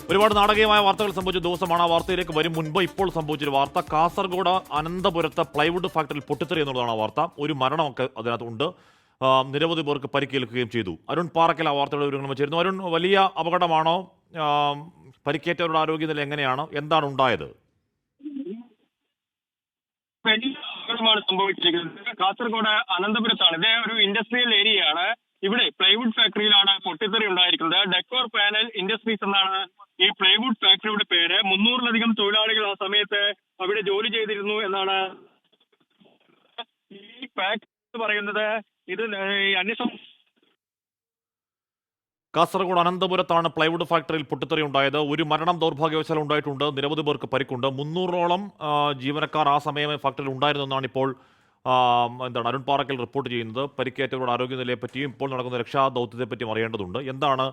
ഒരുപാട് നാടകീയമായ വാർത്തകൾ സംഭവിച്ച ദിവസമാണ്. ആ വാർത്തയിലേക്ക് വരും മുൻപ് ഇപ്പോൾ സംഭവിച്ചൊരു വാർത്ത. കാസർഗോഡ് അനന്തപുരത്ത് പ്ലൈവുഡ് ഫാക്ടറിയിൽ പൊട്ടിത്തെറി എന്നുള്ളതാണ് ആ വാർത്ത. ഒരു മരണമൊക്കെ അതിനകത്തുണ്ട്. നിരവധി പേർക്ക് പരിക്കേൽക്കുകയും ചെയ്തു. അരുൺ പാറക്കൽ ആ വാർത്തയുടെ വിവരങ്ങൾ ചേരുന്നു. അരുൺ, വലിയ അപകടമാണോ? പരിക്കേറ്റവരുടെ ആരോഗ്യനില എങ്ങനെയാണ്? എന്താണ് ഉണ്ടായത്? വലിയ അപകടമാണ് സംഭവിച്ചിരിക്കുന്നത്. കാസർഗോഡ് അനന്തപുരത്താണ്. ഇത് ഒരു ഇൻഡസ്ട്രിയൽ ഏരിയയാണ്. ഇവിടെ പ്ലൈവുഡ് ഫാക്ടറിയിലാണ് പൊട്ടിത്തെറി ഉണ്ടായിരിക്കുന്നത്. ഡെക്കോർ പാനൽ ഇൻഡസ്ട്രീസ് എന്നാണ് ഈ പ്ലൈവുഡ് ഫാക്ടറിയുടെ പേര്. 300-ലധികം തൊഴിലാളികൾ ആ സമയത്ത് അവിടെ ജോലി ചെയ്തിരുന്നു എന്നാണ് ഈ ഫാക്ടറി പറയുന്നത്. ഇത് കാസർഗോഡ് അനന്തപുരത്താണ് പ്ലൈവുഡ് ഫാക്ടറിയിൽ പൊട്ടിത്തെറി ഉണ്ടായത്. ഒരു മരണം ദൗർഭാഗ്യവശാൽ ഉണ്ടായിട്ടുണ്ട്. നിരവധി പേർക്ക് പരിക്കുണ്ട്. 300ഓളം ജീവനക്കാർ ആ സമയം ഫാക്ടറിയിൽ ഉണ്ടായിരുന്നു എന്നാണ് ഇപ്പോൾ അരുൺ പാറക്കൽ റിപ്പോർട്ട് ചെയ്യുന്നത്. പരിക്കേറ്റവരുടെ ആരോഗ്യനിലയെ പറ്റിയും ഇപ്പോൾ നടക്കുന്ന രക്ഷാ ദൗത്യത്തെ പറ്റിയും അറിയേണ്ടതുണ്ട്. എന്താണ്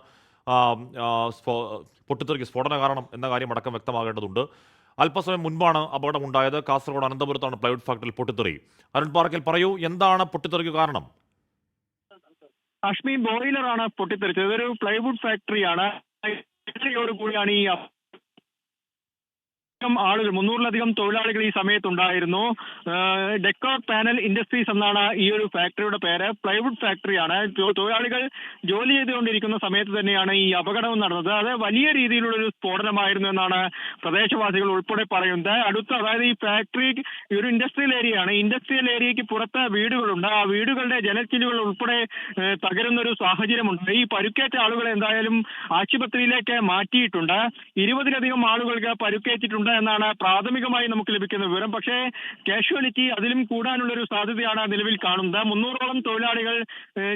പൊട്ടിത്തെറിക്ക് സ്ഫോടന കാരണം എന്ന കാര്യം അടക്കം വ്യക്തമാകേണ്ടതുണ്ട്. അല്പസമയം മുൻപാണ് അപകടമുണ്ടായത്. കാസർഗോഡ് അനന്തപുരത്താണ് പ്ലൈവുഡ് ഫാക്ടറിയിൽ പൊട്ടിത്തെറി. അരുൺ പാറക്കൽ പറയൂ, എന്താണ് പൊട്ടിത്തെറിക്ക് കാരണം? അഷ്മി, ബോയിലറാണ് പൊട്ടിത്തെറിച്ചത്. ഇതൊരു പ്ലൈവുഡ് ഫാക്ടറിയാണ്. കൂടിയാണ് ഈ ആളുകൾ 300-ലധികം തൊഴിലാളികൾ ഈ സമയത്തുണ്ടായിരുന്നു. ഡെക്കോർ പാനൽ ഇൻഡസ്ട്രീസ് എന്നാണ് ഈ ഒരു ഫാക്ടറിയുടെ പേര്. പ്ലൈവുഡ് ഫാക്ടറിയാണ്. തൊഴിലാളികൾ ജോലി ചെയ്തുകൊണ്ടിരിക്കുന്ന സമയത്ത് തന്നെയാണ് ഈ അപകടവും നടന്നത്. അത് വലിയ രീതിയിലുള്ള ഒരു സ്ഫോടനമായിരുന്നു എന്നാണ് പ്രദേശവാസികൾ ഉൾപ്പെടെ പറയുന്നത്. അതായത് ഈ ഫാക്ടറി ഒരു ഇൻഡസ്ട്രിയൽ ഏരിയയാണ്. ഇൻഡസ്ട്രിയൽ ഏരിയയ്ക്ക് പുറത്ത് വീടുകളുണ്ട്. ആ വീടുകളുടെ ജനൽച്ചില്ലുകൾ ഉൾപ്പെടെ തകരുന്ന ഒരു സാഹചര്യമുണ്ട്. ഈ പരുക്കേറ്റ ആളുകളെ എന്തായാലും ആശുപത്രിയിലേക്ക് മാറ്റിയിട്ടുണ്ട്. 20-ലധികം ആളുകൾക്ക് പരുക്കേറ്റിട്ടുണ്ട് എന്നാണ് പ്രാഥമികമായി നമുക്ക് ലഭിക്കുന്ന വിവരം. പക്ഷേ കാഷ്വാലിറ്റി അതിലും കൂടാനുള്ള ഒരു സാധ്യതയാണ് നിലവിൽ കാണുന്നത്. 300ഓളം തൊഴിലാളികൾ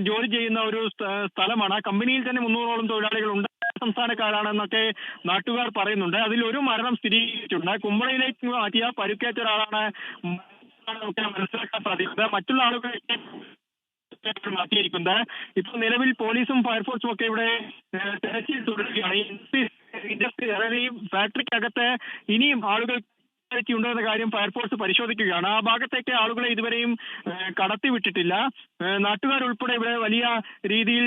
ജോലി ചെയ്യുന്ന ഒരു സ്ഥലമാണ്. കമ്പനിയിൽ തന്നെ 300ഓളം തൊഴിലാളികൾ ഉണ്ട്. സംസ്ഥാനക്കാരാണെന്നൊക്കെ നാട്ടുകാർ പറയുന്നുണ്ട്. അതിൽ ഒരു മരണം സ്ഥിരീകരിച്ചിട്ടുണ്ട്. കുമ്പളയിലേക്ക് മാറ്റിയ പരുക്കേറ്റ ഒരാളാണ് മനസ്സിലാക്കാൻ സാധിക്കുന്നത്. മറ്റുള്ള ആളുകളെ മാറ്റിയിരിക്കുന്നത്. ഇപ്പൊ നിലവിൽ പോലീസും ഫയർഫോഴ്സും ഒക്കെ ഇവിടെ തെരച്ചിൽ തുടരുകയാണ്. ഇൻഡസ്ട്രി അതായത് ഈ ഫാക്ടറിക്കകത്ത് ഇനിയും ആളുകൾ ഉണ്ടോ എന്ന കാര്യം ഫയർഫോഴ്സ് പരിശോധിക്കുകയാണ്. ആ ഭാഗത്തേക്ക് ആളുകളെ ഇതുവരെയും കടത്തിവിട്ടിട്ടില്ല. നാട്ടുകാരുൾപ്പെടെ ഇവിടെ വലിയ രീതിയിൽ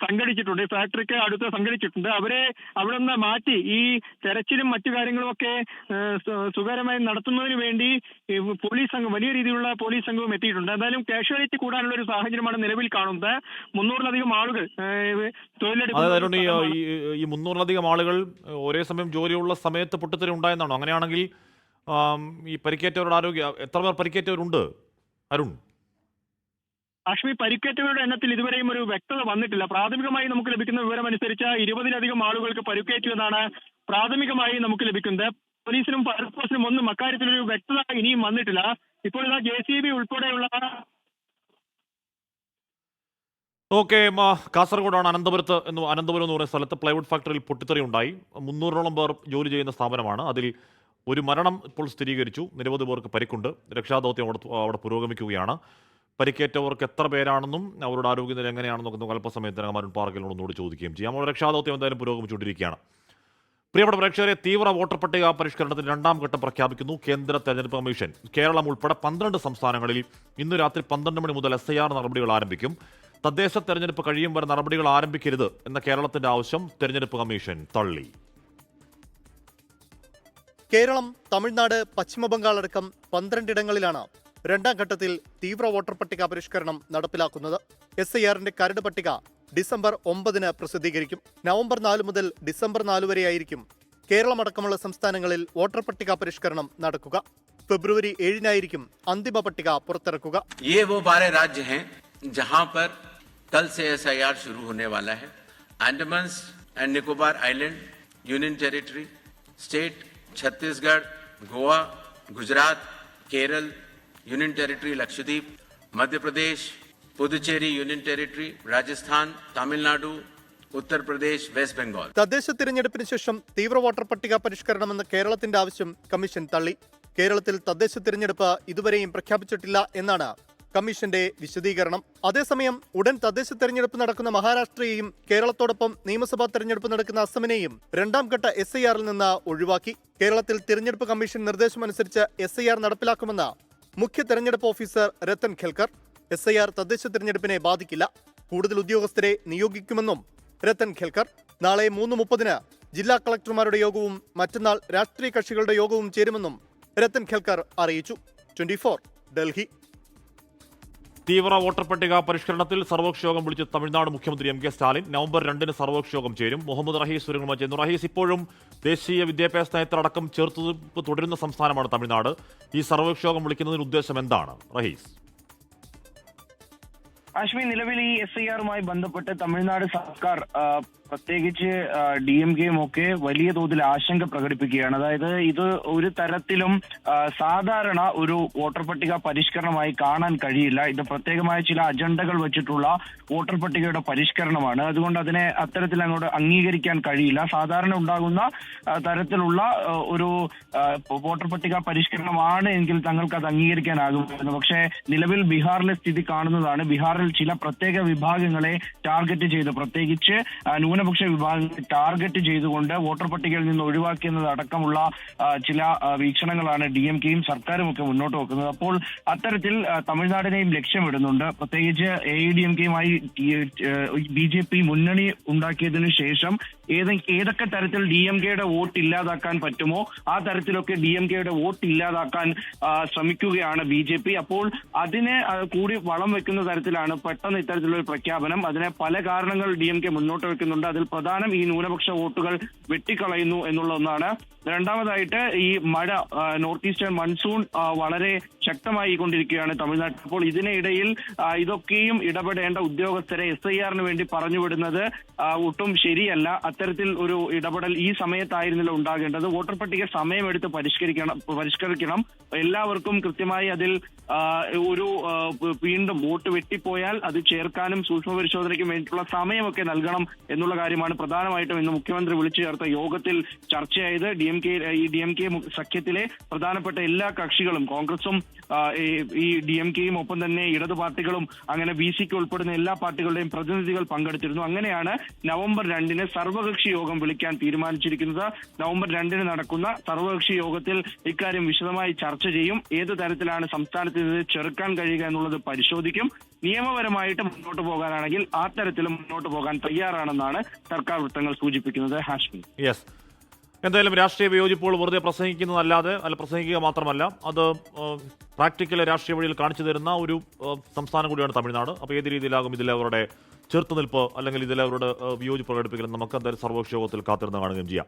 സംഘടിച്ചിട്ടുണ്ട്. ഫാക്ടറിക്ക് അടുത്ത് സംഘടിച്ചിട്ടുണ്ട്. അവരെ അവിടെ നിന്ന് മാറ്റി ഈ തെരച്ചിലും മറ്റു കാര്യങ്ങളും ഒക്കെ സുഖകരമായി നടത്തുന്നതിന് വേണ്ടി പോലീസ് സംഘം, വലിയ രീതിയിലുള്ള പോലീസ് സംഘവും എത്തിയിട്ടുണ്ട്. എന്തായാലും കാഷ്വാലിറ്റി കൂടാനുള്ള ഒരു സാഹചര്യമാണ് നിലവിൽ കാണുന്നത്. 300-ലധികം ആളുകൾ തൊഴിലെടുക്കും. ഈ 300-ലധികം ആളുകൾ ഒരേ സമയം ജോലിയുള്ള സമയത്ത് പൊട്ടിത്തെറി ഉണ്ടായെന്നാണോ? അങ്ങനെയാണെങ്കിൽ ഈ പരിക്കേറ്റവരുടെ ആരോഗ്യം, എത്ര പേർ പരിക്കേറ്റവരുണ്ട് അരുൺ? അഷ്മി, പരിക്കേറ്റവരുടെ എണ്ണത്തിൽ ഇതുവരെയും ഒരു വ്യക്തത വന്നിട്ടില്ല. പ്രാഥമികമായി നമുക്ക് ലഭിക്കുന്ന വിവരമനുസരിച്ച് 20-ലധികം ആളുകൾക്ക് പരിക്കേറ്റു എന്നാണ് പ്രാഥമികമായി നമുക്ക് ലഭിക്കുന്നത്. പോലീസിനും ഫയർഫോഴ്സിനും ഒന്നും അക്കാര്യത്തിലൊരു വ്യക്തത ഇനിയും വന്നിട്ടില്ല. ഇപ്പോൾ ഇതാ JCB ഉൾപ്പെടെയുള്ള കാസർഗോഡാണ് അനന്തപുരം എന്ന് പറയുന്ന സ്ഥലത്ത് പ്ലൈവുഡ് ഫാക്ടറിയിൽ പൊട്ടിത്തെറി ഉണ്ടായി. 300ഓളം പേർ ജോലി ചെയ്യുന്ന സ്ഥാപനമാണ്. അതിൽ ഒരു മരണം ഇപ്പോൾ സ്ഥിരീകരിച്ചു. നിരവധി പേർക്ക് പരിക്കുണ്ട്. രക്ഷാദൗത്യം അവിടെ പുരോഗമിക്കുകയാണ്. പരിക്കേറ്റവർക്ക് എത്ര പേരാണെന്നും അവരുടെ ആരോഗ്യനില എങ്ങനെയാണെന്നൊക്കെ നമുക്ക് അല്പസമയത്തിനകം അരുൺ പാറക്കലിനോട് ഒന്നുകൂടി ചോദിക്കുകയും ചെയ്യാം. അവിടെ രക്ഷാദൗത്യം എന്തായാലും പുരോഗമിച്ചുകൊണ്ടിരിക്കുകയാണ്. പ്രിയപ്പെട്ട പ്രേക്ഷകരെ, തീവ്ര വോട്ടർ പട്ടിക പരിഷ്കരണത്തിന് 2ാം ഘട്ടം പ്രഖ്യാപിക്കുന്നു കേന്ദ്ര തെരഞ്ഞെടുപ്പ് കമ്മീഷൻ. കേരളം ഉൾപ്പെടെ 12 സംസ്ഥാനങ്ങളിൽ ഇന്ന് രാത്രി 12 മണി മുതൽ SIR നടപടികൾ ആരംഭിക്കും. തദ്ദേശ തെരഞ്ഞെടുപ്പ് കഴിയും വരെ നടപടികൾ ആരംഭിക്കരുത് എന്ന കേരളത്തിന്റെ ആവശ്യം തെരഞ്ഞെടുപ്പ് കമ്മീഷൻ തള്ളി. കേരളം, തമിഴ്നാട്, പശ്ചിമബംഗാൾ അടക്കം 12 ഇടങ്ങളിലാണ് 2ാം ഘട്ടത്തിൽ തീവ്ര വോട്ടർ പട്ടിക പരിഷ്കരണം നടപ്പിലാക്കുന്നത്. SIRന്റെ കരട് പട്ടിക ഡിസംബർ 9-ന് പ്രസിദ്ധീകരിക്കും. നവംബർ 4 മുതൽ ഡിസംബർ 4 വരെയായിരിക്കും കേരളമടക്കമുള്ള സംസ്ഥാനങ്ങളിൽ വോട്ടർ പട്ടിക പരിഷ്കരണം നടക്കുക. ഫെബ്രുവരി 7-നായിരിക്കും അന്തിമ പട്ടിക പുറത്തിറക്കുക. ये वो 12 राज्य हैं जहां पर कल से SIR शुरू होने वाला है. Andaman and Nicobar island union territory, state Chhattisgarh, Goa, Gujarat, Kerala union territory, Lakshadweep, Madhya Pradesh, Puducherry union territory, Rajasthan, Tamil Nadu, Uttar Pradesh, west Bengal. തദ്ദേശ തിരഞ്ഞെടുപ്പിന് ശേഷം തീവ്ര വോട്ടർ പട്ടിക പരിഷ്കരണമെന്ന കേരളത്തിന്റെ ആവശ്യം കമ്മീഷൻ തള്ളി. കേരളത്തിൽ തദ്ദേശ തിരഞ്ഞെടുപ്പ് ഇതുവരെയും പ്രഖ്യാപിച്ചിട്ടില്ല എന്നാണ് കമ്മീഷന്റെ വിശദീകരണം. അതേസമയം ഉടൻ തദ്ദേശ തെരഞ്ഞെടുപ്പ് നടക്കുന്ന മഹാരാഷ്ട്രയെയും കേരളത്തോടൊപ്പം നിയമസഭാ തെരഞ്ഞെടുപ്പ് നടക്കുന്ന അസമിനെയും 2ാം ഘട്ട SIRൽ നിന്ന് ഒഴിവാക്കി. കേരളത്തിൽ തിരഞ്ഞെടുപ്പ് കമ്മീഷൻ നിർദ്ദേശമനുസരിച്ച് SIR നടപ്പിലാക്കുമെന്ന് മുഖ്യ തെരഞ്ഞെടുപ്പ് ഓഫീസർ രത്തൻ ഖേൽക്കർ. SIR തദ്ദേശ തെരഞ്ഞെടുപ്പിനെ ബാധിക്കില്ല. കൂടുതൽ ഉദ്യോഗസ്ഥരെ നിയോഗിക്കുമെന്നും രത്തൻ ഖേൽക്കർ. നാളെ 3:30-ന് ജില്ലാ കളക്ടർമാരുടെ യോഗവും മറ്റന്നാൾ രാഷ്ട്രീയ കക്ഷികളുടെ യോഗവും ചേരുമെന്നും രത്തൻ ഖേൽക്കർ അറിയിച്ചു. 24 ഡൽഹി. തീവ്ര വോട്ടർ പട്ടിക പരിഷ്കരണത്തിൽ സർവകക്ഷി യോഗം വിളിച്ച് തമിഴ്നാട് മുഖ്യമന്ത്രി എം കെ സ്റ്റാലിൻ. നവംബർ 2 സർവകക്ഷി യോഗം ചേരും. മുഹമ്മദ് റഹീസ് വിവരങ്ങളുമായി ചേരുന്നു. റഹീസ്, ഇപ്പോഴും ദേശീയ വിദ്യാഭ്യാസ നയത്തിലടക്കം ചെറുത്തുനിൽപ്പ് തുടരുന്ന സംസ്ഥാനമാണ് തമിഴ്നാട്. ഈ സർവകക്ഷി യോഗം വിളിക്കുന്നതിന് ഉദ്ദേശം എന്താണ് റഹീസ്? ആശ്മി, നിലവിൽ ഈ SIR-മായി ബന്ധപ്പെട്ട് തമിഴ്നാട് സർക്കാർ പ്രത്യേകിച്ച് DMKയും ഒക്കെ വലിയ തോതിൽ ആശങ്ക പ്രകടിപ്പിക്കുകയാണ്. അതായത് ഇത് ഒരു തരത്തിലും സാധാരണ ഒരു വോട്ടർ പട്ടിക പരിഷ്കരണമായി കാണാൻ കഴിയില്ല. ഇത് പ്രത്യേകമായ ചില അജണ്ടകൾ വെച്ചിട്ടുള്ള വോട്ടർ പട്ടികയുടെ പരിഷ്കരണമാണ്. അതുകൊണ്ട് അതിനെ അത്തരത്തിൽ അങ്ങോട്ട് അംഗീകരിക്കാൻ കഴിയില്ല. സാധാരണ ഉണ്ടാകുന്ന തരത്തിലുള്ള ഒരു വോട്ടർ പട്ടിക പരിഷ്കരണമാണ് എങ്കിൽ തങ്ങൾക്ക് അത് അംഗീകരിക്കാനാകുമായിരുന്നു. പക്ഷേ നിലവിൽ ബീഹാറിലെ സ്ഥിതി കാണുന്നതാണ്. ബീഹാറിൽ ചില പ്രത്യേക വിഭാഗങ്ങളെ ടാർഗറ്റ് ചെയ്ത്, പ്രത്യേകിച്ച് ന്യൂനപക്ഷ വിഭാഗങ്ങളെ ടാർഗറ്റ് ചെയ്തുകൊണ്ട് വോട്ടർ പട്ടികയിൽ നിന്ന് ഒഴിവാക്കിയെന്നത് അടക്കമുള്ള ചില വീക്ഷണങ്ങളാണ് DMKയും സർക്കാരും ഒക്കെ മുന്നോട്ട് വെക്കുന്നത്. അപ്പോൾ അത്തരത്തിൽ തമിഴ്നാടിനെയും ലക്ഷ്യമിടുന്നുണ്ട്. പ്രത്യേകിച്ച് AIDMKയുമായി BJP മുന്നണി ഉണ്ടാക്കിയതിനു ശേഷം ഏതൊക്കെ തരത്തിൽ DMKയുടെ വോട്ട് ഇല്ലാതാക്കാൻ പറ്റുമോ ആ തരത്തിലൊക്കെ DMKയുടെ വോട്ട് ഇല്ലാതാക്കാൻ ശ്രമിക്കുകയാണ് BJP. അപ്പോൾ അതിനെ കൂടി വളം വെക്കുന്ന തരത്തിലാണ് പെട്ടെന്ന് ഇത്തരത്തിലുള്ള ഒരു പ്രഖ്യാപനം. അതിനെ പല കാരണങ്ങൾ DMK മുന്നോട്ട് വെക്കുന്നുണ്ട്. അതിൽ പ്രധാനം ഈ ന്യൂനപക്ഷ വോട്ടുകൾ വെട്ടിക്കളയുന്നു എന്നുള്ള ഒന്നാണ്. രണ്ടാമതായിട്ട് ഈ മഴ, നോർത്ത് ഈസ്റ്റേൺ മൺസൂൺ വളരെ ശക്തമായി കൊണ്ടിരിക്കുകയാണ് തമിഴ്നാട്ടിൽ. അപ്പോൾ ഇതിനിടയിൽ ഇതൊക്കെയും ഇടപെടേണ്ട ഉദ്യോഗസ്ഥരെ SIR-ന് വേണ്ടി പറഞ്ഞുവിടുന്നത് ഒട്ടും ശരിയല്ല. അത്തരത്തിൽ ഒരു ഇടപെടൽ ഈ സമയത്തായിരുന്നില്ല ഉണ്ടാകേണ്ടത്. വോട്ടർ പട്ടിക സമയമെടുത്ത് പരിഷ്കരിക്കണം. എല്ലാവർക്കും കൃത്യമായി അതിൽ ഒരു വീണ്ടും വോട്ട് വെട്ടിപ്പോയാൽ അത് ചേർക്കാനും സൂക്ഷ്മ പരിശോധനയ്ക്കും വേണ്ടിയിട്ടുള്ള സമയമൊക്കെ നൽകണം എന്നുള്ള കാര്യമാണ് പ്രധാനമായിട്ടും ഇന്ന് മുഖ്യമന്ത്രി വിളിച്ചു ചേർത്ത യോഗത്തിൽ ചർച്ചയായത്. DMK സഖ്യത്തിലെ പ്രധാനപ്പെട്ട എല്ലാ കക്ഷികളും, കോൺഗ്രസും ഈ DMKയും ഒപ്പം തന്നെ ഇടതു പാർട്ടികളും അങ്ങനെ BC-ക്ക് ഉൾപ്പെടുന്ന എല്ലാ പാർട്ടികളുടെയും പ്രതിനിധികൾ പങ്കെടുത്തിരുന്നു. അങ്ങനെയാണ് നവംബർ 2 സർവകക്ഷി യോഗം വിളിക്കാൻ തീരുമാനിച്ചിരിക്കുന്നത്. നവംബർ 2 നടക്കുന്ന സർവകക്ഷി യോഗത്തിൽ ഇക്കാര്യം വിശദമായി ചർച്ച ചെയ്യും. ഏത് തരത്തിലാണ് സംസ്ഥാനത്ത് ഇത് ചെറുക്കാൻ കഴിയുക എന്നുള്ളത് പരിശോധിക്കും. നിയമപരമായിട്ട് മുന്നോട്ട് പോകാനാണെങ്കിൽ ആ തരത്തിലും മുന്നോട്ട് പോകാൻ തയ്യാറാണെന്നാണ് സർക്കാർ വൃത്തങ്ങൾ സൂചിപ്പിക്കുന്നത്. ഹാഷ്മി, യെസ്, എന്തായാലും രാഷ്ട്രീയ വിയോജിപ്പുകൾ വെറുതെ പ്രസംഗിക്കുന്നതല്ലാതെ പ്രസംഗിക്കുക മാത്രമല്ല, അത് പ്രാക്ടിക്കൽ രാഷ്ട്രീയ വഴിയിൽ കാണിച്ചു തരുന്ന ഒരു സംസ്ഥാനം കൂടിയാണ് തമിഴ്നാട്. അപ്പോൾ ഏത് രീതിയിലാകും ഇതിലെ അവരുടെ ചെറുത്തുനിൽപ്പ് അല്ലെങ്കിൽ ഇതിലെ അവരുടെ വിയോജിപ്പ് പ്രകടിപ്പിക്കലും നമുക്ക് എന്തായാലും സർവകക്ഷി യോഗത്തിൽ കാത്തിരുന്ന് കാണുകയും ചെയ്യാം.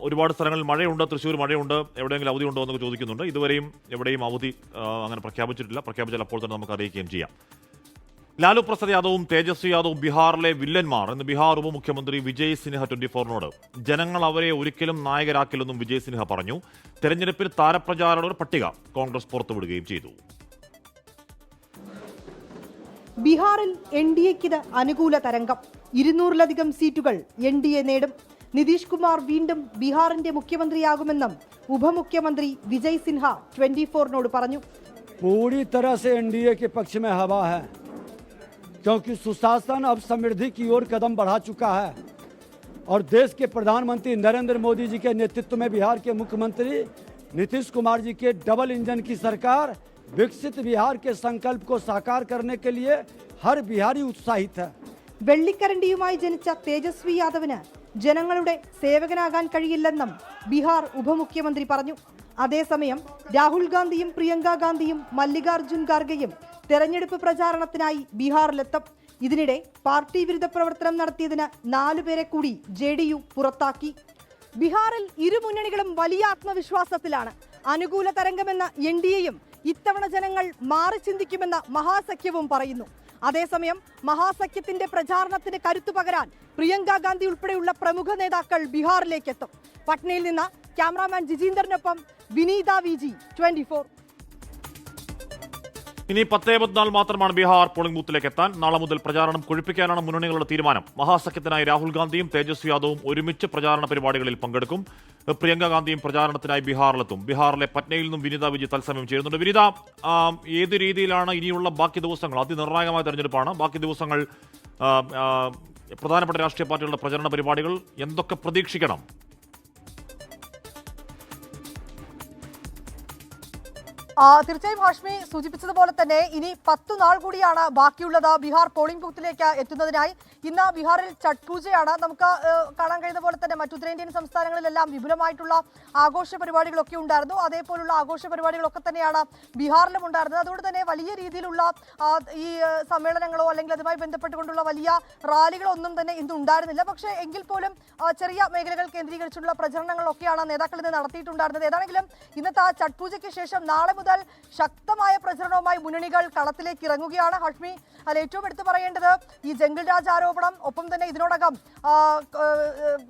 ഒരുപാട് സ്ഥലങ്ങളിൽ മഴയുണ്ട്. തൃശ്ശൂർ മഴയുണ്ട്. എവിടെയെങ്കിലും അവധി ഉണ്ടോ എന്നൊക്കെ ചോദിക്കുന്നുണ്ട്. ഇതുവരെയും എവിടെയും അവധി അങ്ങനെ പ്രഖ്യാപിച്ചിട്ടില്ല. പ്രഖ്യാപിച്ചാൽ അപ്പോൾ തന്നെ നമുക്ക് അറിയിക്കുകയും ചെയ്യാം. ലാലു പ്രസാദ് യാദവും തേജസ്വി യാദവും ബീഹാറിലെ വില്ലന്മാർ എന്ന് ബീഹാർ ഉപമുഖ്യമന്ത്രി വിജയ് സിൻഹ 24-നോട്. ജനങ്ങൾ അവരെ ഒരിക്കലും നായകരാക്കില്ലെന്നും വിജയ് സിൻഹ പറഞ്ഞു. തെരഞ്ഞെടുപ്പിൽ താരപ്രചാരണയുടെ പട്ടിക കോൺഗ്രസ് പുറത്തുവിടുകയും ചെയ്തു. ബീഹാറിൽ NDAയ്ക്ക് അനുകൂല തരംഗം. 200-ലധികം സീറ്റുകൾ NDA നേടും. നിതീഷ് കുമാർ വീണ്ടും ബീഹാറിന്റെ മുഖ്യമന്ത്രിയാകുമെന്നും ഉപമുഖ്യമന്ത്രി വിജയ് സിൻഹ 24-നോട് പറഞ്ഞു. पूरी तरह से NDA के पक्ष में हवा है, क्योंकि सुशासन अब समृद्धि की ओर कदम बढ़ा चुका है और देश के प्रधानमंत्री नरेंद्र मोदी जी के नेतृत्व में बिहार के मुख्यमंत्री नीतीश कुमार जी के डबल इंजन की सरकार विकसित बिहार के संकल्प को साकार करने के लिए हर बिहारी उत्साहित है. വെള്ളിക്കരണ്ടിയുമായി ജനിച്ച തേജസ്വി യാദവിന് ജനങ്ങളുടെ സേവകനാകാൻ കഴിയില്ലെന്നും ബീഹാർ ഉപമുഖ്യമന്ത്രി പറഞ്ഞു. അതേസമയം രാഹുൽ ഗാന്ധിയും പ്രിയങ്ക ഗാന്ധിയും മല്ലികാർജുൻ ഖാർഗെയും തെരഞ്ഞെടുപ്പ് പ്രചാരണത്തിനായി ബീഹാറിലെത്തും. ഇതിനിടെ പാർട്ടി വിരുദ്ധ പ്രവർത്തനം നടത്തിയതിന് 4 പേരെ കൂടി JDU പുറത്താക്കി. ബീഹാറിൽ ഇരു മുന്നണികളും വലിയ ആത്മവിശ്വാസത്തിലാണ്. അനുകൂല തരംഗമെന്ന NDAയും ഇത്തവണ ജനങ്ങൾ മാറി ചിന്തിക്കുമെന്ന മഹാസഖ്യവും പറയുന്നു. അതേസമയം മഹാസഖ്യത്തിന്റെ പ്രചാരണത്തിന് കരുത്തു പകരാൻ പ്രിയങ്ക ഗാന്ധി ഉൾപ്പെടെയുള്ള പ്രമുഖ നേതാക്കൾ ബീഹാറിലേക്കെത്തും. പട്നയിൽ നിന്ന് ക്യാമറാമാൻ ജിജീന്ദറിനൊപ്പം വിനീത VG 24. ഇനി 10-14 മാത്രമാണ് ബീഹാർ പോളിംഗ് ബൂത്തിലേക്ക് എത്താൻ. നാളെ മുതൽ പ്രചാരണം കൊഴുപ്പിക്കാനാണ് മുന്നണികളുടെ തീരുമാനം. മഹാസഖ്യത്തിനായി രാഹുൽ ഗാന്ധിയും തേജസ്വി യാദവും ഒരുമിച്ച് പ്രചാരണ പരിപാടികളിൽ പങ്കെടുക്കും. പ്രിയങ്ക ഗാന്ധിയും പ്രചാരണത്തിനായി ബീഹാറിലെത്തും. ബീഹാറിലെ പട്നയിൽ നിന്നും വിനീത VG തത്സമയം ചേരുന്നുണ്ട്. വിനീത, ഏത് രീതിയിലാണ് ഇനിയുള്ള ബാക്കി ദിവസങ്ങൾ? അതിനിർണായകമായ തെരഞ്ഞെടുപ്പാണ്. ബാക്കി ദിവസങ്ങൾ പ്രധാനപ്പെട്ട രാഷ്ട്രീയ പാർട്ടികളുടെ പ്രചരണ പരിപാടികൾ എന്തൊക്കെ പ്രതീക്ഷിക്കണം? തീർച്ചയായും ഹാഷ്മി സൂചിപ്പിച്ചതുപോലെ തന്നെ ഇനി 10 നാൾ കൂടിയാണ് ബാക്കിയുള്ളത് ബീഹാർ പോളിംഗ് ബൂത്തിലേക്ക് എത്തുന്നതിനായി. ഇന്ന് ബീഹാറിൽ ഛഠ് പൂജയാണ്. നമുക്ക് കാണാൻ കഴിയുന്ന പോലെ തന്നെ മറ്റു ഉത്തരേന്ത്യൻ സംസ്ഥാനങ്ങളിലെല്ലാം വിപുലമായിട്ടുള്ള ആഘോഷ പരിപാടികളൊക്കെ ഉണ്ടായിരുന്നു. അതേപോലുള്ള ആഘോഷ പരിപാടികളൊക്കെ തന്നെയാണ് ബീഹാറിലും ഉണ്ടായിരുന്നത്. അതുകൊണ്ട് തന്നെ വലിയ രീതിയിലുള്ള ഈ സമ്മേളനങ്ങളോ അല്ലെങ്കിൽ അതുമായി ബന്ധപ്പെട്ടുകൊണ്ടുള്ള വലിയ റാലികളോ ഒന്നും തന്നെ ഇന്ന് ഉണ്ടായിരുന്നില്ല. പക്ഷേ എങ്കിൽ പോലും ചെറിയ മേഖലകൾ കേന്ദ്രീകരിച്ചുള്ള പ്രചരണങ്ങളൊക്കെയാണ് നേതാക്കൾ ഇന്ന് നടത്തിയിട്ടുണ്ടായിരുന്നത്. ഏതാണെങ്കിലും ഇന്നത്തെ ആ ഛഠ് പൂജയ്ക്ക് ശേഷം നാളെ മുതൽ ശക്തമായ പ്രചരണവുമായി മുന്നണികൾ കളത്തിലേക്ക് ഇറങ്ങുകയാണ്. ഹഷ്മി, അതിൽ ഏറ്റവും എടുത്തു പറയേണ്ടത് ഈ ജംഗിൾ രാജ് ആരോപണം, ഒപ്പം തന്നെ ഇതിനോടകം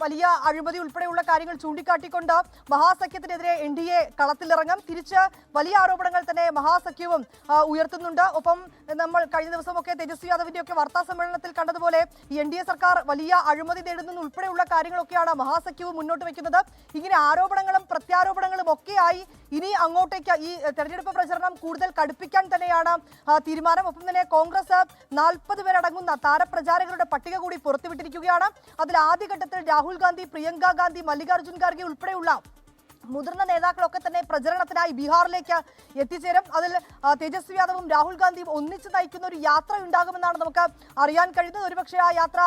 വലിയ അഴിമതി ഉൾപ്പെടെയുള്ള കാര്യങ്ങൾ ചൂണ്ടിക്കാട്ടിക്കൊണ്ട് മഹാസഖ്യത്തിനെതിരെ NDA കളത്തിലിറങ്ങും. തിരിച്ച് വലിയ ആരോപണങ്ങൾ തന്നെ മഹാസഖ്യവും ഉയർത്തുന്നുണ്ട്. ഒപ്പം നമ്മൾ കഴിഞ്ഞ ദിവസമൊക്കെ തേജസ്വി യാദവിന്റെ ഒക്കെ വാർത്താ സമ്മേളനത്തിൽ കണ്ടതുപോലെ ഈ NDA സർക്കാർ വലിയ അഴിമതി നേടുന്ന ഉൾപ്പെടെയുള്ള കാര്യങ്ങളൊക്കെയാണ് മഹാസഖ്യവും മുന്നോട്ട് വെക്കുന്നത്. ഇങ്ങനെ ആരോപണങ്ങളും പ്രത്യാരോപണങ്ങളും ഒക്കെയായി ഇനി അങ്ങോട്ടേക്ക് ഈ തെരഞ്ഞെടുപ്പ് പ്രചരണം കൂടുതൽ കടുപ്പിക്കാൻ തന്നെയാണ് തീരുമാനം. ഒപ്പം തന്നെ കോൺഗ്രസ് 40 പേരടങ്ങുന്ന താരപ്രചാരകരുടെ പട്ടിക കൂടി പുറത്തുവിട്ടിരിക്കുകയാണ്. അതിൽ ആദ്യഘട്ടത്തിൽ രാഹുൽ ഗാന്ധി, പ്രിയങ്ക ഗാന്ധി, മല്ലികാർജ്ജുൻ ഖാർഗെ ഉൾപ്പെടെയുള്ള മുതിർന്ന നേതാക്കളൊക്കെ തന്നെ പ്രചരണത്തിനായി ബീഹാറിലേക്ക് എത്തിച്ചേരും. അതിൽ തേജസ്വി യാദവും രാഹുൽ ഗാന്ധിയും ഒന്നിച്ച് നയിക്കുന്ന ഒരു യാത്ര ഉണ്ടാകുമെന്നാണ് നമുക്ക് അറിയാൻ കഴിയുന്നത്. ഒരുപക്ഷെ ആ യാത്ര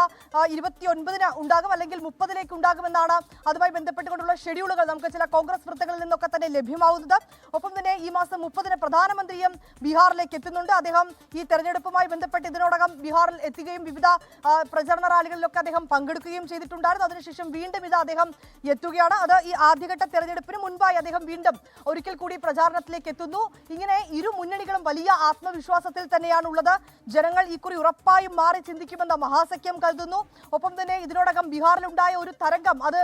29-ന് ഉണ്ടാകും, അല്ലെങ്കിൽ 30-ലേക്ക് ഉണ്ടാകുമെന്നാണ് അതുമായി ബന്ധപ്പെട്ടുകൊണ്ടുള്ള ഷെഡ്യൂളുകൾ നമുക്ക് ചില കോൺഗ്രസ് വൃത്തങ്ങളിൽ നിന്നൊക്കെ തന്നെ ലഭ്യമാവുന്നത്. ഒപ്പം തന്നെ ഈ മാസം 30-ന് പ്രധാനമന്ത്രിയും ബീഹാറിലേക്ക് എത്തുന്നുണ്ട്. അദ്ദേഹം ഈ തെരഞ്ഞെടുപ്പുമായി ബന്ധപ്പെട്ട് ഇതിനോടകം ബീഹാറിൽ എത്തുകയും വിവിധ പ്രചരണ റാലികളിലൊക്കെ അദ്ദേഹം പങ്കെടുക്കുകയും ചെയ്തിട്ടുണ്ടായിരുന്നു. അതിനുശേഷം വീണ്ടും ഇത് അദ്ദേഹം എത്തുകയാണ്. അത് ഈ ആദ്യഘട്ട തെരഞ്ഞെടുപ്പ് മുൻപായി അദ്ദേഹം വീണ്ടും ഒരിക്കൽ കൂടി പ്രചാരണത്തിലേക്ക് എത്തുന്നു. ഇങ്ങനെ ഇരു മുന്നണികളും വലിയ ആത്മവിശ്വാസത്തിൽ തന്നെയാണുള്ളത്. ജനങ്ങൾ ഇക്കുറി ഉറപ്പായും മാറി ചിന്തിക്കുമെന്ന് മഹാസഖ്യം കരുതുന്നു. ഒപ്പം തന്നെ ഇതിനോടകം ബീഹാറിലുണ്ടായ ഒരു തരംഗം, അത്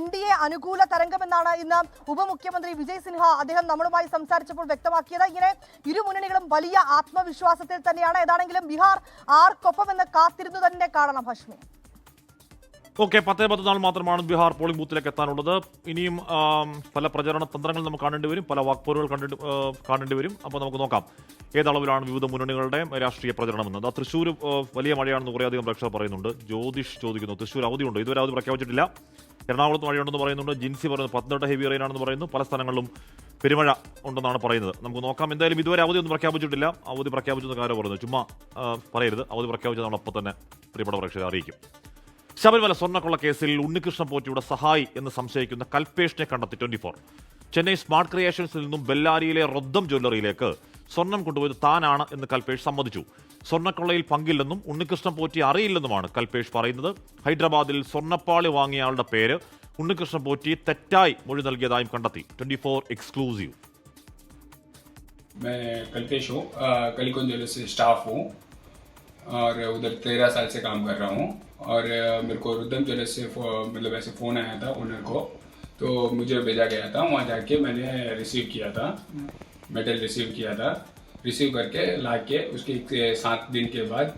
NDA അനുകൂല തരംഗമെന്നാണ് ഇന്ന് ഉപമുഖ്യമന്ത്രി വിജയ് സിൻഹ അദ്ദേഹം നമ്മളുമായി സംസാരിച്ചപ്പോൾ വ്യക്തമാക്കിയത്. ഇങ്ങനെ ഇരു മുന്നണികളും വലിയ ആത്മവിശ്വാസത്തിൽ തന്നെയാണ്. ഏതാണെങ്കിലും ബീഹാർ ആർക്കൊപ്പമെന്ന് കാത്തിരുന്നു തന്നെ കാണണം. ഹഷ്മി, ഓക്കെ, 10 നാൾ മാത്രമാണ് ബീഹാർ പോളിംഗ് ബൂത്തിലേക്ക് എത്താനുള്ളത്. ഇനിയും പല പ്രചരണ തന്ത്രങ്ങൾ നമുക്ക് കാണേണ്ടി വരും, പല വാക്പോരുകൾ കാണേണ്ടി വരും. അപ്പോൾ നമുക്ക് നോക്കാം ഏതളവിലാണ് വിവിധ മുന്നണികളുടെ രാഷ്ട്രീയ പ്രചരണമെന്നത്. തൃശ്ശൂർ വലിയ മഴയാണെന്ന് കുറേയധികം പ്രേക്ഷകർ പറയുന്നുണ്ട്. ജ്യോതിഷ് ചോദിക്കുന്നു, തൃശ്ശൂർ അവധിയുണ്ട്? ഇതുവരെ അവധി പ്രഖ്യാപിച്ചിട്ടില്ല. എറണാകുളത്ത് മഴയുണ്ടെന്ന് പറയുന്നുണ്ട്. ജിൻസി പറയുന്നു പത്തനംതിട്ട ഹെവി റെയിൻ ആണെന്ന് പറയുന്നു. പല സ്ഥലങ്ങളിലും പെരുമഴ ഉണ്ടെന്നാണ് പറയുന്നത്. നമുക്ക് നോക്കാം. എന്തായാലും ഇതുവരെ അവധിയൊന്നും പ്രഖ്യാപിച്ചിട്ടില്ല. അവധി പ്രഖ്യാപിച്ചെന്ന് കാര്യം പറയുന്നത് ചുമ്മാ പറയരുത്. അവധി പ്രഖ്യാപിച്ചത് നമ്മളപ്പം തന്നെ പ്രിയപ്പെട്ട പ്രേക്ഷകരെ അറിയിക്കും. ശബരിമല സ്വർണ്ണക്കൊള്ള കേസിൽ ഉണ്ണികൃഷ്ണൻ പോറ്റിയുടെ സഹായി എന്ന് സംശയിക്കുന്ന കൽപേഷിനെ കണ്ടെത്തി 24. ചെന്നൈ സ്മാർട്ട് ക്രിയേഷൻസിൽ നിന്നും ബെല്ലാരിയിലെ റൊദ്ദം ജ്വല്ലറിയിലേക്ക് സ്വർണം കൊണ്ടുപോയത് താനാണ് എന്ന് കൽപേഷ് സമ്മതിച്ചു. സ്വർണ്ണക്കൊള്ളയിൽ പങ്കില്ലെന്നും ഉണ്ണികൃഷ്ണൻ പോറ്റി അറിയില്ലെന്നുമാണ് കൽപേഷ് പറയുന്നത്. ഹൈദരാബാദിൽ സ്വർണ്ണപ്പാളി വാങ്ങിയയാളുടെ പേര് ഉണ്ണികൃഷ്ണൻ പോറ്റി തെറ്റായി മൊഴി നൽകിയതായും കണ്ടെത്തി. 24 എക്സ്ക്ലൂസീവ്. मैं कल्पेश हूँ, कलिकोन ज्वेलर्स से स्टाफ हूँ और उधर 13 साल से काम कर रहा हूँ. और मेरे को रुद्रम ज्वेलर्स से मतलब ऐसे फ़ोन आया था ओनर को, तो मुझे भेजा गया था. वहाँ जाके मैंने रिसीव किया था, मेटल रिसीव किया था. रिसीव करके ला के उसके 7 दिन के बाद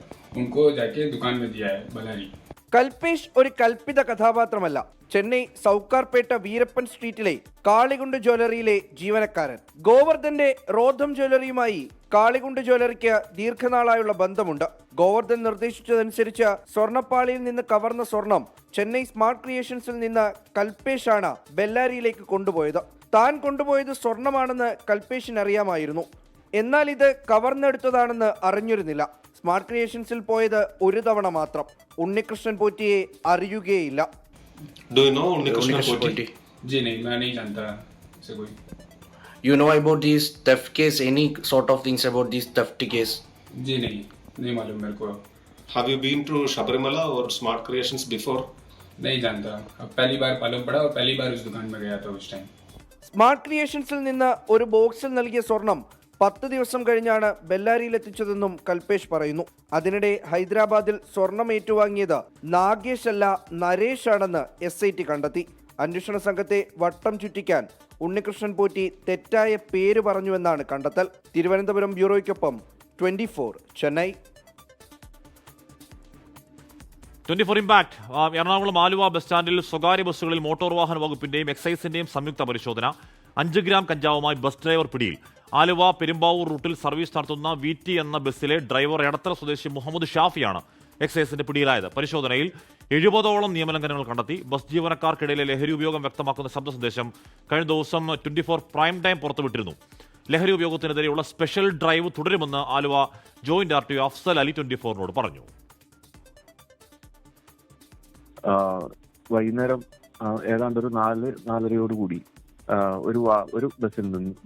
उनको जाके दुकान में दिया है बलारी. കൽപേഷ് ഒരു കൽപ്പിത കഥാപാത്രമല്ല. ചെന്നൈ സൗക്കാർപേട്ട വീരപ്പൻ സ്ട്രീറ്റിലെ കാളികുണ്ട് ജ്വല്ലറിയിലെ ജീവനക്കാരൻ. ഗോവർദ്ധന്റെ റോധം ജ്വല്ലറിയുമായി കാളികുണ്ട് ജ്വല്ലറിക്ക് ദീർഘനാളായുള്ള ബന്ധമുണ്ട്. ഗോവർദ്ധൻ നിർദ്ദേശിച്ചതനുസരിച്ച് സ്വർണ്ണപ്പാളിയിൽ നിന്ന് കവർന്ന സ്വർണം ചെന്നൈ സ്മാർട്ട് ക്രിയേഷൻസിൽ നിന്ന് കൽപേഷാണ് ബെല്ലാരിയിലേക്ക് കൊണ്ടുപോയത്. താൻ കൊണ്ടുപോയത് സ്വർണമാണെന്ന് കൽപേഷിന് അറിയാമായിരുന്നു. എന്നാൽ ഇത് കവർന്നെടുത്തതാണെന്ന് അറിഞ്ഞിരുന്നില്ല. സ്മാർട്ട് ക്രിയേഷൻസിൽ പോയത് ഒരു തവണ മാത്രം. ഉണ്ണികൃഷ്ണൻ പോറ്റിയെ അറിയുകയില്ല. Do you know Unnikushna Poti? जी नहीं, मैं नहीं जानता से कोई. You know about this theft case? Any sort of things about this theft case? जी नहीं मालूम मेरे को. Have you been to Shabarimala or Smart Creations before? नहीं जानता. अब पहली बार मालूम पड़ा और पहली बार उस दुकान में गया था उस टाइम. സ്മാർട്ട് ക്രിയേഷൻസിൽ നിന്ന് ഒരു ബോക്സിൽ നൽകിയ സ്വർണം 10 ദിവസം കഴിഞ്ഞാണ് ബെല്ലാരിയിൽ എത്തിച്ചതെന്നും കൽപേഷ് പറയുന്നു. അതിനിടെ ഹൈദരാബാദിൽ സ്വർണം ഏറ്റുവാങ്ങിയത് നാഗേഷ് അല്ല നരേഷ് ആണെന്ന് SIT കണ്ടെത്തി. അന്വേഷണ സംഘത്തെ വട്ടം ചുറ്റിക്കാൻ ഉണ്ണികൃഷ്ണൻ പോറ്റി തെറ്റായ പേര് പറഞ്ഞുവെന്നാണ് കണ്ടെത്തൽ. തിരുവനന്തപുരം ബ്യൂറോയ്ക്കൊപ്പം 24 ചെന്നൈ. 24 ഇമ്പാക്ട്. എറണാകുളം ആലുവ ബസ് സ്റ്റാൻഡിൽ സ്വകാര്യ ബസ്സുകളിൽ മോട്ടോർ വാഹന വകുപ്പിന്റെയും എക്സൈസിന്റെയും സംയുക്ത പരിശോധന. 5 ഗ്രാം കഞ്ചാവുമായി ബസ് ഡ്രൈവർ പിടിയിൽ. ആലുവ പെരുമ്പാവൂർ റൂട്ടിൽ സർവീസ് നടത്തുന്ന VT എന്ന ബസ്സിലെ ഡ്രൈവർ എടത്തല സ്വദേശി മുഹമ്മദ് ഷാഫിയാണ് എക്സൈസിന്റെ പിടിയിലായത്. പരിശോധനയിൽ 70ഓളം നിയമലംഘനങ്ങൾ കണ്ടെത്തി. ബസ് ജീവനക്കാർക്കിടയിലെ ലഹരി ഉപയോഗം വ്യക്തമാക്കുന്ന ശബ്ദ സന്ദേശം കഴിഞ്ഞ ദിവസം 24 പ്രൈം ടൈം പുറത്തുവിട്ടിരുന്നു. ലഹരി ഉപയോഗത്തിനെതിരെയുള്ള സ്പെഷ്യൽ ഡ്രൈവ് തുടരുമെന്ന് ആലുവ ജോയിന്റ് RTO അഫ്സൽ അലി 24നോട് പറഞ്ഞു. വൈകുന്നേരം ഏതാണ്ട് ഒരു 4-4:30 ഒരു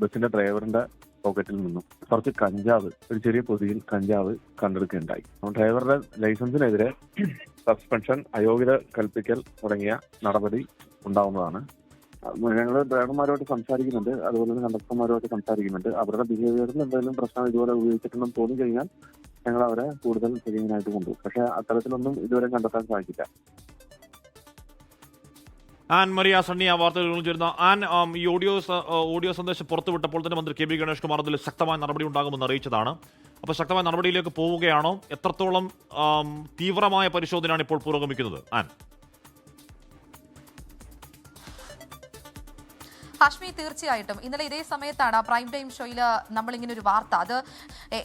ബസ്സിന്റെ ഡ്രൈവറിന്റെ പോക്കറ്റിൽ നിന്നും കുറച്ച് കഞ്ചാവ്, ഒരു ചെറിയ പൊതിയിൽ കഞ്ചാവ് കണ്ടെടുക്കുകയുണ്ടായി. ഡ്രൈവറുടെ ലൈസൻസിനെതിരെ സസ്പെൻഷൻ, അയോഗ്യത കൽപ്പിക്കൽ തുടങ്ങിയ നടപടി ഉണ്ടാവുന്നതാണ്. ഞങ്ങൾ ഡ്രൈവർമാരുമായിട്ട് സംസാരിക്കുന്നുണ്ട്, അതുപോലെ തന്നെ കണ്ടക്ടർമാരുമായിട്ട് സംസാരിക്കുന്നുണ്ട്. അവരുടെ ബിഹേവിയറിൽ എന്തെങ്കിലും പ്രശ്നം ഇതുപോലെ ഉപയോഗിച്ചിട്ടുണ്ടെന്ന് തോന്നി കഴിഞ്ഞാൽ ഞങ്ങൾ അവരെ കൂടുതൽ ചെക്കിങ്ങിനായിട്ട് കൊണ്ടുപോകും. പക്ഷെ അത്തരത്തിലൊന്നും ഇതുവരെ കണ്ടെത്താൻ സാധിക്കില്ല. ആൻ മരിയ സണ്ണി ആ വാർത്തകൾ ചേരുന്ന ആൻ, ഈ ഓഡിയോ സന്ദേശം പുറത്തുവിട്ടപ്പോൾ തന്നെ മന്ത്രി കെ ബി ഗണേഷ് കുമാർ അതിൽ ശക്തമായ നടപടി ഉണ്ടാകുമെന്ന് അറിയിച്ചതാണ്. അപ്പോൾ ശക്തമായ നടപടിയിലേക്ക് പോവുകയാണോ? എത്രത്തോളം തീവ്രമായ പരിശോധനയാണ് ഇപ്പോൾ പുരോഗമിക്കുന്നത്? ആൻ. ഹാഷ്മി, തീർച്ചയായിട്ടും ഇന്നലെ ഇതേ സമയത്താണ് പ്രൈം ടൈം ഷോയിൽ നമ്മളിങ്ങനെ ഒരു വാർത്ത, അത്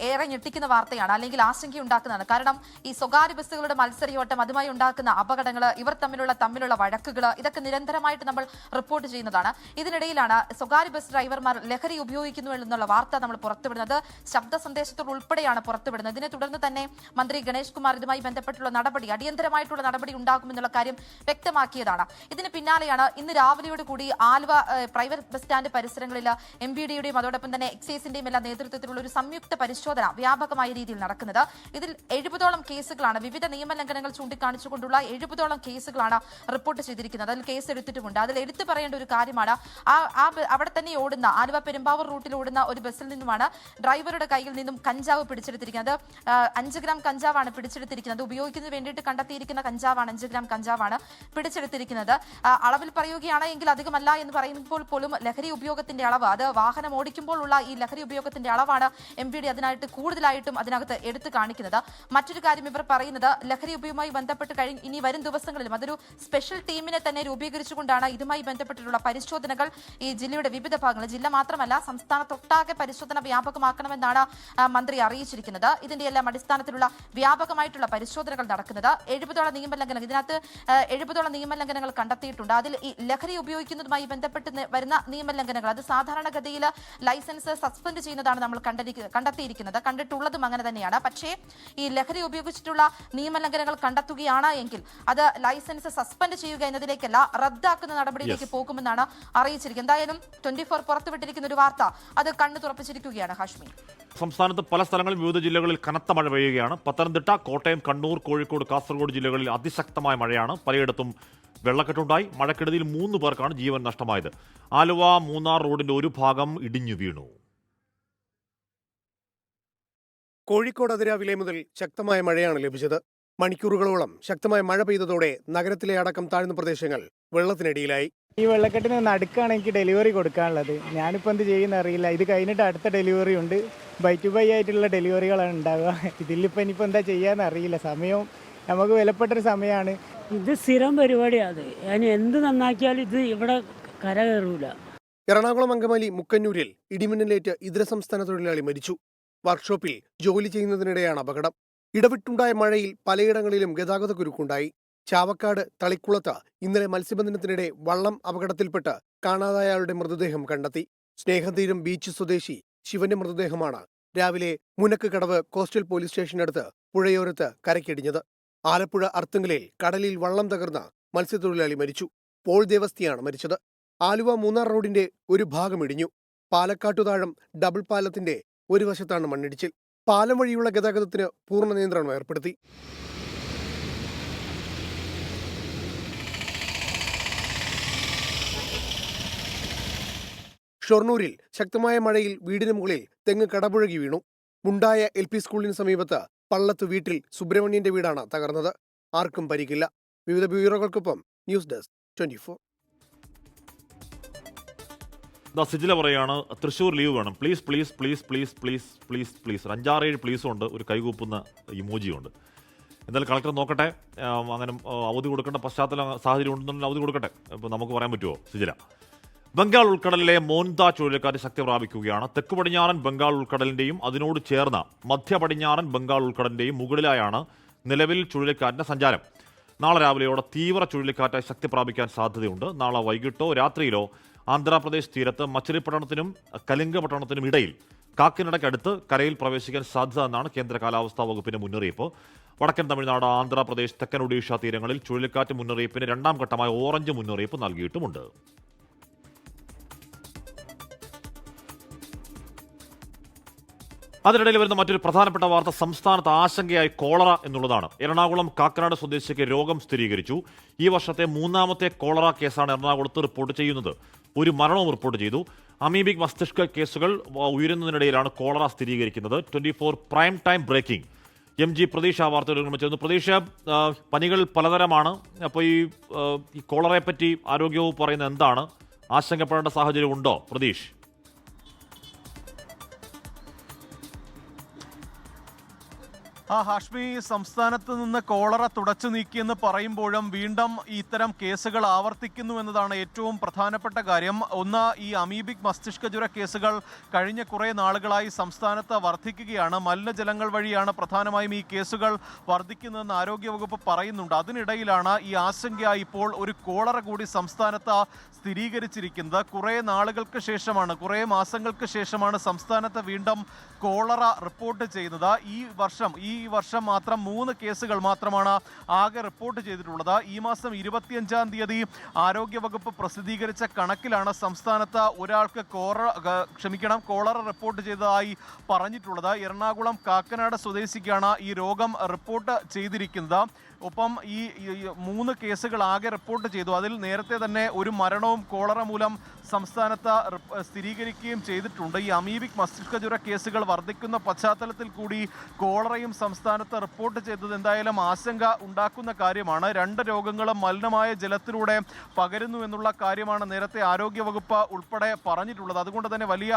ഏറെ ഞെട്ടിക്കുന്ന വാർത്തയാണ്, അല്ലെങ്കിൽ ആശങ്കയുണ്ടാക്കുന്നതാണ്. കാരണം ഈ സ്വകാര്യ ബസ്സുകളുടെ മത്സരയോട്ടം, അതുമായി ഉണ്ടാക്കുന്ന അപകടങ്ങൾ, ഇവർ തമ്മിലുള്ള വഴക്കുകൾ, ഇതൊക്കെ നിരന്തരമായിട്ട് നമ്മൾ റിപ്പോർട്ട് ചെയ്യുന്നതാണ്. ഇതിനിടയിലാണ് സ്വകാര്യ ബസ് ഡ്രൈവർമാർ ലഹരി ഉപയോഗിക്കുന്നു എന്നുള്ള വാർത്ത നമ്മൾ പുറത്തുവിടുന്നത്. ശബ്ദ സന്ദേശത്തോട് ഉൾപ്പെടെയാണ് പുറത്തുവിടുന്നത്. ഇതിനെ തുടർന്ന് തന്നെ മന്ത്രി ഗണേഷ് കുമാർ ഇതുമായി ബന്ധപ്പെട്ടുള്ള നടപടി, അടിയന്തരമായിട്ടുള്ള നടപടി ഉണ്ടാകുമെന്നുള്ള കാര്യം വ്യക്തമാക്കിയതാണ്. ഇതിന് പിന്നാലെയാണ് ഇന്ന് രാവിലെയോട് കൂടി ആലുവ പ്രൈവറ്റ് ബസ് സ്റ്റാൻഡ് പരിസരങ്ങളിൽ MVDയുടെയും അതോടൊപ്പം തന്നെ എക്സൈസിന്റെയും എല്ലാം നേതൃത്വത്തിലുള്ള ഒരു സംയുക്ത പരിശോധന വ്യാപകമായ രീതിയിൽ നടക്കുന്നത്. ഇതിൽ 70ഓളം കേസുകളാണ്, വിവിധ നിയമലംഘനങ്ങൾ ചൂണ്ടിക്കാണിച്ചുകൊണ്ടുള്ള 70ഓളം കേസുകളാണ് റിപ്പോർട്ട് ചെയ്തിരിക്കുന്നത്. അതിൽ കേസ് എടുത്തിട്ടുമുണ്ട്. അതിൽ എടുത്തു പറയേണ്ട ഒരു കാര്യമാണ്, അവിടെ തന്നെ ഓടുന്ന ആലുവ പെരുമ്പാവൂർ റൂട്ടിൽ ഓടുന്ന ഒരു ബസ്സിൽ നിന്നുമാണ് ഡ്രൈവറുടെ കയ്യിൽ നിന്നും കഞ്ചാവ് പിടിച്ചെടുത്തിരിക്കുന്നത്. 5 ഗ്രാം കഞ്ചാവാണ് പിടിച്ചെടുത്തിരിക്കുന്നത്. ഉപയോഗിക്കുന്നതിന് വേണ്ടിയിട്ട് കണ്ടെത്തിയിരിക്കുന്ന കഞ്ചാവാണ്, 5 ഗ്രാം കഞ്ചാവാണ് പിടിച്ചെടുത്തിരിക്കുന്നത്. അളവിൽ പറയുകയാണെങ്കിൽ അധികമല്ല എന്ന് പറയുമ്പോൾ പോലും ലഹരി ഉപയോഗത്തിന്റെ അളവ്, അത് വാഹനം ഓടിക്കുമ്പോഴുള്ള ഈ ലഹരി ഉപയോഗത്തിന്റെ അളവാണ് MVD അതിനായിട്ട് കൂടുതലായിട്ടും അതിനകത്ത് എടുത്തു കാണിക്കുന്നത്. മറ്റൊരു കാര്യം ഇവർ പറയുന്നത്, ലഹരി ഉപയോഗവുമായി ബന്ധപ്പെട്ട് ഇനി വരും ദിവസങ്ങളിലും അതൊരു സ്പെഷ്യൽ ടീമിനെ തന്നെ രൂപീകരിച്ചുകൊണ്ടാണ് ഇതുമായി ബന്ധപ്പെട്ടിട്ടുള്ള പരിശോധനകൾ ഈ ജില്ലയുടെ വിവിധ ഭാഗങ്ങളിൽ, ജില്ല മാത്രമല്ല സംസ്ഥാനത്തൊട്ടാകെ പരിശോധന വ്യാപകമാക്കണമെന്നാണ് മന്ത്രി അറിയിച്ചിരിക്കുന്നത്. ഇതിന്റെ എല്ലാം അടിസ്ഥാനത്തിലുള്ള വ്യാപകമായിട്ടുള്ള പരിശോധനകൾ നടക്കുന്നത്. 70ഓളം നിയമലംഘനങ്ങൾ, ഇതിനകത്ത് 70ഓളം നിയമലംഘനങ്ങൾ കണ്ടെത്തിയിട്ടുണ്ട്. അതിൽ ഈ ലഹരി ഉപയോഗിക്കുന്നതുമായി ബന്ധപ്പെട്ട് വരുന്ന നിയമലംഘനങ്ങൾ, അത് സാധാരണഗതിയിൽ ലൈസൻസ് സസ്പെൻഡ് ചെയ്യുന്നതാണ് നമ്മൾ കണ്ടെത്തിയിരിക്കുന്നത്, കണ്ടിട്ടുള്ളതും അങ്ങനെ തന്നെയാണ്. പക്ഷേ ഈ ലഹരി ഉപയോഗിച്ചിട്ടുള്ള നിയമലംഘനങ്ങൾ കണ്ടെത്തുകയാണ് എങ്കിൽ അത് ലൈസൻസ് സസ്പെൻഡ് ചെയ്യുക എന്നതിലേക്കല്ല, റദ്ദാക്കുന്ന നടപടിയിലേക്ക് പോകുമെന്നാണ് അറിയിച്ചിരിക്കുന്നത്. എന്തായാലും 24 പുറത്തുവിട്ടിരിക്കുന്ന ഒരു വാർത്ത അത് കണ്ണു തുറപ്പിച്ചിരിക്കുകയാണ്. ഹാഷ്മി, സംസ്ഥാനത്ത് പല സ്ഥലങ്ങളിലും വിവിധ ജില്ലകളിൽ കനത്ത മഴ പെയ്യുകയാണ്. പത്തനംതിട്ട, കോട്ടയം, കണ്ണൂർ, കോഴിക്കോട്, കാസർഗോഡ് ജില്ലകളിൽ അതിശക്തമായ മഴയാണ്. പലയിടത്തും വെള്ളക്കെട്ടുണ്ടായി. മഴക്കെടുതിയിൽ 3 പേർക്കാണ് ജീവൻ നഷ്ടമായത്. ആലുവ മൂന്നാർ റോഡിന്റെ ഒരു ഭാഗം ഇടിഞ്ഞു വീണു. കോഴിക്കോട് അതിരാവിലെ മുതൽ ശക്തമായ മഴയാണ് ലഭിച്ചത്. മണിക്കൂറുകളോളം ശക്തമായ മഴ പെയ്തതോടെ നഗരത്തിലെ അടക്കം താഴ്ന്ന പ്രദേശങ്ങൾ വെള്ളത്തിനടിയിലായി. ഈ വെള്ളക്കെട്ടിന് നടുക്കാണ് എനിക്ക് ഡെലിവറി കൊടുക്കാനുള്ളത്. ഞാനിപ്പോൾ എന്ത് ചെയ്യുന്ന അറിയില്ല. ഇത് കഴിഞ്ഞിട്ട് അടുത്ത ഡെലിവറി ഉണ്ട്. ബൈ ടു ബൈ ആയിട്ടുള്ള ഡെലിവറികളാണ് ഉണ്ടാവുക. ഇതിലിപ്പോൾ ഇനിയിപ്പോൾ എന്താ ചെയ്യാന്ന് അറിയില്ല. സമയവും നമുക്ക് വിലപ്പെട്ടൊരു സമയമാണ്. ഇത് സ്ഥിരം പരിപാടിയാണ്. ഞാൻ എന്ത് നന്നാക്കിയാലും ഇത് ഇവിടെ കരകയറൂല. എറണാകുളം അങ്കമാലി മുക്കന്നൂരിൽ ഇടിമിന്നലേറ്റ് ഇതര സംസ്ഥാന തൊഴിലാളി മരിച്ചു. വർക്ക്ഷോപ്പിൽ ജോലി ചെയ്യുന്നതിനിടെയാണ് അപകടം. ഇടവിട്ടുണ്ടായ മഴയിൽ പലയിടങ്ങളിലും ഗതാഗതക്കുരുക്കുണ്ടായി. ചാവക്കാട് തളിക്കുളത്ത് ഇന്നലെ മത്സ്യബന്ധനത്തിനിടെ വള്ളം അപകടത്തിൽപ്പെട്ട് കാണാതായയാളുടെ മൃതദേഹം കണ്ടെത്തി. സ്നേഹതീരം ബീച്ച് സ്വദേശി ശിവന്റെ മൃതദേഹമാണ് രാവിലെ മുനക്ക് കടവ് കോസ്റ്റൽ പോലീസ് സ്റ്റേഷനടുത്ത് പുഴയോരത്ത് കരയ്ക്കടിഞ്ഞത്. ആലപ്പുഴ അർത്തുങ്കലിൽ കടലിൽ വള്ളം തകർന്ന് മത്സ്യത്തൊഴിലാളി മരിച്ചു. പോൾ ദേവസ്തിയാണ് മരിച്ചത്. ആലുവ മൂന്നാർ റോഡിന്റെ ഒരു ഭാഗം ഇടിഞ്ഞു. പാലക്കാട്ടുതാഴം ഡബിൾ പാലത്തിന്റെ ഒരു വശത്താണ് മണ്ണിടിച്ചിൽ. പാലം വഴിയുള്ള ഗതാഗതത്തിന് പൂർണ്ണ നിയന്ത്രണം ഏർപ്പെടുത്തി. ഷൊർണൂരിൽ ശക്തമായ മഴയിൽ വീടിന് മുകളിൽ തെങ്ങ് കടപുഴകി വീണു. മുണ്ടായ LP സ്കൂളിന് സമീപത്ത് പള്ളത്ത് വീട്ടിൽ സുബ്രഹ്മണ്യന്റെ വീടാണ് തകർന്നത്. ആർക്കും പരിക്കില്ല. വിവിധ ബ്യൂറോകൾക്കൊപ്പം ന്യൂസ് ഡെസ്ക് 24. സിജില പറയാണ്, തൃശ്ശൂർ ലീവ് വേണം, please please please please please please please. 5-6 പ്ലീസും ഉണ്ട്, ഒരു കൈകൂപ്പുന്ന ഇമോജിയുണ്ട്. എന്തായാലും കളക്ടർ നോക്കട്ടെ, അങ്ങനെ അവധി കൊടുക്കേണ്ട പശ്ചാത്തല സാഹചര്യം ഉണ്ടെന്നുണ്ടെങ്കിൽ അവധി കൊടുക്കട്ടെ. ഇപ്പോൾ നമുക്ക് പറയാൻ പറ്റുമോ സിജില? ബംഗാൾ ഉൾക്കടലിലെ മോൻത ചുഴലിക്കാറ്റ് ശക്തി പ്രാപിക്കുകയാണ്. തെക്ക് പടിഞ്ഞാറൻ ബംഗാൾ ഉൾക്കടലിന്റെയും അതിനോട് ചേർന്ന മധ്യ പടിഞ്ഞാറൻ ബംഗാൾ ഉൾക്കടലിന്റെയും മുകളിലായാണ് നിലവിൽ ചുഴലിക്കാറ്റിന്റെ സഞ്ചാരം. നാളെ രാവിലെയോടെ തീവ്ര ചുഴലിക്കാറ്റായി ശക്തി പ്രാപിക്കാൻ സാധ്യതയുണ്ട്. നാളെ വൈകിട്ടോ രാത്രിയിലോ ആന്ധ്രാപ്രദേശ് തീരത്ത് മച്ചിലിപ്പട്ടണത്തിനും കലിംഗപട്ടണത്തിനും ഇടയിൽ കാക്കിനടക്കടുത്ത് കരയിൽ പ്രവേശിക്കാൻ സാധ്യത എന്നാണ് കേന്ദ്ര കാലാവസ്ഥാ വകുപ്പിന്റെ മുന്നറിയിപ്പ്. വടക്കൻ തമിഴ്നാട്, ആന്ധ്രാപ്രദേശ്, തെക്കൻ ഒഡീഷ തീരങ്ങളിൽ ചുഴലിക്കാറ്റ് മുന്നറിയിപ്പിന് രണ്ടാം ഘട്ടമായ ഓറഞ്ച് മുന്നറിയിപ്പ് നൽകിയിട്ടുമുണ്ട്. അതിനിടയിൽ വരുന്ന മറ്റൊരു പ്രധാനപ്പെട്ട വാർത്ത സംസ്ഥാനത്ത് ആശങ്കയായി കോളറ എന്നുള്ളതാണ്. എറണാകുളം കാക്കനാട് സ്വദേശിക്ക് രോഗം സ്ഥിരീകരിച്ചു. ഈ വർഷത്തെ മൂന്നാമത്തെ കോളറ കേസാണ് എറണാകുളത്ത് റിപ്പോർട്ട് ചെയ്യുന്നത്. ഒരു മരണവും റിപ്പോർട്ട് ചെയ്തു. അമീബിക് മസ്തിഷ്ക കേസുകൾ ഉയരുന്നതിനിടയിലാണ് കോളറ സ്ഥിരീകരിക്കുന്നത്. 24 prime time breaking. MG Pratheesh ആ വാർത്തകൾ നിർമ്മിച്ചിരുന്നു. പ്രതീഷ്, പനികൾ പലതരമാണ്. അപ്പോൾ ഈ കോളറയെ പറ്റി ആരോഗ്യവകുപ്പ് പറയുന്നത് എന്താണ്? ആശങ്കപ്പെടേണ്ട സാഹചര്യം ഉണ്ടോ പ്രതീഷ്? ഹാഷ്മി, സംസ്ഥാനത്ത് നിന്ന് കോളറ തുടച്ചു നീക്കിയെന്ന് പറയുമ്പോഴും വീണ്ടും ഇത്തരം കേസുകൾ ആവർത്തിക്കുന്നു എന്നതാണ് ഏറ്റവും പ്രധാനപ്പെട്ട കാര്യം. ഒന്ന്, ഈ അമീബിക് മസ്തിഷ്ക ജ്വര കേസുകൾ കഴിഞ്ഞ കുറേ നാളുകളായി സംസ്ഥാനത്ത് വർദ്ധിക്കുകയാണ്. മലിനജലങ്ങൾ വഴിയാണ് പ്രധാനമായും ഈ കേസുകൾ വർദ്ധിക്കുന്നതെന്ന് ആരോഗ്യവകുപ്പ് പറയുന്നുണ്ട്. അതിനിടയിലാണ് ഈ ആശങ്കയായി ഇപ്പോൾ ഒരു കോളറ കൂടി സംസ്ഥാനത്ത് സ്ഥിരീകരിച്ചിരിക്കുന്നത്. കുറേ നാളുകൾക്ക് ശേഷമാണ്, കുറേ മാസങ്ങൾക്ക് ശേഷമാണ് സംസ്ഥാനത്ത് വീണ്ടും കോളറ റിപ്പോർട്ട് ചെയ്യുന്നത്. ഈ വർഷം മാത്രം 3 കേസുകൾ മാത്രമാണ് ആകെ റിപ്പോർട്ട് ചെയ്തിട്ടുള്ളത്. ഈ മാസം 25-ാം തീയതി ആരോഗ്യവകുപ്പ് പ്രസിദ്ധീകരിച്ച കണക്കിലാണ് സംസ്ഥാനത്ത് ഒരാൾക്ക് കോളറ റിപ്പോർട്ട് ചെയ്തതായി പറഞ്ഞിട്ടുള്ളത്. എറണാകുളം കാക്കനാട് സ്വദേശിക്കാണ് ഈ രോഗം റിപ്പോർട്ട് ചെയ്തിരിക്കുന്നത്. ഒപ്പം ഈ 3 കേസുകൾ ആകെ റിപ്പോർട്ട് ചെയ്തു. അതിൽ നേരത്തെ തന്നെ ഒരു മരണവും കോളറ മൂലം സംസ്ഥാനത്ത് സ്ഥിരീകരിക്കുകയും ചെയ്തിട്ടുണ്ട്. ഈ അമീബിക് മസ്തിഷ്ക ജ്വര കേസുകൾ വർദ്ധിക്കുന്ന പശ്ചാത്തലത്തിൽ കൂടി കോളറയും സംസ്ഥാനത്ത് റിപ്പോർട്ട് ചെയ്തത് എന്തായാലും ആശങ്ക ഉണ്ടാക്കുന്ന കാര്യമാണ്. 2 രോഗങ്ങളും മലിനമായ ജലത്തിലൂടെ പകരുന്നു എന്നുള്ള കാര്യമാണ് നേരത്തെ ആരോഗ്യവകുപ്പ് ഉൾപ്പെടെ പറഞ്ഞിട്ടുള്ളത്. അതുകൊണ്ട് തന്നെ വലിയ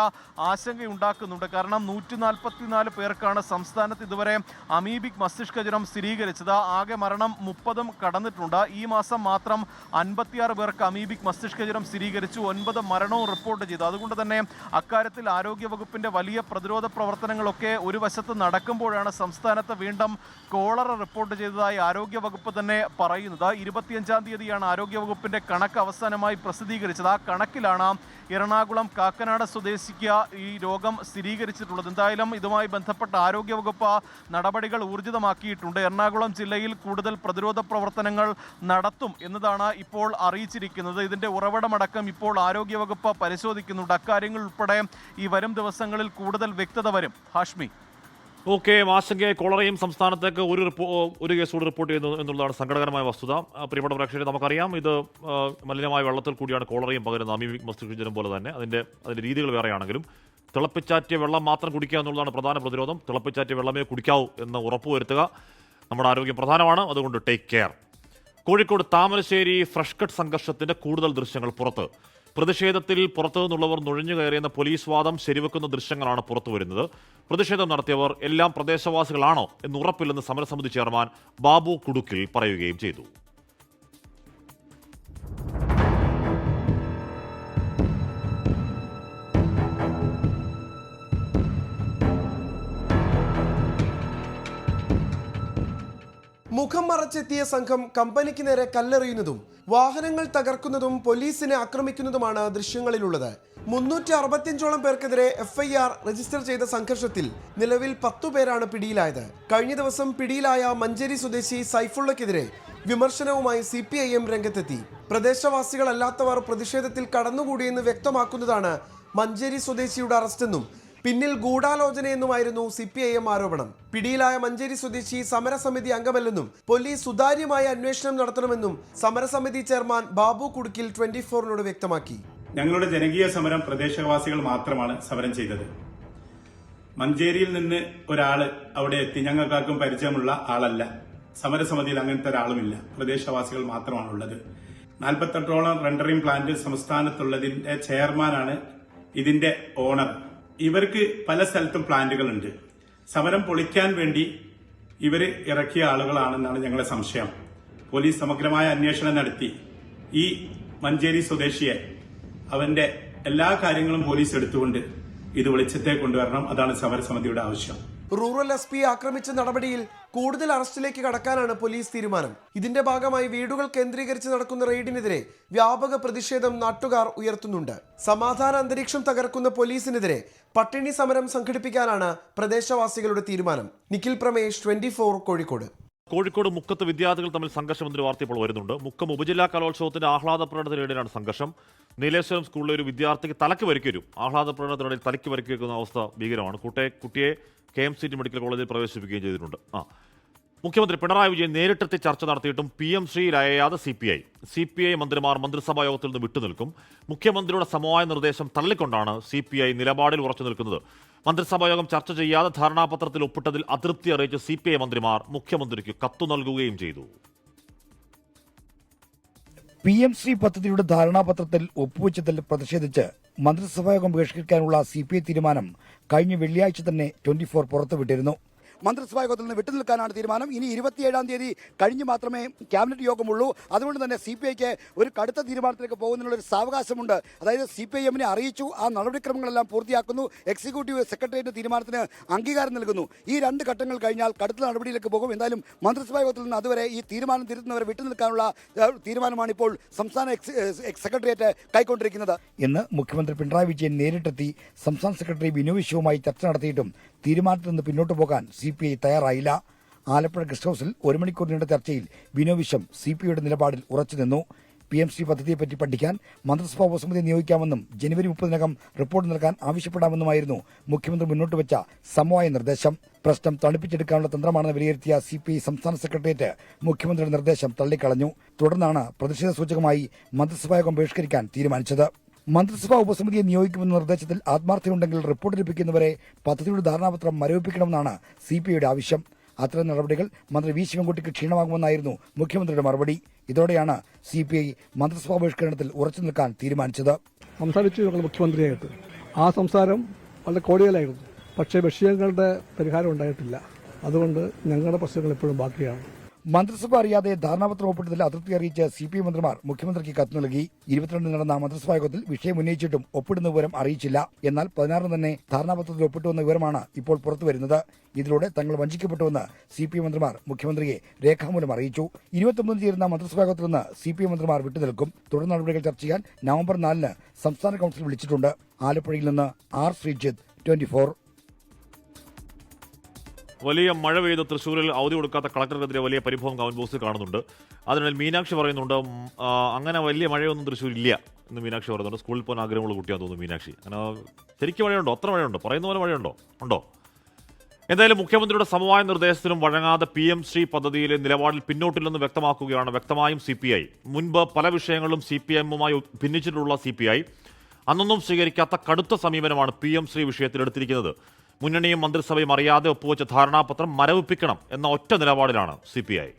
ആശങ്കയുണ്ടാക്കുന്നുണ്ട്. കാരണം 144 പേർക്കാണ് സംസ്ഥാനത്ത് ഇതുവരെ അമീബിക് മസ്തിഷ്ക ജ്വരം സ്ഥിരീകരിച്ചത്. ആകെ മരണം 30 കടന്നിട്ടുണ്ട്. ഈ മാസം മാത്രം 56 പേർക്ക് അമീബിക് മസ്തിഷ്ക ജ്വരം സ്ഥിരീകരിച്ചു. 9 മരണവും റിപ്പോർട്ട് ചെയ്തു. അതുകൊണ്ട് തന്നെ അക്കാര്യത്തിൽ ആരോഗ്യവകുപ്പിന്റെ വലിയ പ്രതിരോധ പ്രവർത്തനങ്ങളൊക്കെ ഒരു വശത്ത് നടക്കുമ്പോഴാണ് സംസ്ഥാനത്ത് വീണ്ടും കോളറ റിപ്പോർട്ട് ചെയ്തതായി ആരോഗ്യവകുപ്പ് തന്നെ പറയുന്നത്. 25-ാം തീയതിയാണ് ആരോഗ്യവകുപ്പിന്റെ കണക്ക് അവസാനമായി പ്രസിദ്ധീകരിച്ചത്. ആ കണക്കിലാണ് എറണാകുളം കാക്കനാട് സ്വദേശിക്ക് ഈ രോഗം സ്ഥിരീകരിച്ചിട്ടുള്ളത്. എന്തായാലും ഇതുമായി ബന്ധപ്പെട്ട ആരോഗ്യവകുപ്പ് നടപടികൾ ഊർജിതമാക്കിയിട്ടുണ്ട്. എറണാകുളം ജില്ലയിൽ കൂടുതൽ പ്രതിരോധ പ്രവർത്തനങ്ങൾ നടത്തും എന്നതാണ് ഇപ്പോൾ അറിയിച്ചിരിക്കുന്നത്. ഇതിന്റെ ഉറവിടമടക്കം ഇപ്പോൾ ആരോഗ്യവകുപ്പ് പരിശോധിക്കുന്നുണ്ട്. അക്കാര്യങ്ങൾ ഉൾപ്പെടെ ഈ വരും ദിവസങ്ങളിൽ കൂടുതൽ വ്യക്തത വരും. ഹാഷ്മി, ഓക്കെ. ആശങ്കയായി കോളറയും സംസ്ഥാനത്തേക്ക് ഒരു കേസ് കൂടി റിപ്പോർട്ട് ചെയ്യുന്നു എന്നുള്ളതാണ് സങ്കടകരമായ വസ്തുത. പ്രിയപ്പെട്ട പ്രേക്ഷകരെ, നമുക്കറിയാം ഇത് മലിനമായ വെള്ളത്തിൽ കൂടിയാണ് കോളറയും പകരുന്നത്. അമീബിക് മസ്തിഷ്ക ജ്വരം പോലെ തന്നെ അതിന്റെ രീതികൾ വേറെയാണെങ്കിലും തിളപ്പിച്ചാറ്റിയ വെള്ളം മാത്രം കുടിക്കുക എന്നുള്ളതാണ് പ്രധാന പ്രതിരോധം. തിളപ്പിച്ചാറ്റിയ വെള്ളമേ കുടിക്കാവൂ എന്ന് ഉറപ്പുവരുത്തുക നമ്മുടെ ആരോഗ്യം പ്രധാനമാണ്. അതുകൊണ്ട് take care. Kozhikode Thamarassery fresh cut സംഘർഷത്തിന്റെ കൂടുതൽ ദൃശ്യങ്ങൾ പുറത്ത്. പ്രതിഷേധത്തിൽ പുറത്തു നിന്നുള്ളവർ നുഴഞ്ഞു കയറിയെന്ന പോലീസ് വാദം ശരിവെക്കുന്ന ദൃശ്യങ്ങളാണ് പുറത്തുവരുന്നത്. പ്രതിഷേധം നടത്തിയവർ എല്ലാം പ്രദേശവാസികളാണോ എന്ന് ഉറപ്പില്ലെന്ന് സമരസമിതി ചെയർമാൻ ബാബു കുടുക്കിൽ പറയുകയും ചെയ്തു. മുഖം മറച്ചെത്തിയ സംഘം കമ്പനിക്ക് നേരെ കല്ലെറിയുന്നതും വാഹനങ്ങൾ തകർക്കുന്നതും പോലീസിനെ ആക്രമിക്കുന്നതുമാണ് ദൃശ്യങ്ങളിലുള്ളത്. 365ഓളം പേർക്കെതിരെ FIR രജിസ്റ്റർ ചെയ്ത സംഘർഷത്തിൽ നിലവിൽ 10 പേരാണ് പിടിയിലായത്. കഴിഞ്ഞ ദിവസം പിടിയിലായ മഞ്ചേരി സ്വദേശി സൈഫുള്ളക്കെതിരെ വിമർശനവുമായി CPIM രംഗത്തെത്തി. പ്രദേശവാസികളല്ലാത്തവർ പ്രതിഷേധത്തിൽ കടന്നുകൂടിയെന്ന് വ്യക്തമാക്കുന്നതാണ് മഞ്ചേരി സ്വദേശിയുടെ അറസ്റ്റെന്നും പിന്നിൽ ഗൂഢാലോചനയെന്നുമായിരുന്നു CPIM ആരോപണം. പിടിയിലായ മഞ്ചേരി സ്വദേശി സമരസമിതി അംഗമല്ലെന്നും പോലീസ് സുതാര്യമായ അന്വേഷണം നടത്തണമെന്നും സമരസമിതി ചെയർമാൻ ബാബു കുടുക്കിൽ 24നോട് വ്യക്തമാക്കി. ഞങ്ങളുടെ ജനകീയ സമരം പ്രദേശവാസികൾ മാത്രമാണ് സമരം ചെയ്തത്. മഞ്ചേരിയിൽ നിന്ന് ഒരാള് അവിടെ എത്തി ഞങ്ങൾക്കാർക്കും പരിചയമുള്ള ആളല്ല. സമരസമിതിയിൽ അങ്ങനത്തെ ഒരാളുമില്ല. പ്രദേശവാസികൾ മാത്രമാണുള്ളത്. 48ഓളം റെൻഡറിംഗ് പ്ലാന്റ് സംസ്ഥാനത്തുള്ളതിന്റെ ചെയർമാനാണ് ഇതിന്റെ ഓണർ. ഇവർക്ക് പല സ്ഥലത്തും പ്ലാന്റുകളുണ്ട്. സമരം പൊളിക്കാൻ വേണ്ടി ഇവര് ഇറക്കിയ ആളുകളാണെന്നാണ് ഞങ്ങളുടെ സംശയം. പോലീസ് സമഗ്രമായ അന്വേഷണം നടത്തി ഈ മഞ്ചേരി സ്വദേശിയെ അവന്റെ എല്ലാ കാര്യങ്ങളും പോലീസ് എടുത്തുകൊണ്ട് ഇത് വെളിച്ചത്തെ കൊണ്ടുവരണം. അതാണ് സമരസമിതിയുടെ ആവശ്യം. റൂറൽ SP ആക്രമിച്ച നടപടിയിൽ കൂടുതൽ അറസ്റ്റിലേക്ക് കടക്കാനാണ് പോലീസ് തീരുമാനം. ഇതിന്റെ ഭാഗമായി വീടുകൾ കേന്ദ്രീകരിച്ച് നടക്കുന്ന റെയ്ഡിനെതിരെ വ്യാപക പ്രതിഷേധം നാട്ടുകാർ ഉയർത്തുന്നുണ്ട്. സമാധാന അന്തരീക്ഷം തകർക്കുന്ന പോലീസിനെതിരെ പട്ടിണി സമരം സംഘടിപ്പിക്കാനാണ് പ്രദേശവാസികളുടെ തീരുമാനം. നിഖിൽ പ്രമേഷ്, 24 കോഴിക്കോട്. കോഴിക്കോട് മുക്കത്ത് വിദ്യാർത്ഥികൾ തമ്മിൽ സംഘർഷം എന്നൊരു വാർത്ത ഇപ്പോൾ വരുന്നുണ്ട്. മുക്കം ഉപജില്ലാ കലോത്സവത്തിന്റെ ആഹ്ലാദ പ്രകടനത്തിനിടയിലാണ് സംഘർഷം. നീലേശ്വരം സ്കൂളിലെ ഒരു വിദ്യാർത്ഥിക്ക് തലയ്ക്ക് പരിക്കേറ്റു. ആഹ്ലാദ പ്രകടനത്തിനിടയിൽ തലയ്ക്ക് പരിക്കേൽക്കുന്ന അവസ്ഥ ഭീകരമാണ്. കുട്ടിയെ KMCT മെഡിക്കൽ കോളേജിൽ പ്രവേശിപ്പിക്കുകയും ചെയ്തിട്ടുണ്ട്. മുഖ്യമന്ത്രി പിണറായി വിജയൻ നേരിട്ടെത്തി ചർച്ച നടത്തിയിട്ടും PM ശ്രീയിലയാതെ CPI മന്ത്രിമാർ മന്ത്രിസഭാ യോഗത്തിൽ നിന്ന് വിട്ടുനിൽക്കും. മുഖ്യമന്ത്രിയുടെ സമവായ നിർദ്ദേശം തള്ളിക്കൊണ്ടാണ് CPI നിലപാടിൽ ഉറച്ചു നിൽക്കുന്നത്. മന്ത്രിസഭാ യോഗം ചർച്ച ചെയ്യാതെ ധാരണാപത്രത്തിൽ ഒപ്പിട്ടതിൽ അതൃപ്തി അറിയിച്ച CPI മന്ത്രിമാർ മുഖ്യമന്ത്രിക്ക് കത്തു നൽകുകയും ചെയ്തു. PMC പദ്ധതിയുടെ ധാരണാപത്രത്തിൽ ഒപ്പുവെച്ചതിൽ പ്രതിഷേധിച്ച് മന്ത്രിസഭായോഗം ബഹിഷ്കരിക്കാനുള്ള CPI തീരുമാനം കഴിഞ്ഞ വെള്ളിയാഴ്ച തന്നെ 24 പുറത്തുവിട്ടിരുന്നു. മന്ത്രിസഭാ യോഗത്തിൽ നിന്ന് വിട്ടുനിൽക്കാനാണ് തീരുമാനം. ഇനി 27-ാം തീയതി കഴിഞ്ഞ് മാത്രമേ ക്യാബിനറ്റ് യോഗമുള്ളൂ. അതുകൊണ്ട് തന്നെ CPIക്ക് ഒരു കടുത്ത തീരുമാനത്തിലേക്ക് പോകുന്നതിനുള്ള ഒരു സാവകാശമുണ്ട്. അതായത് CPIഎമ്മിനെ അറിയിച്ചു, ആ നടപടിക്രമങ്ങളെല്ലാം പൂർത്തിയാക്കുന്നു, എക്സിക്യൂട്ടീവ് സെക്രട്ടേറിയറ്റ് തീരുമാനത്തിന് അംഗീകാരം നൽകുന്നു. ഈ 2 ഘട്ടങ്ങൾ കഴിഞ്ഞാൽ കടുത്ത നടപടിയിലേക്ക് പോകും. എന്തായാലും മന്ത്രിസഭാ യോഗത്തിൽ നിന്ന് അതുവരെ ഈ തീരുമാനം തിരുത്തുന്നവരെ വിട്ടുനിൽക്കാനുള്ള തീരുമാനമാണ് ഇപ്പോൾ സംസ്ഥാന സെക്രട്ടേറിയറ്റ് കൈക്കൊണ്ടിരിക്കുന്നത് എന്ന് മുഖ്യമന്ത്രി പിണറായി വിജയൻ നേരിട്ടെത്തി സംസ്ഥാന സെക്രട്ടറി ബിനു വിശ്വവുമായി ചർച്ച നടത്തിയിട്ടും തീരുമാനത്തിൽ നിന്ന് പിന്നോട്ട് പോകാൻ CPI തയ്യാറായില്ല. ആലപ്പുഴ ഗസ്റ്റ് ഹൌസിൽ 1 മണിക്കൂർ നീണ്ട ചർച്ചയിൽ ബിനു വിശ്വം CPIയുടെ നിലപാടിൽ ഉറച്ചുനിന്നു. PMC പദ്ധതിയെപ്പറ്റി പഠിക്കാൻ മന്ത്രിസഭാ ഉപസമിതി നിയോഗിക്കാമെന്നും ജനുവരി 30-നകം റിപ്പോർട്ട് നൽകാൻ ആവശ്യപ്പെടാമെന്നുമായിരുന്നു മുഖ്യമന്ത്രി മുന്നോട്ട് വെച്ച സമവായ നിർദ്ദേശം. പ്രശ്നം തണുപ്പിച്ചെടുക്കാനുള്ള തന്ത്രമാണെന്ന് വിലയിരുത്തിയ CPI സംസ്ഥാന സെക്രട്ടേറിയറ്റ് മുഖ്യമന്ത്രിയുടെ നിർദ്ദേശം തള്ളിക്കളഞ്ഞു. തുടർന്നാണ് പ്രതിഷേധ സൂചകമായി മന്ത്രിസഭായോഗം ബഹിഷ്കരിക്കാൻ തീരുമാനിച്ചത്. മന്ത്രിസഭാ ഉപസമിതിയെ നിയോഗിക്കുമെന്ന നിർദ്ദേശത്തിൽ ആത്മാർത്ഥതയുണ്ടെങ്കിൽ റിപ്പോർട്ട് ലഭിക്കുന്നവരെ പദ്ധതിയുടെ ധാരണാപത്രം മരവിപ്പിക്കണമെന്നാണ് CPIയുടെ ആവശ്യം. അത്തരം നടപടികൾ മന്ത്രി V ശിവൻകുട്ടിക്ക് ക്ഷീണമാകുമെന്നായിരുന്നു മുഖ്യമന്ത്രിയുടെ മറുപടി. ഇതോടെയാണ് CPI മന്ത്രിസഭാ ബഹിഷ്കരണത്തിൽ ഉറച്ചു നിൽക്കാൻ തീരുമാനിച്ചത്. സംസാരിച്ചു മുഖ്യമന്ത്രിയായിട്ട് ആ സംസാരം വളരെ കോടിയലായിരുന്നു. പക്ഷേ വിഷയങ്ങളുടെ പരിഹാരം ഉണ്ടായിട്ടില്ല. അതുകൊണ്ട് ഞങ്ങളുടെ പ്രശ്നങ്ങൾ എപ്പോഴും ബാക്കിയാണ്. മന്ത്രിസഭ അറിയാതെ ധാരണാപത്രം ഒപ്പിട്ടതിൽ അതൃപ്തി അറിയിച്ച CPI മന്ത്രിമാർ മുഖ്യമന്ത്രിക്ക് കത്ത് നൽകി. 22 നടന്ന മന്ത്രിസഭാ യോഗത്തിൽ വിഷയം ഉന്നയിച്ചിട്ടും ഒപ്പിടുന്ന വിവരം അറിയിച്ചില്ല. എന്നാൽ 16 തന്നെ ധാരണാപത്രത്തിൽ ഒപ്പിട്ടുവെന്ന വിവരമാണ് ഇപ്പോൾ പുറത്തുവരുന്നത്. ഇതിലൂടെ തങ്ങൾ വഞ്ചിക്കപ്പെട്ടുവെന്ന് CPI മന്ത്രിമാർ മുഖ്യമന്ത്രിയെ രേഖാമൂലം അറിയിച്ചു. 29 ചേരുന്ന മന്ത്രിസഭാ യോഗത്തിൽ നിന്ന് CPI മന്ത്രിമാർ വിട്ടുനിൽക്കും. തുടർ നടപടികൾ ചർച്ച ചെയ്യാൻ നവംബർ 4-ന് സംസ്ഥാന കൌൺസിൽ വിളിച്ചിട്ടുണ്ട്. ആലപ്പുഴയിൽ നിന്ന് R. ശ്രീജിത്ത്, 24. വലിയ മഴ പെയ്ത് തൃശ്ശൂരിൽ അവധി കൊടുക്കാത്ത കളക്ടർക്കെതിരെ വലിയ പരിഭവം കമന്റ് ബോക്സിൽ കാണുന്നുണ്ട്. അതിനിടയിൽ മീനാക്ഷി പറയുന്നുണ്ട് അങ്ങനെ വലിയ മഴയൊന്നും തൃശ്ശൂരില്ല എന്ന് മീനാക്ഷി പറയുന്നുണ്ട്. സ്കൂളിൽ പോകാൻ ആഗ്രഹമുള്ള കുട്ടിയാണെന്ന് തോന്നുന്നു മീനാക്ഷി. അങ്ങനെ ശരിക്കും മഴയുണ്ടോ? അത്ര മഴയുണ്ടോ? പറയുന്ന പോലെ മഴയുണ്ടോ? ഉണ്ടോ? എന്തായാലും മുഖ്യമന്ത്രിയുടെ സമവായ നിർദ്ദേശത്തിനും വഴങ്ങാതെ PM ശ്രീ പദ്ധതിയിലെ നിലപാടിൽ പിന്നോട്ടില്ലെന്ന് വ്യക്തമാക്കുകയാണ് വ്യക്തമായും CPI. മുൻപ് പല വിഷയങ്ങളും CPIഎമ്മുമായി ഭിന്നിച്ചിട്ടുള്ള CPI അന്നൊന്നും സ്വീകരിക്കാത്ത കടുത്ത സമീപനമാണ് PM ശ്രീ വിഷയത്തിൽ എടുത്തിരിക്കുന്നത്. മുന്നണിയും മന്ത്രിസഭയും അറിയാതെ ഒപ്പുവെച്ച ധാരണാപത്രം മരവിപ്പിക്കണം എന്ന ഒറ്റ നിലപാടിലാണ് CPI.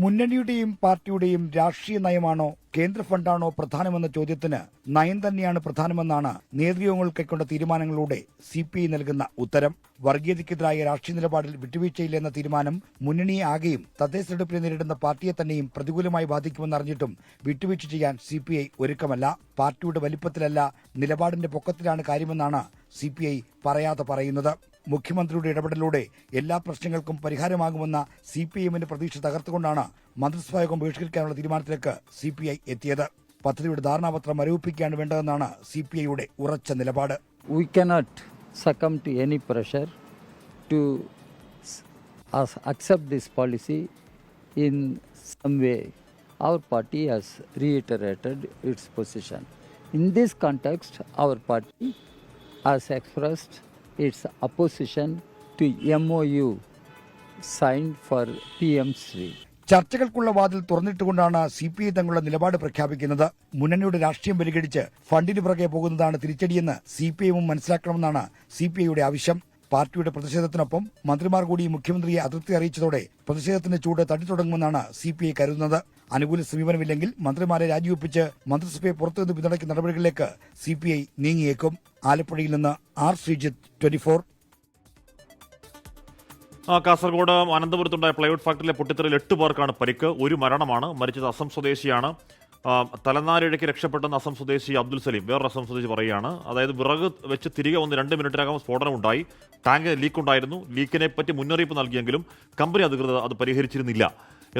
മുന്നണിയുടെയും പാർട്ടിയുടെയും രാഷ്ട്രീയ നയമാണോ കേന്ദ്ര ഫണ്ടാണോ പ്രധാനമെന്ന ചോദ്യത്തിന് നയം തന്നെയാണ് പ്രധാനമെന്നാണ് നേതൃയോഗങ്ങൾ കൈക്കൊണ്ട തീരുമാനങ്ങളിലൂടെ CPI നൽകുന്ന ഉത്തരം. വർഗീയതയ്ക്കെതിരായ രാഷ്ട്രീയ നിലപാടിൽ വിട്ടുവീഴ്ചയില്ലെന്ന തീരുമാനം മുന്നണിയെ ആകെയും തദ്ദേശ തെരഞ്ഞെടുപ്പിനെ നേരിടുന്ന പാർട്ടിയെ തന്നെയും പ്രതികൂലമായി ബാധിക്കുമെന്നറിഞ്ഞിട്ടും വിട്ടുവീഴ്ച ചെയ്യാൻ CPI ഒരുക്കമല്ല. പാർട്ടിയുടെ വലിപ്പത്തിലല്ല, നിലപാടിന്റെ പൊക്കത്തിലാണ് കാര്യമെന്നാണ് CPI പറയാതെ പറയുന്നത്. മുഖ്യമന്ത്രിയുടെ ഇടപെടലിലൂടെ എല്ലാ പ്രശ്നങ്ങൾക്കും പരിഹാരമാകുമെന്ന CPIഎമ്മിന്റെ പ്രതീക്ഷ തകർത്തുകൊണ്ടാണ് മന്ത്രിസഭായോഗം ബഹിഷ്കരിക്കാനുള്ള തീരുമാനത്തിലേക്ക് CPI എത്തിയത്. പദ്ധതിയുടെ ധാരണാപത്രം മരവിപ്പിക്കുകയാണ് വേണ്ടതെന്നാണ് CPIയുടെ ഉറച്ച നിലപാട്. We cannot succumb to any pressure to accept this policy in some way. Our party has reiterated its position. In this context, our party has expressed its opposition to MOU signed for PM Shri. ചർച്ചകൾക്കുള്ള വാതിൽ തുറന്നിട്ടുകൊണ്ടാണ് CPI തങ്ങളുടെ നിലപാട് പ്രഖ്യാപിക്കുന്നത്. മുന്നണിയുടെ രാഷ്ട്രീയം പരിഗണിച്ച് ഫണ്ടിന് പുറകെ പോകുന്നതാണ് തിരിച്ചടിയെന്ന് CPIഎമ്മും മനസ്സിലാക്കണമെന്നാണ് CPIയുടെ ആവശ്യം. പാർട്ടിയുടെ പ്രതിഷേധത്തിനൊപ്പം മന്ത്രിമാർ കൂടി മുഖ്യമന്ത്രിയെ അതൃപ്തി അറിയിച്ചതോടെ പ്രതിഷേധത്തിന്റെ ചൂട് തട്ടിത്തുടങ്ങുമെന്നാണ് CPI കരുതുന്നത്. അനുകൂല സമീപനമില്ലെങ്കിൽ മന്ത്രിമാരെ രാജിവെപ്പിച്ച് മന്ത്രിസഭയെ പുറത്തുനിന്ന് പിന്തുണയ്ക്കുന്ന നടപടികളിലേക്ക് CPI നീങ്ങിയേക്കും. ആലപ്പുഴയിൽ നിന്ന് R. ശ്രീജിത്ത്, 24. കാസർഗോഡ് അനന്തപുരത്തുണ്ടായ പ്ലൈവുഡ് ഫാക്ടറിയിലെ പൊട്ടിത്തെറിയിൽ 8 പേർക്കാണ് പരിക്ക്. 1 മരണമാണ്. മരിച്ചത് അസം സ്വദേശിയാണ്. തലനാരിഴയ്ക്ക് രക്ഷപ്പെട്ടെന്ന അസം സ്വദേശി അബ്ദുൽ സലീം വേറൊരു അസം സ്വദേശി പറയുകയാണ്. അതായത് വിറക് വെച്ച് തിരികെ വന്ന് 2 മിനിറ്റിനകം സ്ഫോടനമുണ്ടായി. ടാങ്ക് ലീക്ക് ഉണ്ടായിരുന്നു. ലീക്കിനെ പറ്റി മുന്നറിയിപ്പ് നൽകിയെങ്കിലും കമ്പനി അധികൃതർ അത് പരിഹരിച്ചിരുന്നില്ല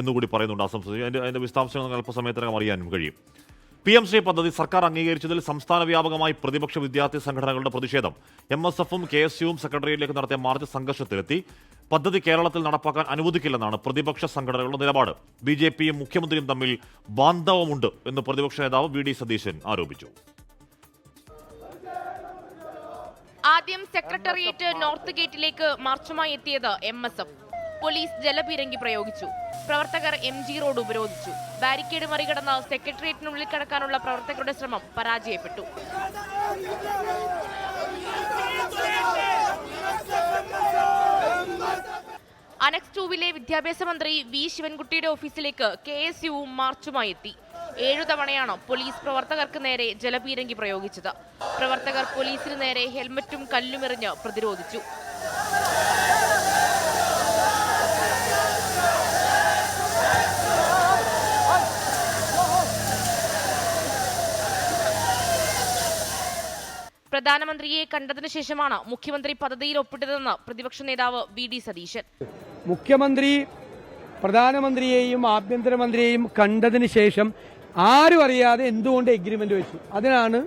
എന്നുകൂടി പറയുന്നുണ്ട് അസം സ്വദേശി. അതിന്റെ വിശദാംശങ്ങൾ അല്പസമയത്തിനകം അറിയാനും കഴിയും. PM-ശ്രീ പദ്ധതി സർക്കാർ അംഗീകരിച്ചതിൽ സംസ്ഥാന വ്യാപകമായി പ്രതിപക്ഷ വിദ്യാർത്ഥി സംഘടനകളുടെ പ്രതിഷേധം. MSF-ഉം KSU-വും സെക്രട്ടേറിയറ്റിലേക്ക് നടത്തിയ മാർച്ച് സംഘർഷത്തിലെത്തി. പദ്ധതി കേരളത്തിൽ നടപ്പാക്കാൻ അനുവദിക്കില്ലെന്നാണ് പ്രതിപക്ഷ സംഘടനകളുടെ നിലപാട്. BJP-യും മുഖ്യമന്ത്രിയും തമ്മിൽ ബാന്ധവമുണ്ട് എന്ന് പ്രതിപക്ഷ നേതാവ് VD സതീശൻ ആരോപിച്ചു. ആദ്യം സെക്രട്ടേറിയറ്റ് നോർത്ത് ഗേറ്റിലേക്ക് മാർച്ചുമായി എത്തിയത് MSF. പോലീസ് ജലപീരങ്കി പ്രയോഗിച്ചു. പ്രവർത്തകർ MG റോഡ് ഉപരോധിച്ചു. ബാരിക്കേഡ് മറികടന്ന് സെക്രട്ടേറിയറ്റിനുള്ളിൽ കടക്കാനുള്ള പ്രവർത്തകരുടെ ശ്രമം പരാജയപ്പെട്ടു. അനക്സ് 2-വിലെ വിദ്യാഭ്യാസ മന്ത്രി V ശിവൻകുട്ടിയുടെ ഓഫീസിലേക്ക് KSU മാർച്ചുമായി എത്തി. 7 തവണയാണ് പോലീസ് പ്രവർത്തകർക്ക് നേരെ ജലപീരങ്കി പ്രയോഗിച്ചത്. പ്രവർത്തകർ പോലീസിന് നേരെ ഹെൽമറ്റും കല്ലുമെറിഞ്ഞ് പ്രതിരോധിച്ചു. പ്രധാനമന്ത്രിയെ കണ്ടതിനു ശേഷമാണ് മുഖ്യമന്ത്രി പദ്ധതിയിൽ ഒപ്പിട്ടതെന്ന് പ്രതിപക്ഷ നേതാവ് VD സതീശൻ. മുഖ്യമന്ത്രി പ്രധാനമന്ത്രിയെയും ആഭ്യന്തരമന്ത്രിയെയും കണ്ടതിന് ശേഷം ആരും അറിയാതെ എന്തുകൊണ്ട് എഗ്രിമെന്റ് വെച്ചു, അതിനാണ്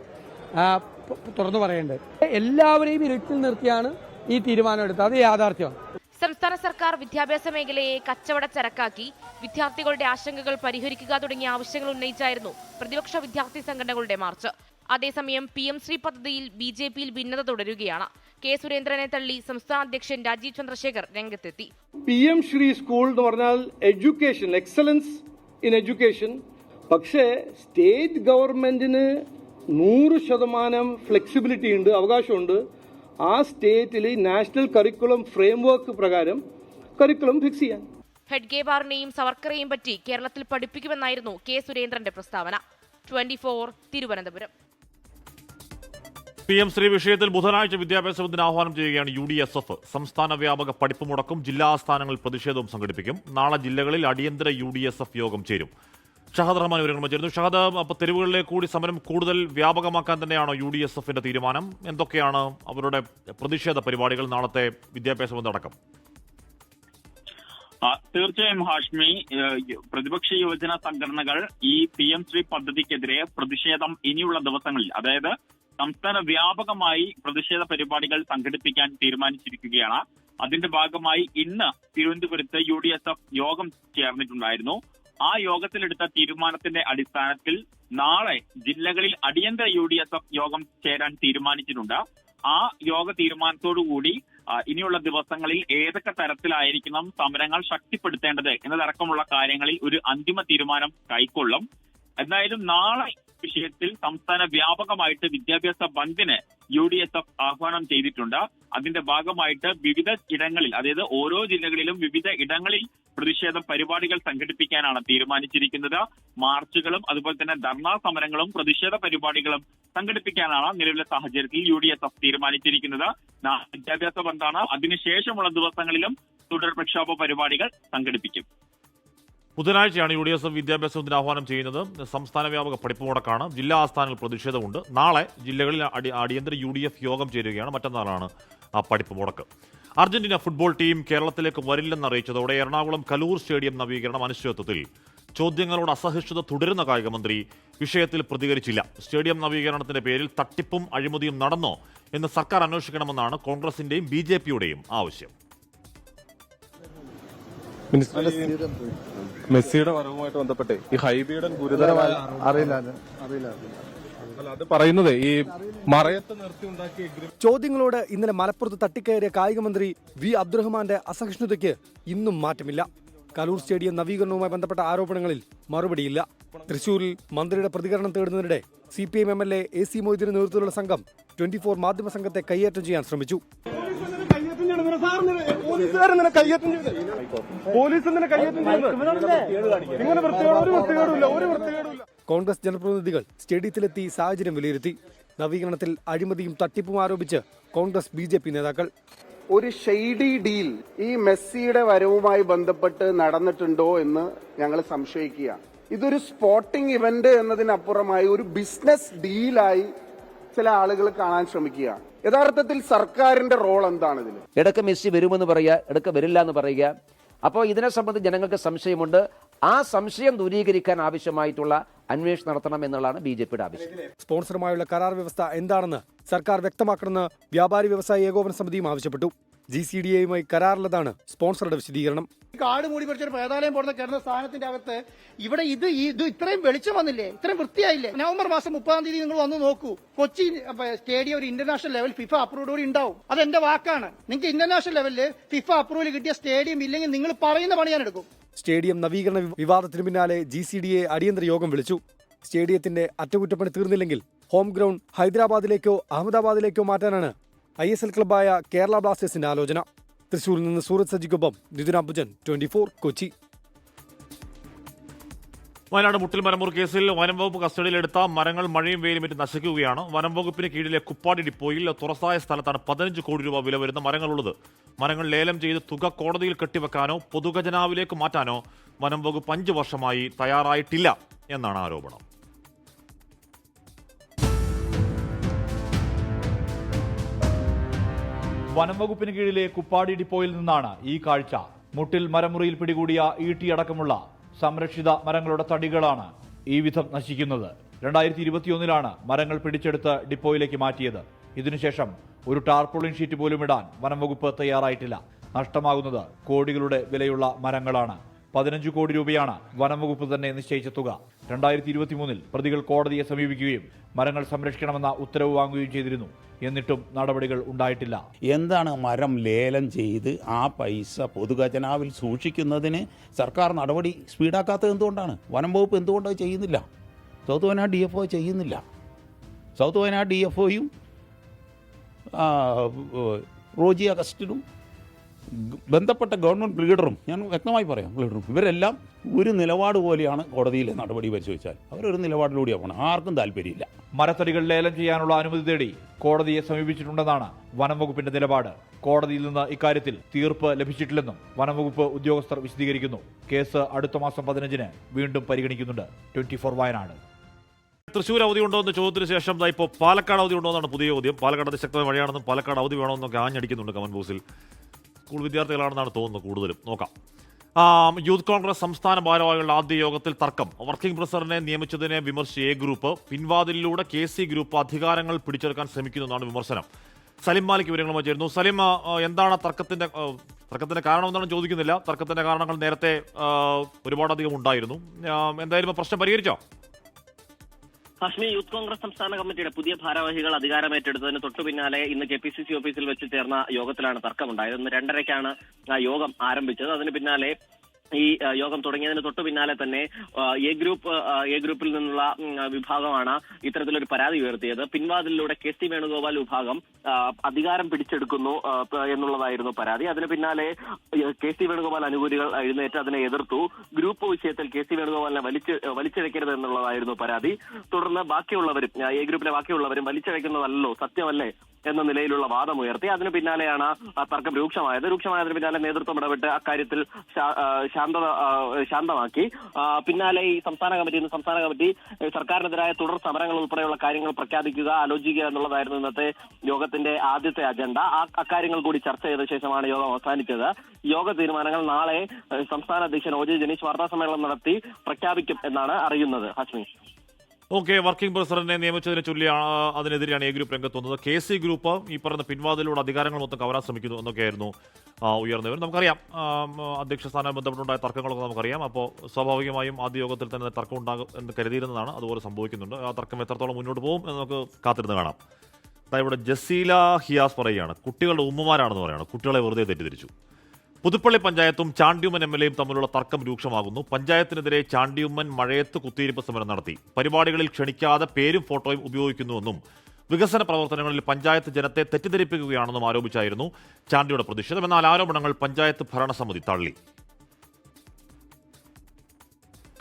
തുറന്നു പറയേണ്ടത്. എല്ലാവരെയും ഇരുട്ടിൽ നിർത്തിയാണ് ഈ തീരുമാനമെടുത്തത്. അത് യാഥാർത്ഥ്യമാണ്. സംസ്ഥാന സർക്കാർ വിദ്യാഭ്യാസ മേഖലയെ കച്ചവട ചരക്കാക്കി വിദ്യാർത്ഥികളുടെ ആശങ്കകൾ പരിഹരിക്കുക തുടങ്ങിയ ആവശ്യങ്ങൾ ഉന്നയിച്ചായിരുന്നു പ്രതിപക്ഷ വിദ്യാർത്ഥി സംഘടനകളുടെ മാർച്ച്. അതേസമയം PM-ശ്രീ പദ്ധതിയിൽ BJP-യിൽ ഭിന്നത തുടരുകയാണ്. K. സുരേന്ദ്രനെ തള്ളി സംസ്ഥാന അധ്യക്ഷൻ രാജീവ് ചന്ദ്രശേഖർ രംഗത്തെത്തി. PM-ശ്രീ സ്കൂൾ എന്ന് പറഞ്ഞാൽ എഡ്യൂക്കേഷൻ, എക്സലൻസ് ഇൻ എഡ്യൂക്കേഷൻ. പക്ഷേ സ്റ്റേറ്റ് ഗവൺമെന്റിന് 100% ഫ്ലെക്സിബിലിറ്റി ഉണ്ട്, അവകാശമുണ്ട്. ആ സ്റ്റേറ്റിൽ നാഷണൽ കരിക്കുലം ഫ്രെയിംവർക്ക് പ്രകാരം കരിക്കുലം ഫിക്സ് ചെയ്യാൻ. ഹെഡ്ഗേവാറിനെയും സവർക്കറെയും പറ്റി കേരളത്തിൽ പഠിപ്പിക്കുമെന്നായിരുന്നു K. സുരേന്ദ്രന്റെ പ്രസ്താവന. 24 തിരുവനന്തപുരം. PM-ശ്രീ വിഷയത്തിൽ ബുധനാഴ്ച വിദ്യാഭ്യാസ വകുപ്പിന് ആഹ്വാനം ചെയ്യുകയാണ് UDSF. സംസ്ഥാന വ്യാപക പഠിപ്പ് മുടക്കും, ജില്ലാസ്ഥാനങ്ങളിൽ പ്രതിഷേധവും സംഘടിപ്പിക്കും. നാളെ ജില്ലകളിൽ അടിയന്തര UDSF യോഗം ചേരും. ഷഹദ് റഹ്മാൻ വിവരങ്ങൾ ചേരുന്നു. ഷഹദ്, അപ്പോൾ തെരുവുകളിലേക്ക് കൂടി സമരം കൂടുതൽ വ്യാപകമാക്കാൻ തന്നെയാണോ UDSF-ന്റെ തീരുമാനം? എന്തൊക്കെയാണ് അവരുടെ പ്രതിഷേധ പരിപാടികൾ നാളത്തെ വിദ്യാഭ്യാസ വകുപ്പ് അടക്കം? തീർച്ചയായും ഹാഷ്മി, പ്രതിപക്ഷ യുവജന സംഘടനകൾ ഈ PM-ശ്രീ പദ്ധതിക്കെതിരെ പ്രതിഷേധം ഇനിയുള്ള ദിവസങ്ങളിൽ, അതായത് സംസ്ഥാന വ്യാപകമായി പ്രതിഷേധ പരിപാടികൾ സംഘടിപ്പിക്കാൻ തീരുമാനിച്ചിരിക്കുകയാണ്. അതിന്റെ ഭാഗമായി ഇന്ന് തിരുവനന്തപുരത്ത് UDSF യോഗം ചേർന്നിട്ടുണ്ടായിരുന്നു. ആ യോഗത്തിലെടുത്ത തീരുമാനത്തിന്റെ അടിസ്ഥാനത്തിൽ നാളെ ജില്ലകളിൽ അടിയന്തര UDSF യോഗം ചേരാൻ തീരുമാനിച്ചിട്ടുണ്ട്. ആ യോഗ തീരുമാനത്തോടുകൂടി ഇനിയുള്ള ദിവസങ്ങളിൽ ഏതൊക്കെ തരത്തിലായിരിക്കണം സമരങ്ങൾ ശക്തിപ്പെടുത്തേണ്ടത് എന്നതടക്കമുള്ള കാര്യങ്ങളിൽ ഒരു അന്തിമ തീരുമാനം കൈക്കൊള്ളും. എന്തായാലും നാളെ വിഷയത്തിൽ സംസ്ഥാന വ്യാപകമായിട്ട് വിദ്യാഭ്യാസ ബന്ദിന് UDSF ആഹ്വാനം ചെയ്തിട്ടുണ്ട്. അതിന്റെ ഭാഗമായിട്ട് വിവിധ ഇടങ്ങളിൽ, അതായത് ഓരോ ജില്ലകളിലും വിവിധ ഇടങ്ങളിൽ പ്രതിഷേധ പരിപാടികൾ സംഘടിപ്പിക്കാനാണ് തീരുമാനിച്ചിരിക്കുന്നത്. മാർച്ചുകളും അതുപോലെ തന്നെ ധർണാ സമരങ്ങളും പ്രതിഷേധ പരിപാടികളും സംഘടിപ്പിക്കാനാണ് നിലവിലെ സാഹചര്യത്തിൽ UDSF തീരുമാനിച്ചിരിക്കുന്നത്. വിദ്യാഭ്യാസ ബന്ദാണ്. അതിനുശേഷമുള്ള ദിവസങ്ങളിലും തുടർ പ്രക്ഷോഭ പരിപാടികൾ സംഘടിപ്പിക്കും. ബുധനാഴ്ചയാണ് UDSF വിദ്യാഭ്യാസ വകുപ്പിന് ആഹ്വാനം ചെയ്യുന്നത്. സംസ്ഥാന വ്യാപക പഠിപ്പ് മുടക്കാണ്. ജില്ലാ ആസ്ഥാനങ്ങളിൽ പ്രതിഷേധമുണ്ട്. നാളെ ജില്ലകളിൽ അടിയന്തര UDF യോഗം ചേരുകയാണ്. മറ്റന്നാളാണ് ആ പഠിപ്പ് മുടക്ക്. അർജന്റീന ഫുട്ബോൾ ടീം കേരളത്തിലേക്ക് വരില്ലെന്ന് അറിയിച്ചതോടെ എറണാകുളം കലൂർ സ്റ്റേഡിയം നവീകരണം അനിശ്ചിതത്വത്തിൽ. ചോദ്യങ്ങളോട് അസഹിഷ്ണുത തുടരുന്ന കായികമന്ത്രി വിഷയത്തിൽ പ്രതികരിച്ചില്ല. സ്റ്റേഡിയം നവീകരണത്തിന്റെ പേരിൽ തട്ടിപ്പും അഴിമതിയും നടന്നോ എന്ന് സർക്കാർ അന്വേഷിക്കണമെന്നാണ് കോൺഗ്രസിന്റെയും BJP-യുടെയും ആവശ്യം. മെസ്സിയുടെ വരവുമായിട്ട് ബന്ധപ്പെട്ട് ഈ ഹൈബീഡൻ ഗുരുതരമായ അത് പറയുന്നത് ഈ മറയത്ത് നിർത്തി ഉണ്ടാക്കിയ ചോദ്യങ്ങളോട് ഇന്നലെ മലപ്പുറത്ത് തട്ടിക്കയറിയ കായികമന്ത്രി V അബ്ദുറഹ്മാന്റെ അസഹിഷ്ണുതയ്ക്ക് ഇന്നും മാറ്റമില്ല. കലൂർ സ്റ്റേഡിയം നവീകരണവുമായി ബന്ധപ്പെട്ട ആരോപണങ്ങളിൽ മറുപടിയില്ല. തൃശൂരിൽ മന്ത്രിയുടെ പ്രതികരണം തേടുന്നതിനിടെ CPM MLA AC മൊയ്തീന്റെ നേതൃത്വത്തിലുള്ള സംഘം 24 മാധ്യമ സംഘത്തെ കൈയേറ്റം ചെയ്യാൻ ശ്രമിച്ചു. കോൺഗ്രസ് ജനപ്രതിനിധികൾ സ്റ്റേഡിയത്തിലെത്തി സാഹചര്യം വിലയിരുത്തി. നവീകരണത്തിൽ അഴിമതിയും തട്ടിപ്പും ആരോപിച്ച് കോൺഗ്രസ് BJP നേതാക്കൾ. ഒരു ഷെയ്ഡി ഡീൽ ഈ മെസ്സിയുടെ വരവുമായി ബന്ധപ്പെട്ട് നടന്നിട്ടുണ്ടോ എന്ന് ഞങ്ങൾ സംശയിക്കുകയാണ്. ഇതൊരു സ്പോർട്ടിംഗ് ഇവന്റ് എന്നതിനപ്പുറമായി ഒരു ബിസിനസ് ഡീലായി ചില ആളുകൾ കാണാൻ ശ്രമിക്കുകയാണ്. യഥാർത്ഥത്തിൽ സർക്കാരിന്റെ റോൾ എന്താണ് ഇതിൽ? ഇടയ്ക്ക് മെസ്സി വരുമെന്ന് പറയുക, ഇടയ്ക്ക് വരില്ല എന്ന് പറയുക. അപ്പോൾ ഇതിനെ സംബന്ധിച്ച് ജനങ്ങൾക്ക് സംശയമുണ്ട്. ആ സംശയം ദൂരീകരിക്കാൻ ആവശ്യമായിട്ടുള്ള അന്വേഷണം നടത്തണം എന്നുള്ളതാണ് BJPയുടെ ആവശ്യം. സ്പോൺസറുമായുള്ള കരാർ വ്യവസ്ഥ എന്താണെന്ന് സർക്കാർ വ്യക്തമാക്കണമെന്ന് വ്യാപാരി വ്യവസായ ഏകോപന സമിതിയും ആവശ്യപ്പെട്ടു. GCDAയുമായി കരാറിലതാണ് സ്പോൺസറുടെ വിശദീകരണം. കാട് മൂടി പിടിച്ചൊരു പ്രേതാലയം പോടുന്ന കിടന്ന സ്ഥാനത്തിന്റെ അകത്ത് ഇവിടെ ഇത് ഇത്രയും വെളിച്ചം വന്നില്ലേ, ഇത്രയും വൃത്തിയായില്ലേ? നവംബർ മാസം 30-ാം തീയതി നിങ്ങൾ വന്ന് നോക്കൂ. കൊച്ചി സ്റ്റേഡിയം ഒരു ഇന്റർനാഷണൽ ലെവൽ FIFA അപ്രൂവോടുകൂടി ഉണ്ടാവും. അതെന്റെ വാക്കാണ്. നിങ്ങൾക്ക് ഇന്റർനാഷണൽ ലെവലിൽ FIFA അപ്രൂവൽ കിട്ടിയ സ്റ്റേഡിയം ഇല്ലെങ്കിൽ നിങ്ങൾ പറയുന്ന പണി ഞാൻ എടുക്കും. സ്റ്റേഡിയം നവീകരണ വിവാദത്തിന് പിന്നാലെ GCDA അടിയന്തര യോഗം വിളിച്ചു. സ്റ്റേഡിയത്തിന്റെ അറ്റകുറ്റപ്പണി തീർന്നില്ലെങ്കിൽ ഹോം ഗ്രൗണ്ട് ഹൈദരാബാദിലേക്കോ അഹമ്മദാബാദിലേക്കോ മാറ്റാനാണ് ISL ക്ലബ്ബായ കേരള ബ്ലാസ്റ്റേഴ്സിന്റെ ആലോചന. തൃശൂരിൽ നിന്ന് സൂരജ് സജിക്കൊപ്പം നിതിൻ അംബുജൻ, 24 കൊച്ചി. വയനാട് മുട്ടിൽ മരമുറി കേസിൽ വനം വകുപ്പ് കസ്റ്റഡിയിലെടുത്ത മരങ്ങൾ മഴയും വെയിലുമേറ്റ് നശിക്കുകയാണ്. വനം വകുപ്പിന് കീഴിലെ കുപ്പാടി ഡിപ്പോയിൽ തുറസായ സ്ഥലത്താണ് 15 കോടി രൂപ വില വരുന്ന മരങ്ങളുള്ളത്. മരങ്ങൾ ലേലം ചെയ്ത് തുക കോടതിയിൽ കെട്ടിവെക്കാനോ പൊതുഖജനാവിലേക്ക് മാറ്റാനോ വനം വകുപ്പ് 5 വർഷമായി തയ്യാറായിട്ടില്ല എന്നാണ് ആരോപണം. വനം വകുപ്പിന് കീഴിലെ കുപ്പാടി ഡിപ്പോയിൽ നിന്നാണ് ഈ കാഴ്ച. മുട്ടിൽ മരമുറിയിൽ പിടികൂടിയ ഈട്ടി അടക്കമുള്ള സംരക്ഷിത മരങ്ങളുടെ തടികളാണ് ഈ വിധം നശിക്കുന്നത്. 2021 മരങ്ങൾ പിടിച്ചെടുത്ത് ഡിപ്പോയിലേക്ക് മാറ്റിയത്. ഇതിനുശേഷം ഒരു ടാർപോളിൻ ഷീറ്റ് പോലും ഇടാൻ വനം വകുപ്പ് തയ്യാറായിട്ടില്ല. നഷ്ടമാകുന്നത് കോടികളുടെ വിലയുള്ള മരങ്ങളാണ്. 15 കോടി രൂപയാണ് വനം വകുപ്പ് തന്നെ നിശ്ചയിച്ച തുക. 2023 പ്രതികൾ കോടതിയെ സമീപിക്കുകയും മരങ്ങൾ സംരക്ഷിക്കണമെന്ന ഉത്തരവ് വാങ്ങുകയും ചെയ്തിരുന്നു. എന്നിട്ടും നടപടികൾ ഉണ്ടായിട്ടില്ല. എന്താണ് മരം ലേലം ചെയ്ത് ആ പൈസ പൊതുഖജനാവിൽ സൂക്ഷിക്കുന്നതിന് സർക്കാർ നടപടി സ്പീഡാക്കാത്തത് എന്തുകൊണ്ടാണ്? വനം വകുപ്പ് എന്തുകൊണ്ട് ചെയ്യുന്നില്ല? സൗത്ത് വയനാട് DFO ചെയ്യുന്നില്ല. സൗത്ത് വയനാട് DFOയും റോജി അഗസ്റ്റിനും ബന്ധപ്പെട്ട ഗവൺമെൻറ് ലീഡറും, ഞാൻ വ്യക്തമായി പറയാം, ലീഡറും ഇവരെല്ലാം ഒരു നിലപാട് പോലെയാണ് കോടതിയിലെ നടപടി പരിശോധിച്ചാൽ. അവരൊരു നിലപാടിലൂടെയാണ് പോകണം. ആർക്കും താല്പര്യമില്ല. മരത്തടികൾ ലേലം ചെയ്യാനുള്ള അനുമതി തേടി കോടതിയെ സമീപിച്ചിട്ടുണ്ടെന്നാണ് വനം വകുപ്പിന്റെ നിലപാട്. കോടതിയിൽ നിന്ന് ഇക്കാര്യത്തിൽ തീർപ്പ് ലഭിച്ചിട്ടില്ലെന്നും വനം വകുപ്പ് ഉദ്യോഗസ്ഥർ വിശദീകരിക്കുന്നു. കേസ് അടുത്ത മാസം 15 വീണ്ടും പരിഗണിക്കുന്നുണ്ട്. 24 വയനാട്. തൃശ്ശൂർ അവധി ഉണ്ടോ എന്ന ചോദ്യത്തിന് ശേഷം ഇപ്പോൾ പാലക്കാട് അവധി ഉണ്ടോ എന്നാണ് പുതിയ ചോദ്യം. പാലക്കാട് അതിശക്തമായ മഴയാണെന്നും പാലക്കാട് അവധി വേണമെന്നൊക്കെ ആഞ്ഞടിക്കുന്നുണ്ട് കമന്റ് ബോക്സിൽ. സ്കൂൾ വിദ്യാർത്ഥികളാണെന്നാണ് തോന്നുന്നത് കൂടുതലും. നോക്കാം. യൂത്ത് കോൺഗ്രസ് സംസ്ഥാന ഭാരവാഹികളുടെ ആദ്യ യോഗത്തിൽ തർക്കം. വർക്കിംഗ് പ്രസിഡന്റിനെ നിയമിച്ചതിനെ വിമർശിച്ച A ഗ്രൂപ്പ് പിൻവാതിലിലൂടെ KC ഗ്രൂപ്പ് അധികാരങ്ങൾ പിടിച്ചെടുക്കാൻ ശ്രമിക്കുന്നതാണ് വിമർശനം. സലിം മാലിക് വിവരങ്ങളുമായി ചേരുന്നു. സലിം, എന്താണ് തർക്കത്തിന്റെ കാരണം എന്താണെന്ന് ചോദിക്കുന്നില്ല. തർക്കത്തിന്റെ കാരണങ്ങൾ നേരത്തെ ഒരുപാടധികം ഉണ്ടായിരുന്നു. എന്തായാലും പ്രശ്നം പരിഹരിച്ചോ? ഹാഷ്മി, യൂത്ത് കോൺഗ്രസ് സംസ്ഥാന കമ്മിറ്റിയുടെ പുതിയ ഭാരവാഹികൾ അധികാരമേറ്റെടുത്തതിന് തൊട്ടു പിന്നാലെ ഇന്ന് KPCC ഓഫീസിൽ വെച്ച് ചേർന്ന യോഗത്തിലാണ് തർക്കമുണ്ടായത്. ഇന്ന് 2:30-ക്കാണ് യോഗം ആരംഭിച്ചത്. അതിന് പിന്നാലെ ഈ യോഗം തുടങ്ങിയതിന് തൊട്ടു പിന്നാലെ തന്നെ A ഗ്രൂപ്പിൽ നിന്നുള്ള വിഭാഗമാണ് ഇത്തരത്തിലൊരു പരാതി ഉയർത്തിയത്. പിൻവാതിലിലൂടെ KC വേണുഗോപാൽ വിഭാഗം അധികാരം പിടിച്ചെടുക്കുന്നു എന്നുള്ളതായിരുന്നു പരാതി. അതിന് പിന്നാലെ KC വേണുഗോപാൽ അനുകൂലികൾ എഴുന്നേറ്റ് അതിനെ എതിർത്തു. ഗ്രൂപ്പ് വിഷയത്തിൽ KC വേണുഗോപാലിനെ വലിച്ചിഴക്കരുത് എന്നുള്ളതായിരുന്നു പരാതി. തുടർന്ന് ബാക്കിയുള്ളവരും A ഗ്രൂപ്പിലെ ബാക്കിയുള്ളവരും വലിച്ചിഴക്കുന്നതല്ലോ, സത്യമല്ലേ എന്ന നിലയിലുള്ള വാദമുയർത്തി. അതിന് പിന്നാലെയാണ് തർക്കം രൂക്ഷമായതിന് പിന്നാലെ നേതൃത്വം ഇടപെട്ട് അക്കാര്യത്തിൽ ശാന്തമാക്കി. പിന്നാലെ ഈ സംസ്ഥാന കമ്മിറ്റി സർക്കാരിനെതിരായ തുടർ സമരങ്ങൾ ഉൾപ്പെടെയുള്ള കാര്യങ്ങൾ പ്രഖ്യാപിക്കുക, ആലോചിക്കുക എന്നുള്ളതായിരുന്നു ഇന്നത്തെ യോഗത്തിന്റെ ആദ്യത്തെ അജണ്ട. അക്കാര്യങ്ങൾ കൂടി ചർച്ച ചെയ്ത ശേഷമാണ് യോഗം അവസാനിച്ചത്. യോഗ തീരുമാനങ്ങൾ നാളെ സംസ്ഥാന അധ്യക്ഷൻ OJ ജനീഷ് വാർത്താസമ്മേളനം നടത്തി പ്രഖ്യാപിക്കും എന്നാണ് അറിയുന്നത്. ഹാഷ്മി. ഓക്കെ, വർക്കിംഗ് പ്രസിഡന്റിനെ നിയമിച്ചതിനെ ചൊല്ലി അതിനെതിരെയാണ് A ഗ്രൂപ്പ് രംഗത്ത് വന്നത്. KC ഗ്രൂപ്പ് ഈ പറയുന്ന പിൻവാതിലൂടെ അധികാരങ്ങൾ മൊത്തം കവരാൻ ശ്രമിക്കുന്നു എന്നൊക്കെയായിരുന്നു ഉയർന്നവർ. നമുക്കറിയാം അധ്യക്ഷ സ്ഥാനം ബന്ധപ്പെട്ടുണ്ടായ തർക്കങ്ങളൊക്കെ നമുക്കറിയാം. അപ്പോൾ സ്വാഭാവികമായും ആദ്യ യോഗത്തിൽ തന്നെ തർക്കം ഉണ്ടാകും എന്ന് കരുതിയിരുന്നതാണ്. അതുപോലെ സംഭവിക്കുന്നുണ്ട്. ആ തർക്കം എത്രത്തോളം മുന്നോട്ട് പോകും എന്ന് നമുക്ക് കാത്തിരുന്ന് കാണാം. ഇവിടെ ജസീല ഹിയാസ് പറയുകയാണ്, കുട്ടികളുടെ ഉമ്മമാരാണെന്ന് പറയുകയാണ്. കുട്ടികളെ വെറുതെ തെറ്റിദ്ധരിച്ചു. പുതുപ്പള്ളി പഞ്ചായത്തും ചാണ്ടിയുമ്മൻ MLAയും തമ്മിലുള്ള തർക്കം രൂക്ഷമാകുന്നു. പഞ്ചായത്തിനെതിരെ ചാണ്ടിയുമ്മൻ മഴയത്ത് കുത്തിയിരിപ്പ് സമരം നടത്തി. പരിപാടികളിൽ ക്ഷണിക്കാതെ പേരും ഫോട്ടോയും ഉപയോഗിക്കുന്നുവെന്നും വികസന പ്രവർത്തനങ്ങളിൽ പഞ്ചായത്ത് ജനത്തെ തെറ്റിദ്ധരിപ്പിക്കുകയാണെന്നും ആരോപിച്ചായിരുന്നു ചാണ്ടിയുടെ പ്രതിഷേധം. എന്നാൽ ആരോപണങ്ങൾ പഞ്ചായത്ത് ഭരണസമിതി തള്ളി.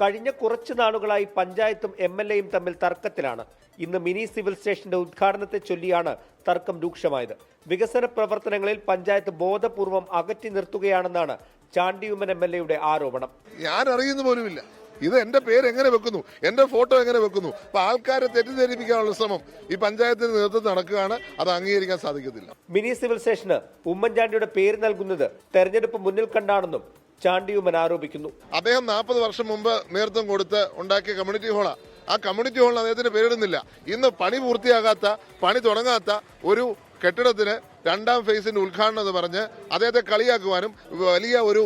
കഴിഞ്ഞ കുറച്ചു നാളുകളായി പഞ്ചായത്തും MLAയും തമ്മിൽ തർക്കത്തിലാണ്. ഇന്ന് മിനി സിവിൽ സ്റ്റേഷന്റെ ഉദ്ഘാടനത്തെ ചൊല്ലിയാണ് തർക്കം രൂക്ഷമായത്. വികസന പ്രവർത്തനങ്ങളിൽ പഞ്ചായത്ത് ബോധപൂർവം അകറ്റി നിർത്തുകയാണെന്നാണ് ചാണ്ടിയുമ്മൻ MLAയുടെ ആരോപണം. ഞാൻ അറിയുന്ന പോലുമില്ല. ഇത് എന്റെ പേര് എങ്ങനെ വെക്കുന്നു, എന്റെ ഫോട്ടോ എങ്ങനെ വെക്കുന്നു? അപ്പൊ ആൾക്കാരെ തെറ്റിദ്ധരിപ്പിക്കാനുള്ള ശ്രമം ഈ പഞ്ചായത്തിന് നേതൃത്വം നടക്കുകയാണ്. അത് അംഗീകരിക്കാൻ സാധിക്കത്തില്ല. മിനി സിവിൽ സ്റ്റേഷന് ഉമ്മൻചാണ്ടിയുടെ പേര് നൽകുന്നത് തെരഞ്ഞെടുപ്പ് മുന്നിൽ കണ്ടാണെന്നും ചാണ്ടിയുമ്മൻ ആരോപിക്കുന്നു. അദ്ദേഹം 40 വർഷം മുമ്പ് നേതൃത്വം കൊടുത്ത് ഉണ്ടാക്കിയ കമ്മ്യൂണിറ്റി ഹോളാ. ആ കമ്മ്യൂണിറ്റി ഹോളിന് അദ്ദേഹത്തിന് പേരിടുന്നില്ല. ഇന്ന് പണി പൂർത്തിയാകാത്ത, പണി തുടങ്ങാത്ത ഒരു കെട്ടിടത്തിന് 2ാം ഫേസിന്റെ ഉദ്ഘാടനം എന്ന് പറഞ്ഞ് അദ്ദേഹത്തെ കളിയാക്കുവാനും വലിയ ഒരു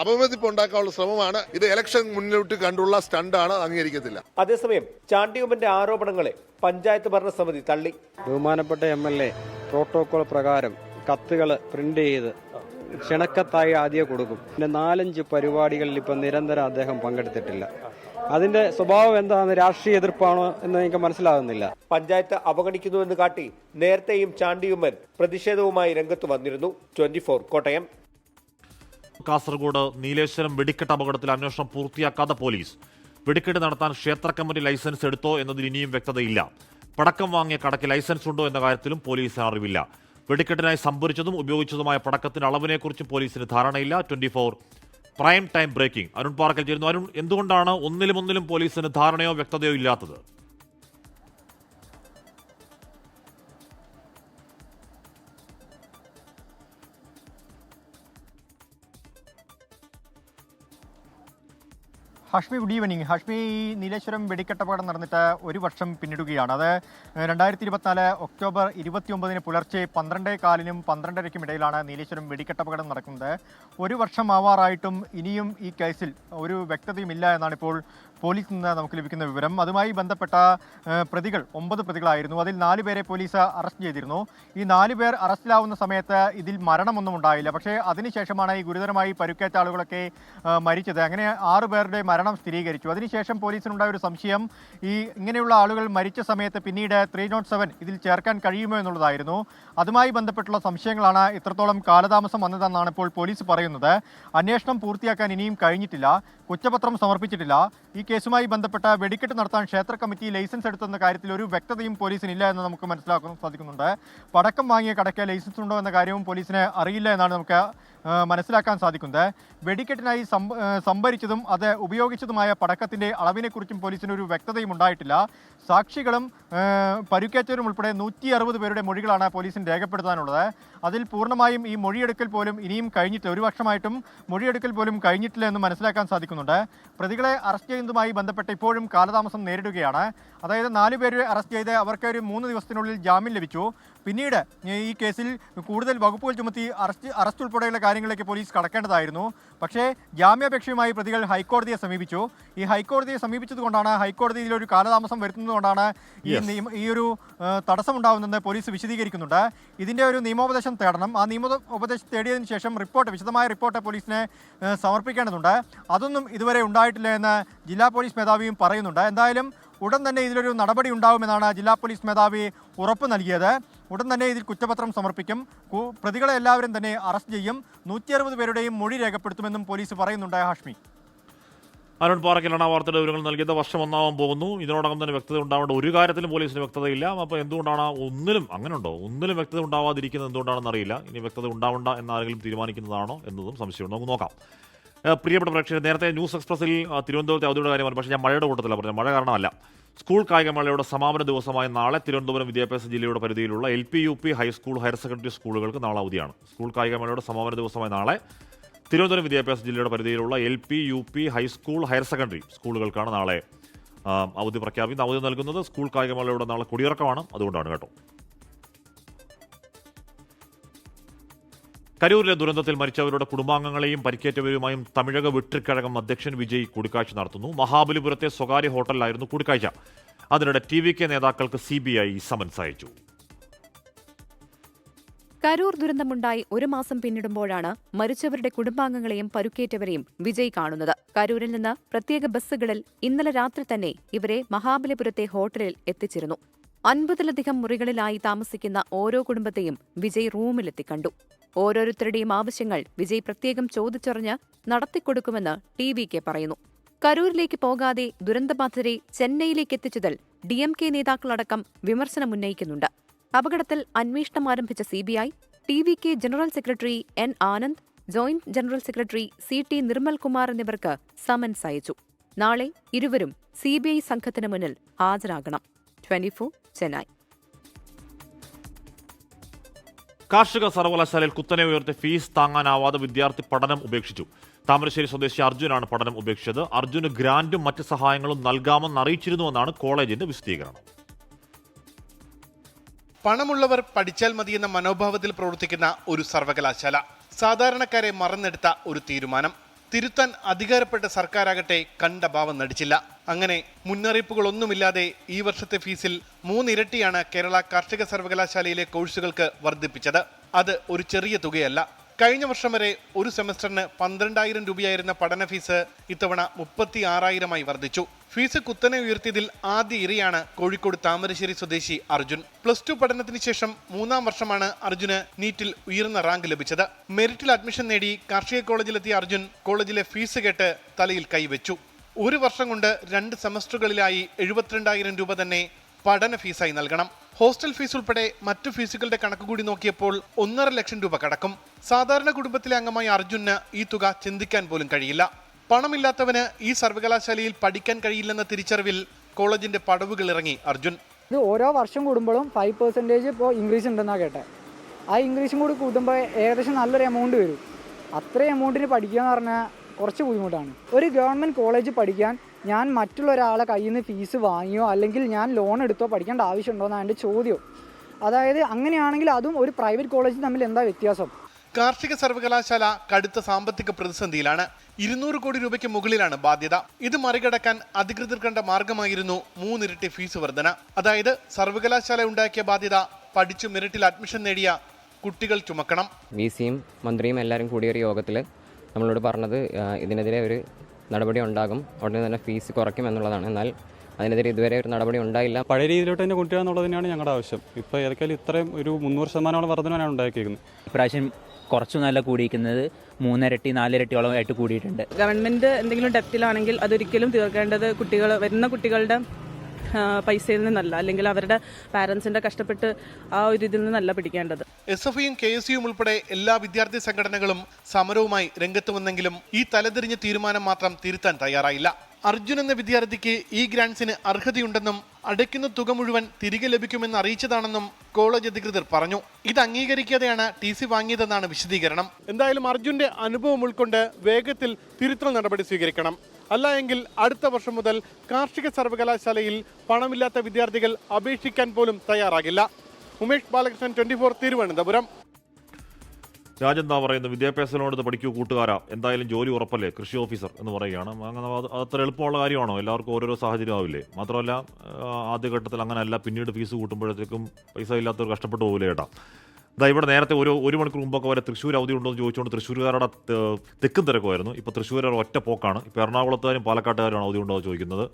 അപമതിപ്പ് ഉണ്ടാക്കാനുള്ള ശ്രമമാണ്. ഇത് ഇലക്ഷൻ മുന്നിലോട്ട് കണ്ടുള്ള സ്റ്റണ്ടാണ്, അംഗീകരിക്കത്തില്ല. അതേസമയം ചാണ്ടിയുമ്മന്റെ ആരോപണങ്ങളെ പഞ്ചായത്ത് ഭരണസമിതി തള്ളി. ബഹുമാനപ്പെട്ട MLA പ്രോട്ടോകോൾ പ്രകാരം കത്തുകൾ പ്രിന്റ് ചെയ്ത് ക്ഷണക്കത്തായി ആദ്യം കൊടുക്കും. പിന്നെ 4-5 പരിപാടികളിൽ ഇപ്പം നിരന്തരം അദ്ദേഹം പങ്കെടുത്തിട്ടില്ല. അതിന്റെ സ്വഭാവം എന്താണെന്ന് രാഷ്ട്രീയ എതിർപ്പാണോ എന്ന് എനിക്ക് മനസ്സിലാകുന്നില്ല. പഞ്ചായത്ത് അവഗണിക്കുന്നുവെന്ന് കാട്ടി നേരത്തെയും ചാണ്ടിയുമ്മൻ പ്രതിഷേധവുമായി രംഗത്ത് വന്നിരുന്നു. 24 കോട്ടയം. കാസർഗോഡ് നീലേശ്വരം വെടിക്കെട്ട് അപകടത്തിൽ അന്വേഷണം പൂർത്തിയാക്കാത്ത പോലീസ്. വെടിക്കെട്ട് നടത്താൻ ക്ഷേത്ര കമ്മിറ്റി ലൈസൻസ് എടുത്തോ എന്നതിൽ ഇനിയും വ്യക്തതയില്ല. പടക്കം വാങ്ങിയ കടയ്ക്ക് ലൈസൻസ് ഉണ്ടോ എന്ന കാര്യത്തിലും പോലീസിന് അറിവില്ല. വെടിക്കെട്ടിനായി സംഭരിച്ചതും ഉപയോഗിച്ചതുമായ പടക്കത്തിന്റെ അളവിനെക്കുറിച്ചും പോലീസിന് ധാരണയില്ല. 24 prime time breaking. Arun Parakkal ചേരുന്നു. അരുൺ, എന്തുകൊണ്ടാണ് ഒന്നിലും പോലീസിന് ധാരണയോ വ്യക്തതയോ ഇല്ലാത്തത്? Hashmi, good evening. ഹാഷ്മി, നീലേശ്വരം വെടിക്കെട്ടപകടം നടന്നിട്ട് 1 വർഷം പിന്നിടുകയാണ്. അത് 2024 ഒക്ടോബർ 29 പുലർച്ചെ 12:15 12:30 ഇടയിലാണ് നീലേശ്വരം വെടിക്കെട്ടപകടം നടക്കുന്നത്. 1 വർഷം ആവാറായിട്ടും ഇനിയും ഈ കേസിൽ ഒരു വ്യക്തതയുമില്ല എന്നാണ് ഇപ്പോൾ പോലീസിൽ നിന്ന് നമുക്ക് ലഭിക്കുന്ന വിവരം. അതുമായി ബന്ധപ്പെട്ട പ്രതികൾ 9 പ്രതികളായിരുന്നു. അതിൽ 4 പേരെ പോലീസ് അറസ്റ്റ് ചെയ്തിരുന്നു. ഈ 4 പേർ അറസ്റ്റിലാവുന്ന സമയത്ത് ഇതിൽ മരണമൊന്നും ഉണ്ടായില്ല. പക്ഷേ അതിനുശേഷമാണ് ഈ ഗുരുതരമായി പരുക്കേറ്റ ആളുകളൊക്കെ മരിച്ചത്. അങ്ങനെ 6 പേരുടെ മരണം സ്ഥിരീകരിച്ചു. അതിനുശേഷം പോലീസിനുണ്ടായ ഒരു സംശയം, ഈ ഇങ്ങനെയുള്ള ആളുകൾ മരിച്ച സമയത്ത് പിന്നീട് 307 ഇതിൽ ചേർക്കാൻ കഴിയുമോ എന്നുള്ളതായിരുന്നു. അതുമായി ബന്ധപ്പെട്ടുള്ള സംശയങ്ങളാണ് ഇത്രത്തോളം കാലതാമസം വന്നതെന്നാണ് ഇപ്പോൾ പോലീസ് പറയുന്നത്. അന്വേഷണം പൂർത്തിയാക്കാൻ ഇനിയും കഴിഞ്ഞിട്ടില്ല. കുറ്റപത്രം സമർപ്പിച്ചിട്ടില്ല. ഈ കേസുമായി ബന്ധപ്പെട്ട വെടിക്കെട്ട് നടത്താൻ ക്ഷേത്ര കമ്മിറ്റി ലൈസൻസ് എടുത്തെന്ന കാര്യത്തിൽ ഒരു വ്യക്തതയും പോലീസിനില്ല എന്ന് നമുക്ക് മനസ്സിലാക്കാൻ സാധിക്കുന്നുണ്ട്. പടക്കം വാങ്ങിയ കടയ്ക്ക് ലൈസൻസ് ഉണ്ടോ എന്ന കാര്യവും പോലീസിന് അറിയില്ല എന്നാണ് നമുക്ക് മനസ്സിലാക്കാൻ സാധിക്കുന്നത്. വെടിക്കെട്ടിനായി സംഭരിച്ചതും അത് ഉപയോഗിച്ചതുമായ പടക്കത്തിന്റെ അളവിനെക്കുറിച്ചും പോലീസിന് ഒരു വ്യക്തതയും ഉണ്ടായിട്ടില്ല. സാക്ഷികളും പരുക്കേറ്റവരും ഉൾപ്പെടെ 160 പേരുടെ മൊഴികളാണ് പോലീസിന് രേഖപ്പെടുത്താനുള്ളത്. അതിൽ പൂർണ്ണമായും ഈ മൊഴിയെടുക്കൽ പോലും ഇനിയും കഴിഞ്ഞിട്ടില്ല. 1 വർഷമായിട്ടും മൊഴിയെടുക്കൽ പോലും കഴിഞ്ഞിട്ടില്ല എന്ന് മനസ്സിലാക്കാൻ സാധിക്കുന്നുണ്ട്. പ്രതികളെ അറസ്റ്റ് ചെയ്യുന്നതുമായി ബന്ധപ്പെട്ട് ഇപ്പോഴും കാലതാമസം നേരിടുകയാണ്. അതായത് 4 പേരെ അറസ്റ്റ് ചെയ്ത് അവർക്ക് ഒരു 3 ദിവസത്തിനുള്ളിൽ ജാമ്യം ലഭിച്ചു. പിന്നീട് ഈ കേസിൽ കൂടുതൽ വകുപ്പുകൾ ചുമത്തി അറസ്റ്റ് ഉൾപ്പെടെയുള്ള കാര്യങ്ങളിലേക്ക് പോലീസ് കടക്കേണ്ടതായിരുന്നു. പക്ഷേ ജാമ്യാപേക്ഷയുമായി പ്രതികൾ ഹൈക്കോടതിയെ സമീപിച്ചു. ഈ ഹൈക്കോടതിയെ സമീപിച്ചതുകൊണ്ടാണ്, ഹൈക്കോടതി ഇതിലൊരു കാലതാമസം വരുത്തുന്നതുകൊണ്ടാണ് ഈ ഒരു തടസ്സമുണ്ടാകുന്നതെന്ന് പോലീസ് വിശദീകരിക്കുന്നുണ്ട്. ഇതിൻ്റെ ഒരു നിയമോപദേശം തേടണം. ആ നിയമോപദേശം തേടിയതിനു ശേഷം വിശദമായ റിപ്പോർട്ട് പോലീസിന് സമർപ്പിക്കേണ്ടതുണ്ട്. അതൊന്നും ഇതുവരെ ഉണ്ടായിട്ടില്ല എന്ന് ജില്ലാ പോലീസ് മേധാവിയും പറയുന്നുണ്ട്. എന്തായാലും ഉടൻ തന്നെ ഇതിലൊരു നടപടി ഉണ്ടാവുമെന്നാണ് ജില്ലാ പോലീസ് മേധാവി ഉറപ്പ് നൽകിയത്. ഉടൻ തന്നെ ഇതിൽ കുറ്റപത്രം സമർപ്പിക്കും. പ്രതികളെ എല്ലാവരും തന്നെ അറസ്റ്റ് ചെയ്യും. 160 പേരുടെയും മൊഴി രേഖപ്പെടുത്തുമെന്നും പോലീസ് പറയുന്നുണ്ട്. ഹാഷ്മി. അരുൺ പാറക്കലാണ് വാർത്തയുടെ വിവരങ്ങൾ നൽകിയത്. വർഷം 1 പോകുന്നു. ഇതിനോടകം തന്നെ വ്യക്തത ഉണ്ടാവേണ്ട ഒരു കാര്യത്തിലും പോലീസിന് വ്യക്തതയില്ല. അപ്പോൾ എന്തുകൊണ്ടാണ് ഒന്നിലും വ്യക്തത ഉണ്ടാവാതിരിക്കുന്നത് എന്തുകൊണ്ടാണെന്ന് അറിയില്ല. ഇനി വ്യക്തത ഉണ്ടാവണ്ട എന്നാരെങ്കിലും തീരുമാനിക്കുന്നതാണോ എന്നതും സംശയമുണ്ട്. നമുക്ക് നോക്കാം. പ്രിയപ്പെട്ട പ്രേക്ഷകർ, നേരത്തെ ന്യൂസ് എക്സ്പ്രസിൽ തിരുവനന്തപുരത്തെ അവധിയുടെ കാര്യമാണ്. പക്ഷേ ഞാൻ മഴയുടെ കൂട്ടത്തിലാണ് പറഞ്ഞത്. മഴ കാരണമല്ല. സ്കൂൾ കായികമേളയുടെ സമാപന ദിവസമായ നാളെ തിരുവനന്തപുരം വിദ്യാഭ്യാസ ജില്ലയുടെ പരിധിയിലുള്ള LP, UP, high school, higher secondary സ്കൂളുകൾക്ക് നാളെ അവധിയാണ്. സ്കൂൾ കായികമേളയുടെ സമാപന ദിവസമായ നാളെ തിരുവനന്തപുരം വിദ്യാഭ്യാസ ജില്ലയുടെ പരിധിയിലുള്ള LP, UP, high school, higher secondary സ്കൂളുകൾക്കാണ് നാളെ അവധി പ്രഖ്യാപിക്കുന്നത്. അവധി നൽകുന്നത് സ്കൂൾ കായികമേളയുടെ നാളെ കൊടിയിറക്കമാണ്. അതുകൊണ്ടാണ് കേട്ടോ. കരൂരിലെ ദുരന്തത്തിൽ മരിച്ചവരുടെ കുടുംബാംഗങ്ങളെയും പരിക്കേറ്റവരുമായും തമിഴക വെട്ടിക്കഴകം അധ്യക്ഷൻ വിജയ് കൂടിക്കാഴ്ച നടത്തുന്നു. മഹാബലിപുരത്തെ സ്വകാര്യ ഹോട്ടലിലായിരുന്നു കൂടിക്കാഴ്ച. അതിനിടെ TVK നേതാക്കൾക്ക് CBI സമൻസ് അയച്ചു. കരൂർ ദുരന്തമുണ്ടായി 1 മാസം പിന്നിടുമ്പോഴാണ് മരിച്ചവരുടെ കുടുംബാംഗങ്ങളെയും പരുക്കേറ്റവരെയും വിജയ് കാണുന്നത്. കരൂരിൽ നിന്ന് പ്രത്യേക ബസ്സുകളിൽ ഇന്നലെ രാത്രി തന്നെ ഇവരെ മഹാബലിപുരത്തെ ഹോട്ടലിൽ എത്തിച്ചിരുന്നു. 50-ലധികം മുറികളിലായി താമസിക്കുന്ന ഓരോ കുടുംബത്തെയും വിജയ് റൂമിലെത്തി കണ്ടു. ഓരോരുത്തരുടെയും ആവശ്യങ്ങൾ വിജയ് പ്രത്യേകം ചോദിച്ചറിഞ്ഞ് നടത്തിക്കൊടുക്കുമെന്ന് TVK പറയുന്നു. കരൂരിലേക്ക് പോകാതെ ദുരന്തബാധിതരെ ചെന്നൈയിലേക്ക് എത്തിച്ചതിൽ DMK നേതാക്കളടക്കം വിമർശനമുന്നയിക്കുന്നുണ്ട്. അപകടത്തിൽ അന്വേഷണം ആരംഭിച്ച CBI TVK general secretary N. Anand, joint general secretary CT Nirmal Kumar എന്നിവർക്ക് സമൻസ് അയച്ചു. നാളെ ഇരുവരും CBI സംഘത്തിന് മുന്നിൽ ഹാജരാകണം. 24 ചെന്നൈ. കാർഷിക സർവകലാശാലയിൽ കുത്തനെ ഉയർത്തിയ ഫീസ് താങ്ങാനാവാതെ വിദ്യാർത്ഥി പഠനം ഉപേക്ഷിച്ചു. താമരശ്ശേരി സ്വദേശി അർജുനാണ് പഠനം ഉപേക്ഷിച്ചത്. അർജുന് ഗ്രാന്റും മറ്റ് സഹായങ്ങളും നൽകാമെന്ന് അറിയിച്ചിരുന്നുവെന്നാണ് കോളേജിന്റെ വിശദീകരണം. പണമുള്ളവർ പഠിച്ചാൽ മതിയെന്ന മനോഭാവത്തിൽ പ്രവർത്തിക്കുന്ന ഒരു സർവകലാശാല, സാധാരണക്കാരെ മറന്നെടുത്ത ഒരു തീരുമാനം. തിരുത്താൻ അധികാരപ്പെട്ട സർക്കാരാകട്ടെ കണ്ട ഭാവം നടിച്ചില്ല. അങ്ങനെ മുന്നറിയിപ്പുകളൊന്നുമില്ലാതെ ഈ വർഷത്തെ ഫീസിൽ 3 ഇരട്ടിയാണ് കേരള കാർഷിക സർവകലാശാലയിലെ കോഴ്സുകൾക്ക് വർദ്ധിപ്പിച്ചത്. അത് ഒരു ചെറിയ തുകയല്ല. കഴിഞ്ഞ വർഷം വരെ ഒരു സെമസ്റ്ററിന് 12,000 രൂപയായിരുന്ന പഠന ഫീസ് ഇത്തവണ 36,000 വർദ്ധിച്ചു. ഫീസ് കുത്തനെ ഉയർത്തിയതിൽ ആദ്യ ഇരയാണ് കോഴിക്കോട് താമരശ്ശേരി സ്വദേശി അർജുൻ. +2 പഠനത്തിന് ശേഷം 3ാം വർഷമാണ് അർജുന് നീറ്റിൽ ഉയർന്ന റാങ്ക് ലഭിച്ചത്. മെറിറ്റിൽ അഡ്മിഷൻ നേടി കാർഷിക കോളേജിലെത്തിയ അർജുൻ കോളേജിലെ ഫീസ് കേട്ട് തലയിൽ കൈവച്ചു. ഒരു വർഷം കൊണ്ട് 2 സെമസ്റ്ററുകളിലായി 72,000 രൂപ തന്നെ പഠന ഫീസായി നൽകണം. ഹോസ്റ്റൽ ഫീസ് ഉൾപ്പെടെ മറ്റു ഫീസുകളുടെ കണക്ക് കൂടി നോക്കിയപ്പോൾ 1.5 ലക്ഷം രൂപ കടക്കും. സാധാരണ കുടുംബത്തിലെ അംഗമായ അർജുന് ഈ തുക ചിന്തിക്കാൻ പോലും കഴിയില്ല. പണമില്ലാത്തവന് ഈ സർവകലാശാലയിൽ പഠിക്കാൻ കഴിയില്ലെന്ന തിരിച്ചറിവിൽ കോളേജിന്റെ പടവുകൾ ഇറങ്ങി അർജുൻ. ഇത് ഓരോ വർഷം കൂടുമ്പോഴും 5% ഇപ്പോൾ ഇൻക്രീസ് ഉണ്ടെന്നാണ് കേട്ടെ. ആ ഇൻക്രീസും കൂടി കൂട്ടുമ്പോൾ ഏകദേശം നല്ലൊരു എമൗണ്ട് വരും. അത്രയും എമൗണ്ടിന് പഠിക്കുക എന്ന് പറഞ്ഞാൽ കുറച്ച് ബുദ്ധിമുട്ടാണ്. ഒരു ഗവൺമെൻറ് കോളേജ് പഠിക്കാൻ ഞാൻ മറ്റുള്ള ഒരാളെ കയ്യിൽ നിന്ന് ഫീസ് വാങ്ങിയോ അല്ലെങ്കിൽ ഞാൻ ലോൺ എടുത്തോ പഠിക്കേണ്ട ആവശ്യമുണ്ടോ എന്നാണ് എൻ്റെ ചോദ്യം. അതായത് അങ്ങനെയാണെങ്കിൽ അതും ഒരു പ്രൈവറ്റ് കോളേജും തമ്മിൽ എന്താ വ്യത്യാസം? കാർഷിക സർവകലാശാല കടുത്ത സാമ്പത്തിക പ്രതിസന്ധിയിലാണ്. 200 കോടി രൂപയ്ക്ക് മുകളിലാണ് ബാധ്യത. ഇത് മറികടക്കാൻ അധികൃതർ കണ്ട മാർഗമായിരുന്നു 3 ഇരട്ടി ഫീസ് വർധന. അതായത് സർവകലാശാല ഉണ്ടാക്കിയ ബാധ്യത പഠിച്ചു മെറിറ്റിൽ അഡ്മിഷൻ നേടിയ കുട്ടികൾ ചുമക്കണം. VC-യും മന്ത്രിയും എല്ലാവരും കൂടിയ ഒരു യോഗത്തിൽ നമ്മളോട് പറഞ്ഞത് ഇതിനെതിരെ ഒരു നടപടി ഉണ്ടാകും, ഉടനെ തന്നെ ഫീസ് കുറയ്ക്കും എന്നുള്ളതാണ്. എന്നാൽ അതിനെതിരെ ഇതുവരെ ഒരു നടപടി ഉണ്ടായില്ല. പഴയ രീതിയിലോട്ട് തന്നെ കൊണ്ടുവരിക എന്നുള്ളത് തന്നെയാണ് ഞങ്ങളുടെ ആവശ്യം. ഇപ്പോൾ ഏതൊക്കെയാലും ഇത്രയും ഒരു 300% വർധനമാണ് ഉണ്ടാക്കിയിരിക്കുന്നത്. ഇപ്രാവശ്യം കുറച്ചു നല്ല കൂടിയിരിക്കുന്നത് 3 ഇരട്ടി 4 ഇരട്ടിയോളം ആയിട്ട് കൂടിയിട്ടുണ്ട്. ഗവൺമെന്റ് എന്തെങ്കിലും ഡെപ്റ്റിലാണെങ്കിൽ അതൊരിക്കലും തീർക്കേണ്ടത് വരുന്ന കുട്ടികളുടെ പൈസയിൽ നിന്നല്ല, അല്ലെങ്കിൽ അവരുടെ പാരന്റ്സിന്റെ കഷ്ടപ്പെട്ട് ആ ഒരു ഇതിൽ നിന്നല്ല പിടിക്കേണ്ടത്. SFIയും KSUയും ഉൾപ്പെടെ എല്ലാ വിദ്യാർത്ഥി സംഘടനകളും സമരവുമായി രംഗത്ത് വന്നെങ്കിലും ഈ തലതിരിഞ്ഞ തീരുമാനം മാത്രം തിരുത്താൻ തയ്യാറായില്ല. അർജുൻ എന്ന വിദ്യാർത്ഥിക്ക് ഈ ഗ്രാന്റ്സിന് അർഹതയുണ്ടെന്നും അടയ്ക്കുന്ന തുക മുഴുവൻ തിരികെ ലഭിക്കുമെന്ന് അറിയിച്ചതാണെന്നും കോളേജ് അധികൃതർ പറഞ്ഞു. ഇത് അംഗീകരിക്കാതെയാണ് TC വാങ്ങിയതെന്നാണ് വിശദീകരണം. എന്തായാലും അർജുന്റെ അനുഭവം ഉൾക്കൊണ്ട് വേഗത്തിൽ തിരുത്തൽ നടപടി സ്വീകരിക്കണം. അല്ല എങ്കിൽ അടുത്ത വർഷം മുതൽ കാർഷിക സർവകലാശാലയിൽ പണമില്ലാത്ത വിദ്യാർത്ഥികൾ അപേക്ഷിക്കാൻ പോലും തയ്യാറാകില്ല. ഉമേഷ് ബാലകൃഷ്ണൻ, 24 തിരുവനന്തപുരം. രാജെന്താ പറയുന്നത്? വിദ്യാഭ്യാസ ലോൺ എടുത്ത് പഠിക്കൂ കൂട്ടുകാരാ, എന്തായാലും ജോലി ഉറപ്പല്ലേ, കൃഷി ഓഫീസർ എന്ന് പറയുകയാണ്. അങ്ങനെ അത്ര എളുപ്പമുള്ള കാര്യമാണോ? എല്ലാവർക്കും ഓരോരോ സാഹചര്യം ആവില്ലേ? മാത്രമല്ല ആദ്യഘട്ടത്തിൽ അങ്ങനെയല്ല, പിന്നീട് ഫീസ് കൂട്ടുമ്പോഴത്തേക്കും പൈസ ഇല്ലാത്തവർ കഷ്ടപ്പെട്ടു പോകില്ല ചേട്ടാ. ഇവിടെ നേരത്തെ ഒരു മണിക്കൂർ മുമ്പൊക്കെ വരെ തൃശ്ശൂർ അവധി ഉണ്ടോ എന്ന് ചോദിച്ചുകൊണ്ട് തൃശ്ശൂരുകാരുടെ തെക്കും തിരക്കുമായിരുന്നു. ഇപ്പോൾ തൃശ്ശൂരുകാർ ഒറ്റ പോക്കാണ്. ഇപ്പോൾ എറണാകുളത്തുകാരും പാലക്കാട്ടുകാരും അവധി ഉണ്ടോ എന്ന് ചോദിക്കുന്നത്.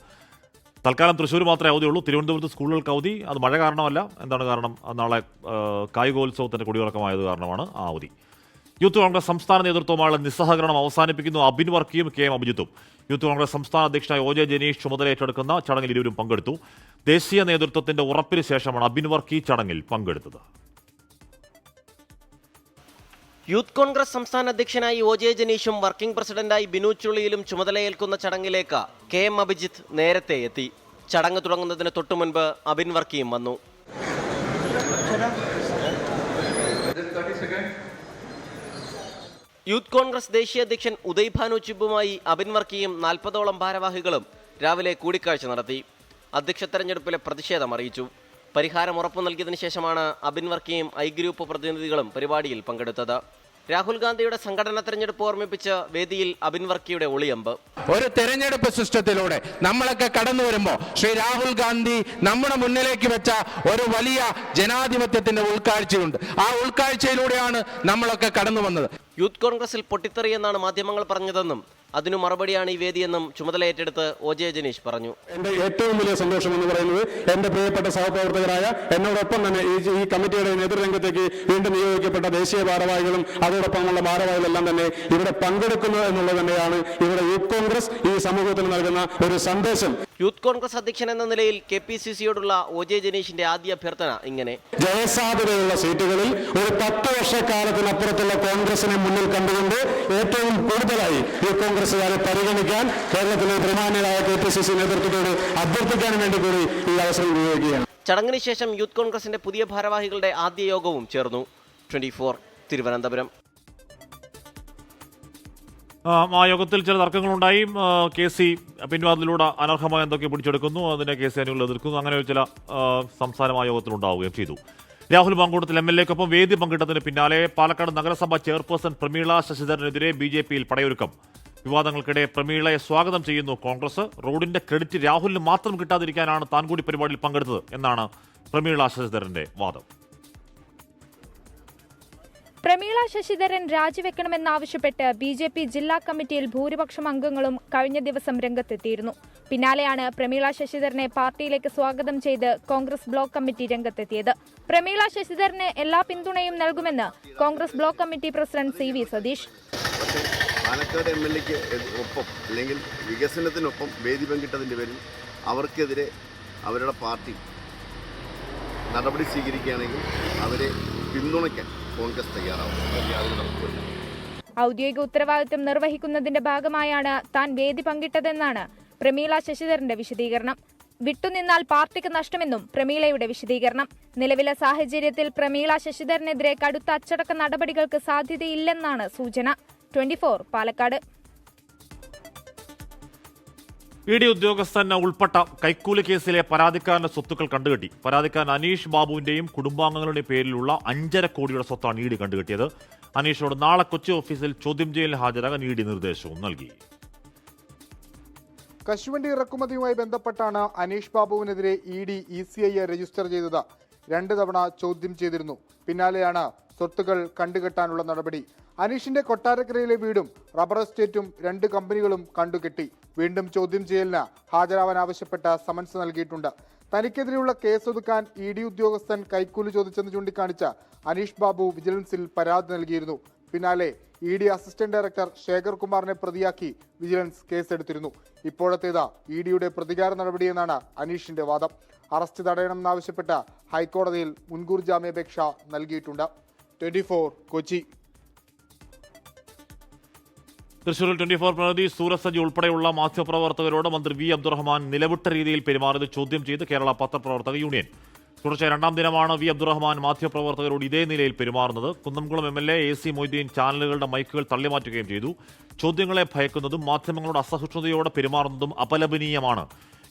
തൽക്കാലം തൃശ്ശൂർ മാത്രമേ അവധിയുള്ളൂ. തിരുവനന്തപുരത്ത് സ്കൂളുകൾക്ക് അവധി. അത് മഴ കാരണമല്ല. എന്താണ് കാരണം? നാളെ കായികോത്സവത്തിൻ്റെ കൊടിയിറക്കമായത് കാരണമാണ് ആ അവധി. യൂത്ത് കോൺഗ്രസ് സംസ്ഥാന നേതൃത്വവുമായുള്ള നിസ്സഹകരണം അവസാനിപ്പിക്കുന്നു അബിൻ വർക്കിയും KM അഭിജിത്തും. യൂത്ത് കോൺഗ്രസ് സംസ്ഥാന അധ്യക്ഷനായ OJ ജനീഷ് ചുമതല ഏറ്റെടുക്കുന്ന ചടങ്ങിൽ ഇരുവരും പങ്കെടുത്തു. ദേശീയ നേതൃത്വത്തിന്റെ ഉറപ്പിന് ശേഷമാണ് അബിൻ വർക്കി ചടങ്ങിൽ പങ്കെടുത്തത്. യൂത്ത് കോൺഗ്രസ് സംസ്ഥാന അധ്യക്ഷനായി OJ ജനീഷും വർക്കിംഗ് പ്രസിഡന്റായി ബിനു ചുള്ളിയിലും ചുമതലയേൽക്കുന്ന ചടങ്ങിലേക്ക് KM അഭിജിത്ത് നേരത്തെ എത്തി. ചടങ്ങ് തുടങ്ങുന്നതിന് തൊട്ടുമുൻപ് അബിൻ വർക്കിയും വന്നു. യൂത്ത് കോൺഗ്രസ് ദേശീയ അധ്യക്ഷൻ ഉദയ് ഭാനു ചിബുമായി അബിൻ വർക്കിയും 40ഓളം ഭാരവാഹികളും രാവിലെ കൂടിക്കാഴ്ച നടത്തി. അധ്യക്ഷ തെരഞ്ഞെടുപ്പിലെ പ്രതിഷേധം അറിയിച്ചു. പരിഹാരം ഉറപ്പു നൽകിയതിനു ശേഷമാണ് അബിൻ വർക്കിയും ഐ ഗ്രൂപ്പ് പ്രതിനിധികളും പരിപാടിയിൽ പങ്കെടുത്തത്. രാഹുൽ ഗാന്ധിയുടെ സംഘടനാ തെരഞ്ഞെടുപ്പ് ഓർമ്മിപ്പിച്ച് വേദിയിൽ അബിൻ വർക്കിയുടെ ഒളിയമ്പ്. ഒരു തെരഞ്ഞെടുപ്പ് സിസ്റ്റത്തിലൂടെ നമ്മളൊക്കെ കടന്നു വരുമ്പോൾ ശ്രീ രാഹുൽ ഗാന്ധി നമ്മുടെ മുന്നിലേക്ക് വെച്ച ഒരു വലിയ ജനാധിപത്യത്തിന്റെ ഉൾക്കാഴ്ചയുണ്ട്. ആ ഉൾക്കാഴ്ചയിലൂടെയാണ് നമ്മളൊക്കെ കടന്നു വന്നത്. യൂത്ത് കോൺഗ്രസിൽ പൊട്ടിത്തെറിയെന്നാണ് മാധ്യമങ്ങൾ പറഞ്ഞതെന്നും അതിനു മറുപടിയാണ് ഈ വേദിയെന്നും ചുമതലയേറ്റെടുത്ത് OJ ജനീഷ് പറഞ്ഞു. എന്റെ ഏറ്റവും വലിയ സന്തോഷം എന്ന് പറയുന്നത് എന്റെ പ്രിയപ്പെട്ട സഹപ്രവർത്തകരായ എന്നോടൊപ്പം തന്നെ ഈ കമ്മിറ്റിയുടെ നേതൃരംഗത്തേക്ക് വീണ്ടും നിയോഗിക്കപ്പെട്ട ദേശീയ ഭാരവാഹികളും അതോടൊപ്പമുള്ള ഭാരവാഹികളെല്ലാം തന്നെ ഇവിടെ പങ്കെടുക്കുന്നു എന്നുള്ളത് തന്നെയാണ് ഇവിടെ യൂത്ത് കോൺഗ്രസ് ഈ സമൂഹത്തിൽ നൽകുന്ന ഒരു സന്ദേശം. യൂത്ത് കോൺഗ്രസ് അധ്യക്ഷൻ എന്ന നിലയിൽ KPCCയോടുള്ള OJ ജനീഷിന്റെ ആദ്യ അഭ്യർത്ഥന ഇങ്ങനെ: ജയസാധ്യതയുള്ള സീറ്റുകളിൽ ഒരു 10 വർഷക്കാലത്തിനപ്പുറത്തുള്ള കോൺഗ്രസിനെ മുന്നിൽ കണ്ടുകൊണ്ട് ഏറ്റവും കൂടുതലായി ഈ കോൺഗ്രസുകാരെ പരിഗണിക്കാൻ കേരളത്തിലെ ബഹുമാന്യരായ KPCC നേതൃത്വത്തോട് അഭ്യർത്ഥിക്കാൻ വേണ്ടി കൂടി ഈ അവസരം ഉപയോഗിക്കുകയാണ്. ചടങ്ങിന് ശേഷം യൂത്ത് കോൺഗ്രസിന്റെ പുതിയ ഭാരവാഹികളുടെ ആദ്യ യോഗവും ചേർന്നു. 24 തിരുവനന്തപുരം. ആ യോഗത്തിൽ ചില തർക്കങ്ങളുണ്ടായി. KC പിൻവാതിലൂടെ അനർഹമായ എന്തൊക്കെ പിടിച്ചെടുക്കുന്നു, അതിനെ KC അനുകൂലം എതിർക്കുന്നു. അങ്ങനെ ചില സംസാരം ആ യോഗത്തിലുണ്ടാവുകയും ചെയ്തു. രാഹുൽ മാങ്കൂട്ടത്തിൽ MLAക്കൊപ്പം വേദി പങ്കിട്ടതിന് പിന്നാലെ പാലക്കാട് നഗരസഭ ചെയർപേഴ്സൺ പ്രമീള ശശിധരനെതിരെ BJPയിൽ പടയൊരുക്കം. വിവാദങ്ങൾക്കിടെ പ്രമീളയെ സ്വാഗതം ചെയ്യുന്നു കോൺഗ്രസ്. റോഡിന്റെ ക്രെഡിറ്റ് രാഹുലിന് മാത്രം കിട്ടാതിരിക്കാനാണ് താൻ കൂടി പരിപാടിയിൽ പങ്കെടുത്തത് എന്നാണ് പ്രമീള ശശിധരന്റെ വാദം. പ്രമീള ശശിധരൻ രാജിവെക്കണമെന്നാവശ്യപ്പെട്ട് BJP ജില്ലാ കമ്മിറ്റിയിൽ ഭൂരിപക്ഷം അംഗങ്ങളും കഴിഞ്ഞ ദിവസം രംഗത്തെത്തിയിരുന്നു. പിന്നാലെയാണ് പ്രമീള ശശിധരനെ പാർട്ടിയിലേക്ക് സ്വാഗതം ചെയ്ത് കോൺഗ്രസ് ബ്ലോക്ക് കമ്മിറ്റി രംഗത്തെത്തിയത്. പ്രമീള ശശിധരന് എല്ലാ പിന്തുണയും നൽകുമെന്ന് Congress block committee president CV Satheesh. Palakkad MLAക്ക് ഒപ്പം അല്ലെങ്കിൽ വികസനത്തിനൊപ്പം വേദി പങ്കിട്ടതിൻ്റെ പേരിൽ അവർക്കെതിരെ അവരുടെ പാർട്ടി നടപടി സ്വീകരിക്കുകയാണെങ്കിൽ അവരെ പിന്തുണയ്ക്കാൻ കോൺഗ്രസ് തയ്യാറാവും. ഔദ്യോഗിക ഉത്തരവാദിത്തം നിർവഹിക്കുന്നതിന്റെ ഭാഗമായാണ് താൻ വേദി പങ്കിട്ടതെന്നാണ് പ്രമീള ശശിധരന്റെ വിശദീകരണം. വിട്ടുനിന്നാൽ പാർട്ടിക്ക് നഷ്ടമെന്നും പ്രമീളയുടെ വിശദീകരണം. നിലവിലെ സാഹചര്യത്തിൽ പ്രമീള ശശിധരനെതിരെ കടുത്ത അച്ചടക്ക നടപടികൾക്ക് സാധ്യതയില്ലെന്നാണ് സൂചന. 24 പാലക്കാട്. ED ഉദ്യോഗസ്ഥൻ ഉൾപ്പെട്ട കൈക്കൂലി കേസിലെ പരാതിക്കാരന്റെ സ്വത്തുക്കൾ കണ്ടുകെട്ടി. പരാതിക്കാരൻ അനീഷ് ബാബുവിന്റെയും കുടുംബാംഗങ്ങളുടെയും പേരിലുള്ള 5.5 കോടിയുടെ സ്വത്താണ് ED കണ്ടുകെട്ടിയത്. അനീഷിനോട് നാളെ കൊച്ചി ഓഫീസിൽ ചോദ്യം ചെയ്യലിന് ഹാജരാകാൻ ED നിർദ്ദേശവും നൽകി. കശുവണ്ടി ഇറക്കുമതിയുമായി ബന്ധപ്പെട്ടാണ് അനീഷ് ബാബുവിനെതിരെ ED ECI രജിസ്റ്റർ ചെയ്തത്. 2 തവണ ചോദ്യം ചെയ്തിരുന്നു. പിന്നാലെയാണ് സ്വത്തുക്കൾ കണ്ടുകെട്ടാനുള്ള നടപടി. അനീഷിന്റെ കൊട്ടാരക്കരയിലെ വീടും റബ്ബർ എസ്റ്റേറ്റും 2 കമ്പനികളും കണ്ടുകെട്ടി. വീണ്ടും ചോദ്യം ചെയ്യലിന് ഹാജരാവാൻ ആവശ്യപ്പെട്ട സമൻസ് നൽകിയിട്ടുണ്ട്. തനിക്കെതിരെയുള്ള കേസൊതുക്കാൻ ED ഉദ്യോഗസ്ഥൻ കൈക്കൂലി ചോദിച്ചെന്ന് ചൂണ്ടിക്കാണിച്ച അനീഷ് ബാബു വിജിലൻസിൽ പരാതി നൽകിയിരുന്നു. പിന്നാലെ ED അസിസ്റ്റന്റ് ഡയറക്ടർ ശേഖർ കുമാറിനെ പ്രതിയാക്കി വിജിലൻസ് കേസെടുത്തിരുന്നു. ഇപ്പോഴത്തേത് EDയുടെ പ്രതികാര നടപടിയെന്നാണ് അനീഷിന്റെ വാദം. അറസ്റ്റ് തടയണമെന്നാവശ്യപ്പെട്ട ഹൈക്കോടതിയിൽ മുൻകൂർ ജാമ്യാപേക്ഷ നൽകിയിട്ടുണ്ട്. 24 കൊച്ചി. തൃശൂരിൽ 24 പ്രതിനിധി സൂരജ് സജി ഉൾപ്പെടെയുള്ള മാധ്യമപ്രവർത്തകരോട് മന്ത്രി V അബ്ദുറഹ്മാൻ നിലവിട്ട രീതിയിൽ പെരുമാറിയത് ചോദ്യം ചെയ്ത് കേരള പത്രപ്രവർത്തക യൂണിയൻ. തുടർച്ചയായ 2ാം ദിനമാണ് V അബ്ദുറഹ്മാൻ മാധ്യമപ്രവർത്തകരോട് ഇതേ നിലയിൽ പെരുമാറുന്നത്. കുന്നംകുളം MLA AC മൊയ്തീൻ ചാനലുകളുടെ മൈക്കുകൾ തള്ളിമാറ്റുകയും ചെയ്തു. ചോദ്യങ്ങളെ ഭയക്കുന്നതും മാധ്യമങ്ങളോട് അസഹിഷ്ണുതയോടെ പെരുമാറുന്നതും അപലപനീയമാണ്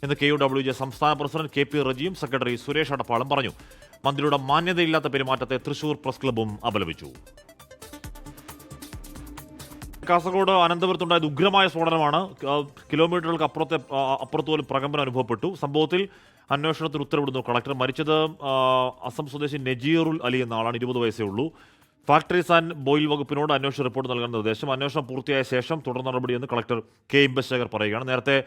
എന്ന് KUWJ സംസ്ഥാന പ്രസിഡന്റ് KP റജിയും സെക്രട്ടറി സുരേഷ് അടപ്പാളും പറഞ്ഞു. മന്ത്രിയുടെ മാന്യതയില്ലാത്ത പെരുമാറ്റത്തെ തൃശൂർ പ്രസ് ക്ലബ്ബും അപലപിച്ചു. കാസർഗോഡ് അനന്തപുരത്തുണ്ടായത് ഉഗ്രമായ സ്ഫോടനമാണ്. കിലോമീറ്ററുകൾക്ക് അപ്പുറത്ത് പോലും പ്രകമ്പനം അനുഭവപ്പെട്ടു. സംഭവത്തിൽ അന്വേഷണത്തിന് ഉത്തരവിടുന്നു കളക്ടർ. മരിച്ചത് അസം സ്വദേശി നജീറുൽ അലി എന്ന ആളാണ്. 20 വയസ്സേ ഉള്ളൂ. ഫാക്ടറീസ് ആൻഡ് ബോയിൽ വകുപ്പിനോട് അന്വേഷണ റിപ്പോർട്ട് നൽകാൻ നിർദ്ദേശം. അന്വേഷണം പൂർത്തിയായ ശേഷം തുടർ നടപടിയെന്ന് കളക്ടർ K ഇമ്പശേഖർ പറയുകയാണ്. നേരത്തെ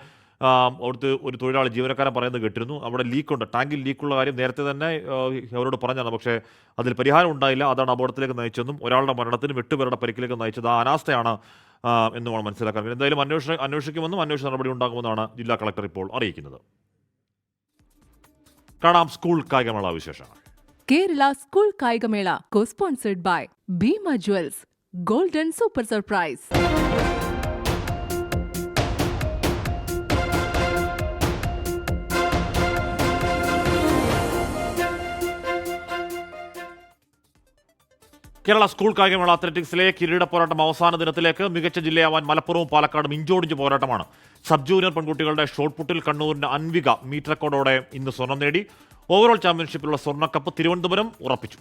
അവിടുത്തെ ഒരു തൊഴിലാളി ജീവനക്കാരൻ പറയുന്നത് കേട്ടിരുന്നു. അവിടെ ലീക്കുണ്ട്, ടാങ്കിൽ ലീക്കുള്ള കാര്യം നേരത്തെ തന്നെ അവരോട് പറഞ്ഞതാണ്. പക്ഷേ അതിൽ പരിഹാരം ഉണ്ടായില്ല. അതാണ് അപകടത്തിലേക്ക് നയിച്ചെന്നും ഒരാളുടെ മരണത്തിനും 8 പേരുടെ പരിക്കിലേക്ക് നയിച്ചത് ആ അനാസ്ഥയാണ് എന്നുമാണ് മനസ്സിലാക്കാൻ. എന്തായാലും അന്വേഷിക്കുമെന്നും അന്വേഷണ നടപടി ഉണ്ടാകുമെന്നാണ് ജില്ലാ കളക്ടർ ഇപ്പോൾ അറിയിക്കുന്നത്. കാണാം സ്കൂൾ കായികമേള വിശേഷങ്ങൾ. കേരള സ്കൂൾ കായികമേള co-sponsored by Bima Jewels, Golden Super Surprise. Kerala school കായികമേള അത്ലറ്റിക്സിലെ കിരീട പോരാട്ടം അവസാന ദിനത്തിലേക്ക്. മികച്ച ജില്ലയാവാൻ മലപ്പുറവും പാലക്കാടും ഇഞ്ചോടിഞ്ച് പോരാട്ടമാണ്. സബ് ജൂനിയർ പെൺകുട്ടികളുടെ ഷോട്ട് പുട്ടിൽ കണ്ണൂരിന്റെ അൻവിക മീറ്റർ റെക്കോർഡോടെ ഇന്ന് സ്വർണം നേടി. ഓവറോൾ ചാമ്പ്യൻഷിപ്പിലുള്ള സ്വർണ്ണക്കപ്പ് തിരുവനന്തപുരം ഉറപ്പിച്ചു.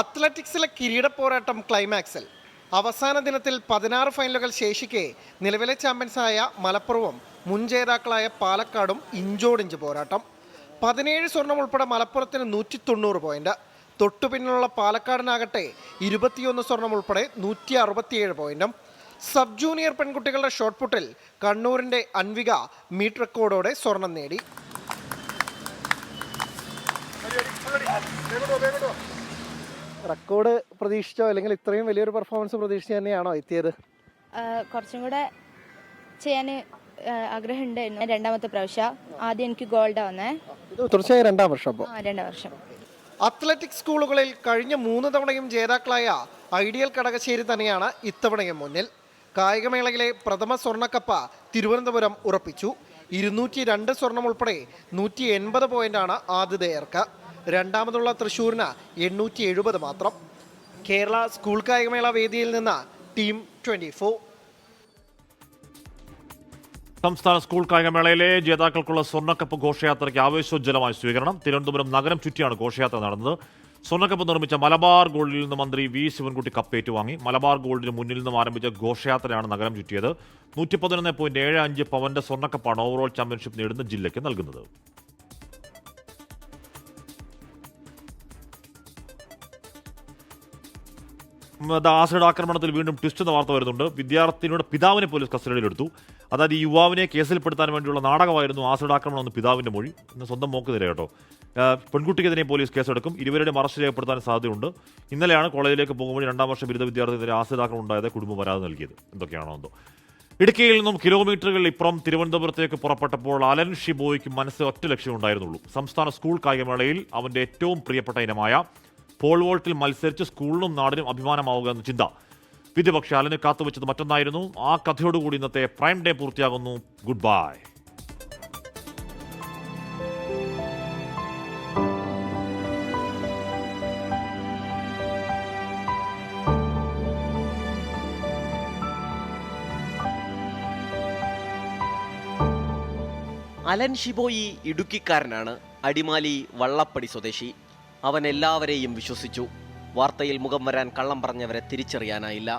അത്ലറ്റിക്സിലെ കിരീട പോരാട്ടം ക്ലൈമാക്സിൽ. അവസാന ദിനത്തിൽ 16 ഫൈനലുകൾ ശേഷിക്കെ നിലവിലെ ചാമ്പ്യൻസായ മലപ്പുറവും മുൻ ജേതാക്കളായ പാലക്കാടും ഇഞ്ചോടിഞ്ച് പോരാട്ടം. 17 സ്വർണം ഉൾപ്പെടെ മലപ്പുറത്തിന് 190 പോയിന്റ്. തൊട്ടുപിന്നിലുള്ള പാലക്കാടിനാകട്ടെ 21 സ്വർണം ഉൾപ്പെടെ 167 പോയിന്റും. സബ് ജൂനിയർ പെൺകുട്ടികളുടെ ഷോട്ട് പുട്ടിൽ കണ്ണൂരിന്റെ അൻവിക മീറ്റ് റെക്കോർഡോടെ സ്വർണം നേടി. റെക്കോർഡ് പ്രതീക്ഷിച്ചോ അല്ലെങ്കിൽ ഇത്രയും വലിയൊരു പെർഫോമൻസ് പ്രതീക്ഷിച്ച് തന്നെയാണോ എത്തിയത്? കുറച്ചും കൂടെ ചെയ്യാൻ ആഗ്രഹം ഉണ്ടായിരുന്നു. രണ്ടാമത്തെ പ്രാവശ്യം. ആദ്യം എനിക്ക് ഗോൾഡാ വന്നേ. തീർച്ചയായും 2ാം വർഷം. 2 വർഷം. അത്ലറ്റിക് സ്കൂളുകളിൽ കഴിഞ്ഞ 3 തവണയും ജേതാക്കളായ ഐഡിയൽ കടകശ്ശേരി തന്നെയാണ് ഇത്തവണയും മുന്നിൽ. കായികമേളയിലെ പ്രഥമ സ്വർണ്ണക്കപ്പ തിരുവനന്തപുരം ഉറപ്പിച്ചു. 202 സ്വർണം ഉൾപ്പെടെ 180 പോയിന്റാണ് ആതിഥേയർക്ക്. രണ്ടാമതുള്ള തൃശ്ശൂരിന് 870 മാത്രം. കേരള സ്കൂൾ കായികമേള വേദിയിൽ നിന്ന് ടീം 24. സംസ്ഥാന സ്കൂൾ കായികമേളയിലെ ജേതാക്കൾക്കുള്ള സ്വർണ്ണക്കപ്പ് ഘോഷയാത്രയ്ക്ക് ആവേശോജ്വലമായ സ്വീകരണം. തിരുവനന്തപുരം നഗരം ചുറ്റിയാണ് ഘോഷയാത്ര നടന്നത്. സ്വർണ്ണക്കപ്പ് നിർമ്മിച്ച മലബാർ ഗോൾഡിൽ നിന്ന് മന്ത്രി വി ശിവൻകുട്ടി കപ്പ് ഏറ്റുവാങ്ങി. മലബാർ ഗോൾഡിന് മുന്നിൽ നിന്നും ആരംഭിച്ച ഘോഷയാത്രയാണ് നഗരം ചുറ്റിയത്. 111.75 പവന്റെ സ്വർണ്ണക്കപ്പാണ് ഓവറോൾ ചാമ്പ്യൻഷിപ്പ് നേടുന്ന ജില്ലയ്ക്ക് നൽകുന്നത്. ആസിഡ് ആക്രമണത്തിൽ വീണ്ടും ട്വിസ്റ്റ് എന്ന വാർത്ത വരുന്നുണ്ട്. വിദ്യാർത്ഥിനിയുടെ പിതാവിനെ പോലീസ് കസ്റ്റഡിയിലെടുത്തു. അതായത് ഈ യുവാവിനെ കേസിൽപ്പെടുത്താൻ വേണ്ടിയുള്ള നാടകമായിരുന്നു ആസിഡ് ആക്രമണം എന്ന് പിതാവിന്റെ മൊഴി. ഇന്ന് സ്വന്തം മോക്കെതിരെ കേട്ടോ. പെൺകുട്ടിക്കെതിരെ പോലീസ് കേസെടുക്കും. ഇരുവരുടെയും അറസ്റ്റ് ചെയ്യപ്പെടുത്താൻ സാധ്യതയുണ്ട്. ഇന്നലെയാണ് കോളേജിലേക്ക് പോകുമ്പോൾ 2ാം വർഷ ബിരുദ വിദ്യാർത്ഥിനെതിരെ ആസിഡ് ആക്രമണം ഉണ്ടായത്. കുടുംബം പരാതി നൽകിയത്. എന്തൊക്കെയാണോ എന്തോ. ഇടുക്കിയിൽ നിന്നും കിലോമീറ്ററുകൾ ഇപ്പുറം തിരുവനന്തപുരത്തേക്ക് പുറപ്പെട്ടപ്പോൾ അലൻ ഷിബോയ്ക്ക് മനസ്സിൽ ഒറ്റ ലക്ഷ്യം ഉണ്ടായിരുന്നുള്ളൂ. സംസ്ഥാന സ്കൂൾ കായികമേളയിൽ അവന്റെ ഏറ്റവും പ്രിയപ്പെട്ട ഇനമായ പോൾ വോൾട്ടിൽ മത്സരിച്ച് സ്കൂളിനും നാടിനും അഭിമാനമാവുക എന്ന ചിന്ത. വിധി പക്ഷേ അലന് കാത്തുവെച്ചത് മറ്റൊന്നായിരുന്നു. ആ കഥയോടുകൂടി ഇന്നത്തെ പ്രൈം ഡേ പൂർത്തിയാകുന്നു. Good bye. അലൻ ഷിബോയി ഇടുക്കിക്കാരനാണ്. അടിമാലി വള്ളപ്പടി സ്വദേശി. അവൻ എല്ലാവരെയും വിശ്വസിച്ചു. വാർത്തയിൽ മുഖം വരാൻ കള്ളം പറഞ്ഞവരെ തിരിച്ചറിയാനായില്ല.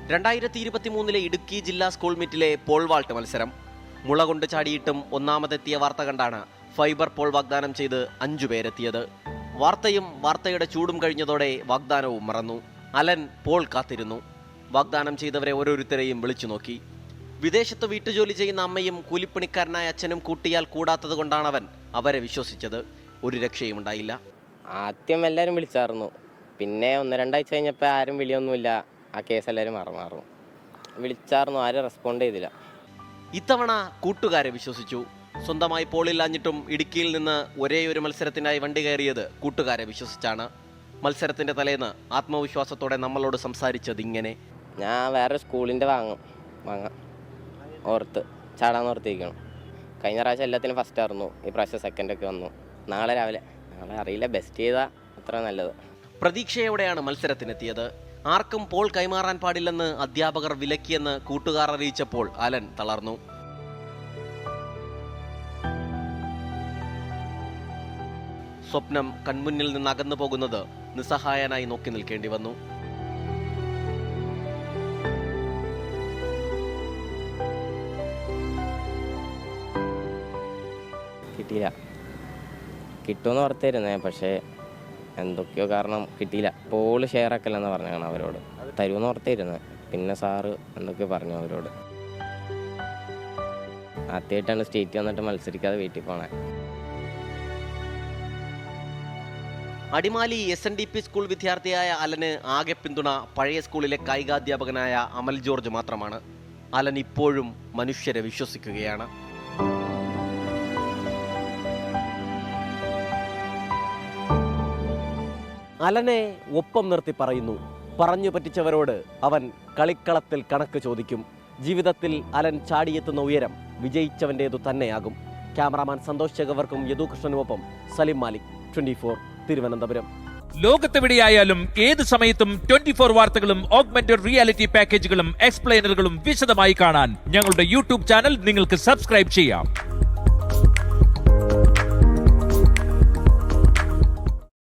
2023 ഇടുക്കി ജില്ലാ സ്കൂൾ മീറ്റിലെ പോൾ വാൾട്ട് മത്സരം. മുള കൊണ്ട് ചാടിയിട്ടും ഒന്നാമതെത്തിയ വാർത്ത കണ്ടാണ് ഫൈബർ പോൾ വാഗ്ദാനം ചെയ്ത് 5 പേരെത്തിയത്. വാർത്തയും വാർത്തയുടെ ചൂടും കഴിഞ്ഞതോടെ വാഗ്ദാനവും മറന്നു. അലൻ പോൾ കാത്തിരുന്നു. വാഗ്ദാനം ചെയ്തവരെ ഓരോരുത്തരെയും വിളിച്ചു നോക്കി. വിദേശത്ത് വീട്ടുജോലി ചെയ്യുന്ന അമ്മയും കൂലിപ്പണിക്കാരനായ അച്ഛനും കൂട്ടിയാൽ കൂടാത്തത് കൊണ്ടാണ് അവൻ അവരെ വിശ്വസിച്ചത്. ഒരു രക്ഷയും ഉണ്ടായില്ല. ആദ്യം എല്ലാവരും വിളിച്ചായിരുന്നു. പിന്നെ 1-2 ആഴ്ച കഴിഞ്ഞപ്പോൾ ആരും വിളിയൊന്നുമില്ല. ആ കേസ് എല്ലാവരും മറന്നു. വിളിച്ചായിരുന്നു, ആരും റെസ്പോണ്ട് ചെയ്തില്ല. ഇത്തവണ കൂട്ടുകാരെ വിശ്വസിച്ചു. സ്വന്തമായി പോളില്ലാഞ്ഞിട്ടും ഇടുക്കിയിൽ നിന്ന് ഒരേ ഒരു മത്സരത്തിനായി വണ്ടി കയറിയത് കൂട്ടുകാരെ വിശ്വസിച്ചാണ്. മത്സരത്തിൻ്റെ തലേന്ന് ആത്മവിശ്വാസത്തോടെ നമ്മളോട് സംസാരിച്ചത് ഇങ്ങനെ: ഞാൻ വേറെ സ്കൂളിൻ്റെ വാങ്ങാം ഓർത്ത് ചാടാന്നോർത്തിരിക്കണം. കഴിഞ്ഞ പ്രാവശ്യം എല്ലാത്തിനും ഫസ്റ്റ് ആയിരുന്നു. ഈ പ്രാവശ്യം സെക്കൻഡൊക്കെ വന്നു. നാളെ അറിയില്ല, ബെസ്റ്റ് ചെയ്താൽ അത്ര നല്ലത്. പ്രതീക്ഷയോടെയാണ് മത്സരത്തിനെത്തിയത്. ആർക്കും പോൾ കൈമാറാൻ പാടില്ലെന്ന് അധ്യാപകർ വിലക്കിയെന്ന് കൂട്ടുകാർ അറിയിച്ചപ്പോൾ അലൻ തളർന്നു. സ്വപ്നം കൺമുന്നിൽ നിന്ന് അകന്നു പോകുന്നത് നിസ്സഹായനായി നോക്കി നിൽക്കേണ്ടി വന്നു. കിട്ടിയില്ല. കിട്ടുമെന്ന് ഓർത്തായിരുന്നേ, പക്ഷേ എന്തൊക്കെയോ കാരണം കിട്ടിയില്ല. പോള് ഷെയർ ആക്കല്ലെന്ന് പറഞ്ഞാണ് അവരോട്. തരുമെന്ന് ഓർത്തായിരുന്നേ. പിന്നെ സാറ് എന്തൊക്കെയോ പറഞ്ഞു അവരോട്. ആദ്യമായിട്ടാണ് സ്റ്റേറ്റ് വന്നിട്ട് മത്സരിക്കാതെ വീട്ടിൽ പോണേ. അടിമാലി SNDP സ്കൂൾ വിദ്യാർത്ഥിയായ അലന് ആകെ പിന്തുണ പഴയ സ്കൂളിലെ കായികാധ്യാപകനായ അമൽ ജോർജ് മാത്രമാണ്. അലൻ ഇപ്പോഴും മനുഷ്യരെ വിശ്വസിക്കുകയാണ്. അലനെ ഒപ്പം നിർത്തി പറയുന്നു. പറഞ്ഞു പറ്റിച്ചവരോട് അവൻ കളിക്കളത്തിൽ കണക്ക് ചോദിക്കും. ജീവിതത്തിൽ അലൻ ചാടിയെത്തുന്ന ഉയരം വിജയിച്ചവൻ്റേതു തന്നെയാകും. ക്യാമറാമാൻ സന്തോഷ് ചെഗവർക്കും യദുകൃഷ്ണനുമൊപ്പം സലിം മാലിക്, 24 തിരുവനന്തപുരം. ലോകത്തെവിടെയായാലും ഏത് സമയത്തും 24 വാർത്തകളും ഓഗ്മെന്റഡ് റിയാലിറ്റി പാക്കേജുകളും എക്സ്പ്ലെയിനറുകളും വിശദമായി കാണാൻ ഞങ്ങളുടെ യൂട്യൂബ് ചാനൽ നിങ്ങൾക്ക് സബ്സ്ക്രൈബ് ചെയ്യാം.